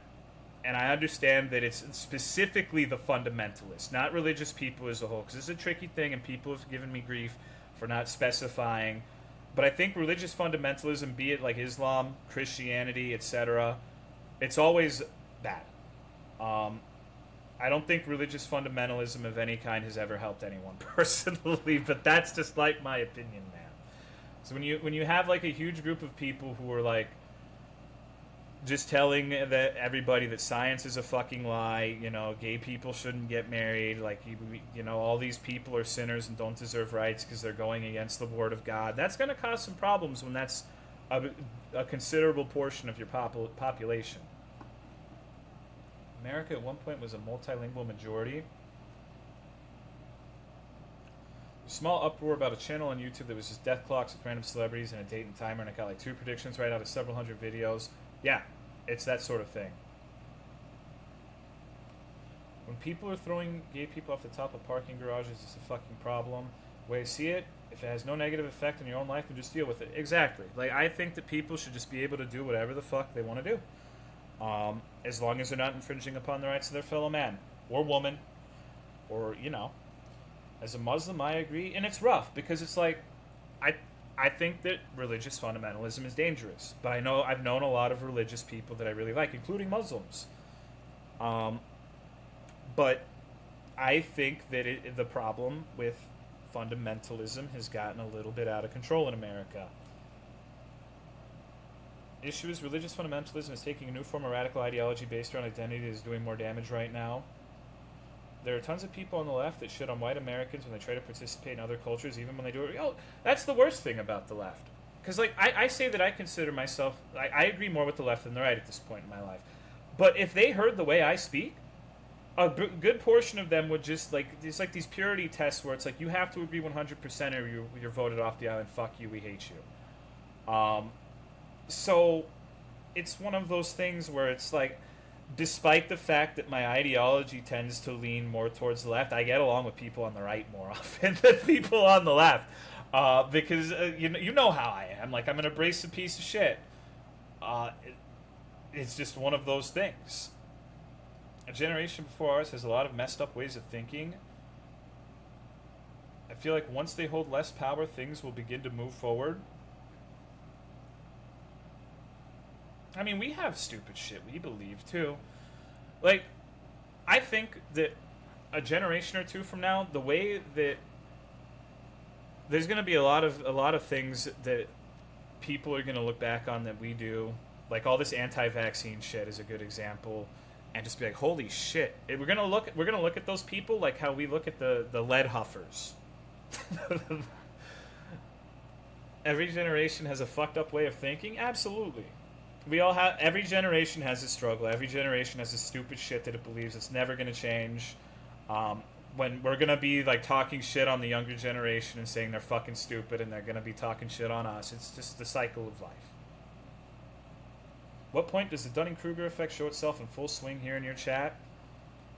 and I understand that it's specifically the fundamentalists, not religious people as a whole, because it's a tricky thing, and people have given me grief for not specifying. But I think religious fundamentalism, be it like Islam, Christianity, etc., it's always bad. I don't think religious fundamentalism of any kind has ever helped anyone personally, but that's just like my opinion, man. So when you have like a huge group of people who are like just telling that everybody that science is a fucking lie, you know, gay people shouldn't get married, like you know, all these people are sinners and don't deserve rights because they're going against the word of God. That's going to cause some problems when that's a considerable portion of your population. America at one point was a multilingual majority. Small uproar about a channel on YouTube that was just death clocks with random celebrities and a date and timer, and I got like 2 predictions right out of several hundred videos. Yeah, it's that sort of thing. When people are throwing gay people off the top of parking garages, it's a fucking problem. The way I see it, if it has no negative effect on your own life, then just deal with it. Exactly. Like, I think that people should just be able to do whatever the fuck they want to do. As long as they're not infringing upon the rights of their fellow man or woman or, you know. As a Muslim, I agree, and it's rough because it's like, I think that religious fundamentalism is dangerous. But I've known a lot of religious people that I really like, including Muslims. But I think that the problem with fundamentalism has gotten a little bit out of control in America. Issue is religious fundamentalism is taking a new form of radical ideology based around identity that is doing more damage right now. There are tons of people on the left that shit on white Americans when they try to participate in other cultures, even when they do it. Oh, that's the worst thing about the left. Because, like, I say that I consider myself... I agree more with the left than the right at this point in my life. But if they heard the way I speak, a good portion of them would just, like... There's, like, these purity tests where it's like, you have to agree 100% or you're voted off the island. Fuck you, we hate you. So, it's one of those things where it's like... Despite the fact that my ideology tends to lean more towards the left, I get along with people on the right more often than people on the left. Because you know how I am. Like, I'm an abrasive piece of shit. It's just one of those things. A generation before ours has a lot of messed up ways of thinking. I feel like once they hold less power, things will begin to move forward. I mean, we have stupid shit we believe too. Like, I think that a generation or two from now, the way that there's going to be a lot of things that people are going to look back on that we do, like all this anti-vaccine shit is a good example, and just be like, holy shit. We're going to look at those people like how we look at the lead huffers. Every generation has a fucked up way of thinking. Absolutely. We all have. Every generation has a struggle. Every generation has a stupid shit that it believes it's never going to change. When we're going to be like talking shit on the younger generation and saying they're fucking stupid, and they're going to be talking shit on us. It's just the cycle of life. What point does the Dunning-Kruger effect show itself in full swing here in your chat?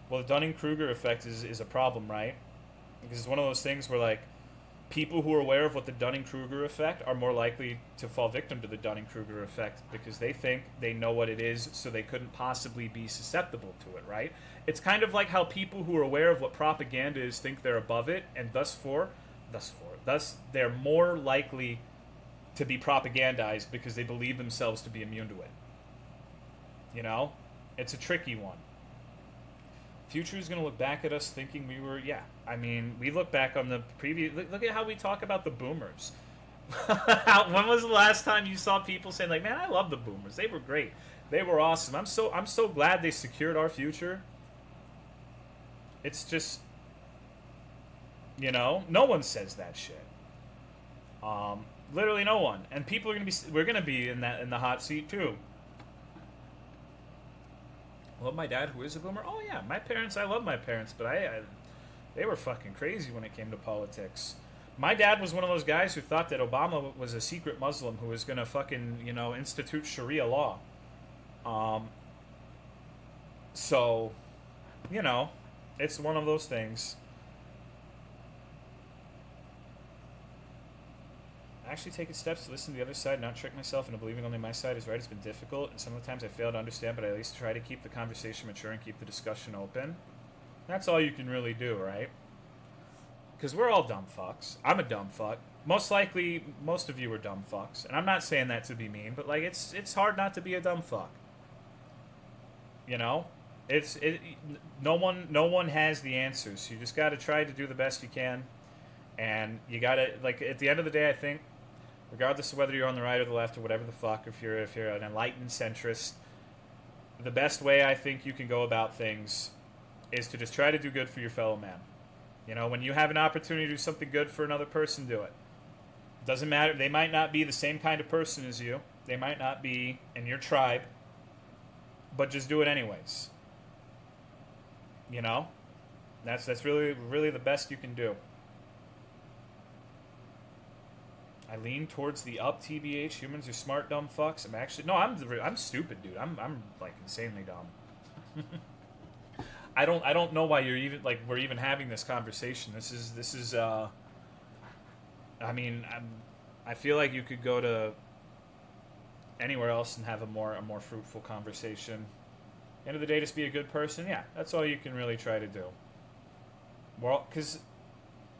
Well, the Dunning-Kruger effect is a problem, right? Because it's one of those things where, like, people who are aware of what the Dunning-Kruger effect are more likely to fall victim to the Dunning-Kruger effect because they think they know what it is, so they couldn't possibly be susceptible to it, right? It's kind of like how people who are aware of what propaganda is think they're above it, and thus they're more likely to be propagandized because they believe themselves to be immune to it. You know? It's a tricky one. Future is going to look back at us thinking we were, yeah. I mean, we look back on the previous... Look at how we talk about the boomers. When was the last time you saw people saying, like, man, I love the boomers. They were great. They were awesome. I'm so glad they secured our future. It's just... You know? No one says that shit. Literally no one. And people are going to be... We're going to be in the hot seat, too. I love my dad, who is a boomer. Oh yeah, my parents. I love my parents, but they were fucking crazy when it came to politics. My dad was one of those guys who thought that Obama was a secret Muslim who was gonna fucking institute Sharia law. So, it's one of those things. Actually taking steps to listen to the other side, not trick myself into believing only my side is right. It's been difficult, and some of the times I fail to understand, but I at least try to keep the conversation mature and keep the discussion open. That's all you can really do, right? Because we're all dumb fucks. I'm a dumb fuck. Most likely, most of you are dumb fucks. And I'm not saying that to be mean, but like it's hard not to be a dumb fuck. You know? No one has the answers. You just gotta try to do the best you can. And you gotta, like, at the end of the day, I think, regardless of whether you're on the right or the left or whatever the fuck, if you're an enlightened centrist, the best way I think you can go about things is to just try to do good for your fellow man. When you have an opportunity to do something good for another person, do it. Doesn't matter. They might not be the same kind of person as you. They might not be in your tribe. But just do it anyways. That's really, really the best you can do. I lean towards the up, TBH. Humans are smart, dumb fucks. I'm stupid, dude. I'm like insanely dumb. I don't know why we're even having this conversation. This is. I feel like you could go to anywhere else and have a more fruitful conversation. End of the day, just be a good person. Yeah, that's all you can really try to do. Because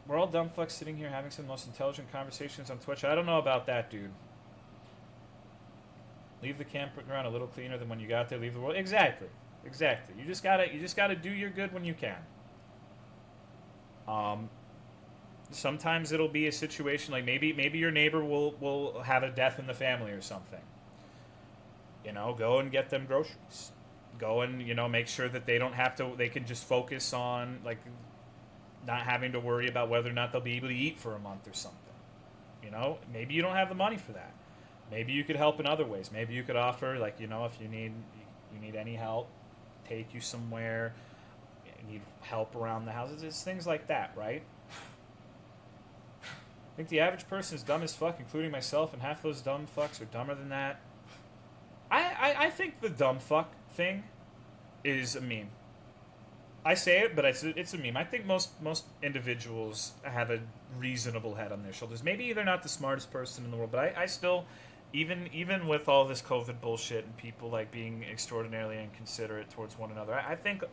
we're all dumb fucks sitting here having some of the most intelligent conversations on Twitch. I don't know about that, dude. Leave the campground a little cleaner than when you got there. Leave the world. Exactly. You just gotta do your good when you can. Sometimes it'll be a situation like maybe your neighbor will have a death in the family or something. Go and get them groceries. Go and make sure that they don't have to. They can just focus on like. Not having to worry about whether or not they'll be able to eat for a month or something. Maybe you don't have the money for that. Maybe you could help in other ways. Maybe you could offer, like, if you need any help, take you somewhere, you need help around the houses. It's things like that, right? I think the average person is dumb as fuck, including myself, and half those dumb fucks are dumber than that. I think the dumb fuck thing is a meme. I say it, but it's a meme. I think most individuals have a reasonable head on their shoulders. Maybe they're not the smartest person in the world, but I still, even with all this COVID bullshit and people like being extraordinarily inconsiderate towards one another, I think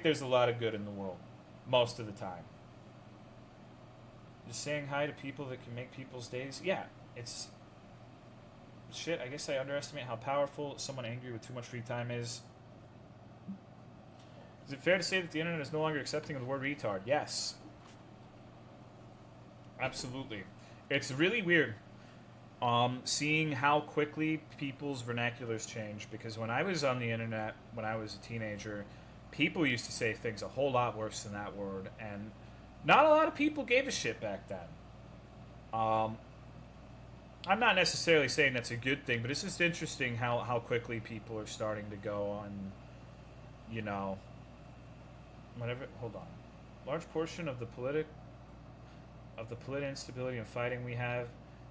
there's a lot of good in the world most of the time. Just saying hi to people that can make people's days. Yeah, it's shit. I guess I underestimate how powerful someone angry with too much free time is. Is it fair to say that the internet is no longer accepting of the word retard? Yes. Absolutely. It's really weird seeing how quickly people's vernaculars change. Because when I was on the internet, when I was a teenager, people used to say things a whole lot worse than that word. And not a lot of people gave a shit back then. Um, I'm not necessarily saying that's a good thing, but it's just interesting how quickly people are starting to go on, you know, whatever. Hold on. Large portion of the political instability and fighting we have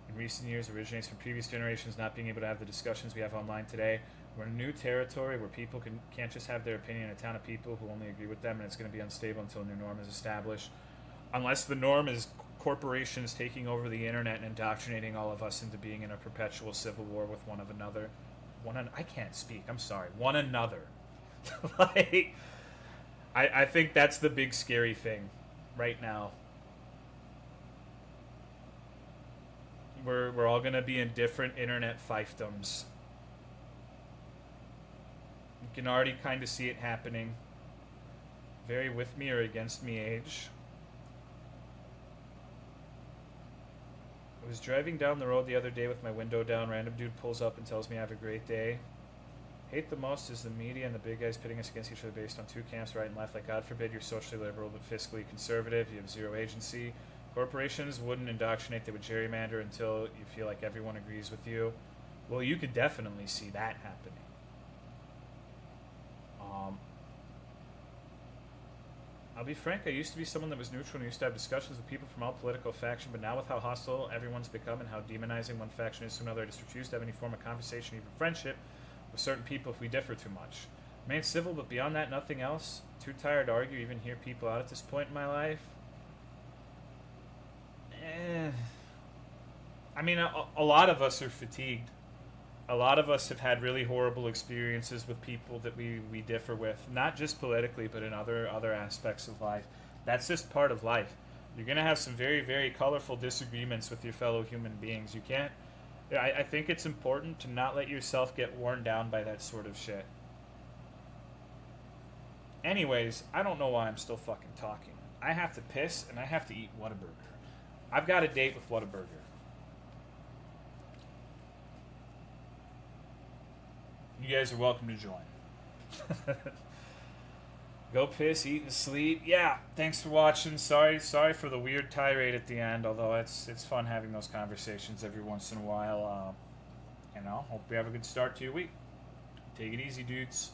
in recent years originates from previous generations not being able to have the discussions we have online today. We're in a new territory where people can't just have their opinion in a town of people who only agree with them, and it's going to be unstable until a new norm is established. Unless the norm is corporations taking over the internet and indoctrinating all of us into being in a perpetual civil war with one another. I can't speak. I'm sorry. One another. Like, I think that's the big scary thing right now. We're all going to be in different internet fiefdoms. You can already kind of see it happening. Very with me or against me age. I was driving down the road the other day with my window down. Random dude pulls up and tells me I have a great day. Hate the most is the media and the big guys pitting us against each other based on two camps, right and left. Like, God forbid you're socially liberal but fiscally conservative. You have zero agency. Corporations wouldn't indoctrinate. They would gerrymander until you feel like everyone agrees with you. Well, you could definitely see that happening. I'll be frank, I used to be someone that was neutral and used to have discussions with people from all political faction, but now with how hostile everyone's become and how demonizing one faction is to another, I just refuse to have any form of conversation, even friendship, with certain people if we differ too much. Remain civil, but beyond that, nothing else. Too tired to argue, even hear people out at this point in my life. I mean, a lot of us are fatigued. A lot of us have had really horrible experiences with people that we differ with, not just politically, but in other aspects of life. That's just part of life. You're going to have some very, very colorful disagreements with your fellow human beings. You can't... I think it's important to not let yourself get worn down by that sort of shit. Anyways, I don't know why I'm still fucking talking. I have to piss, and I have to eat Whataburger. I've got a date with Whataburger. You guys are welcome to join. Go piss, eat, and sleep. Yeah, thanks for watching. Sorry for the weird tirade at the end, although it's fun having those conversations every once in a while. Hope you have a good start to your week. Take it easy, dudes.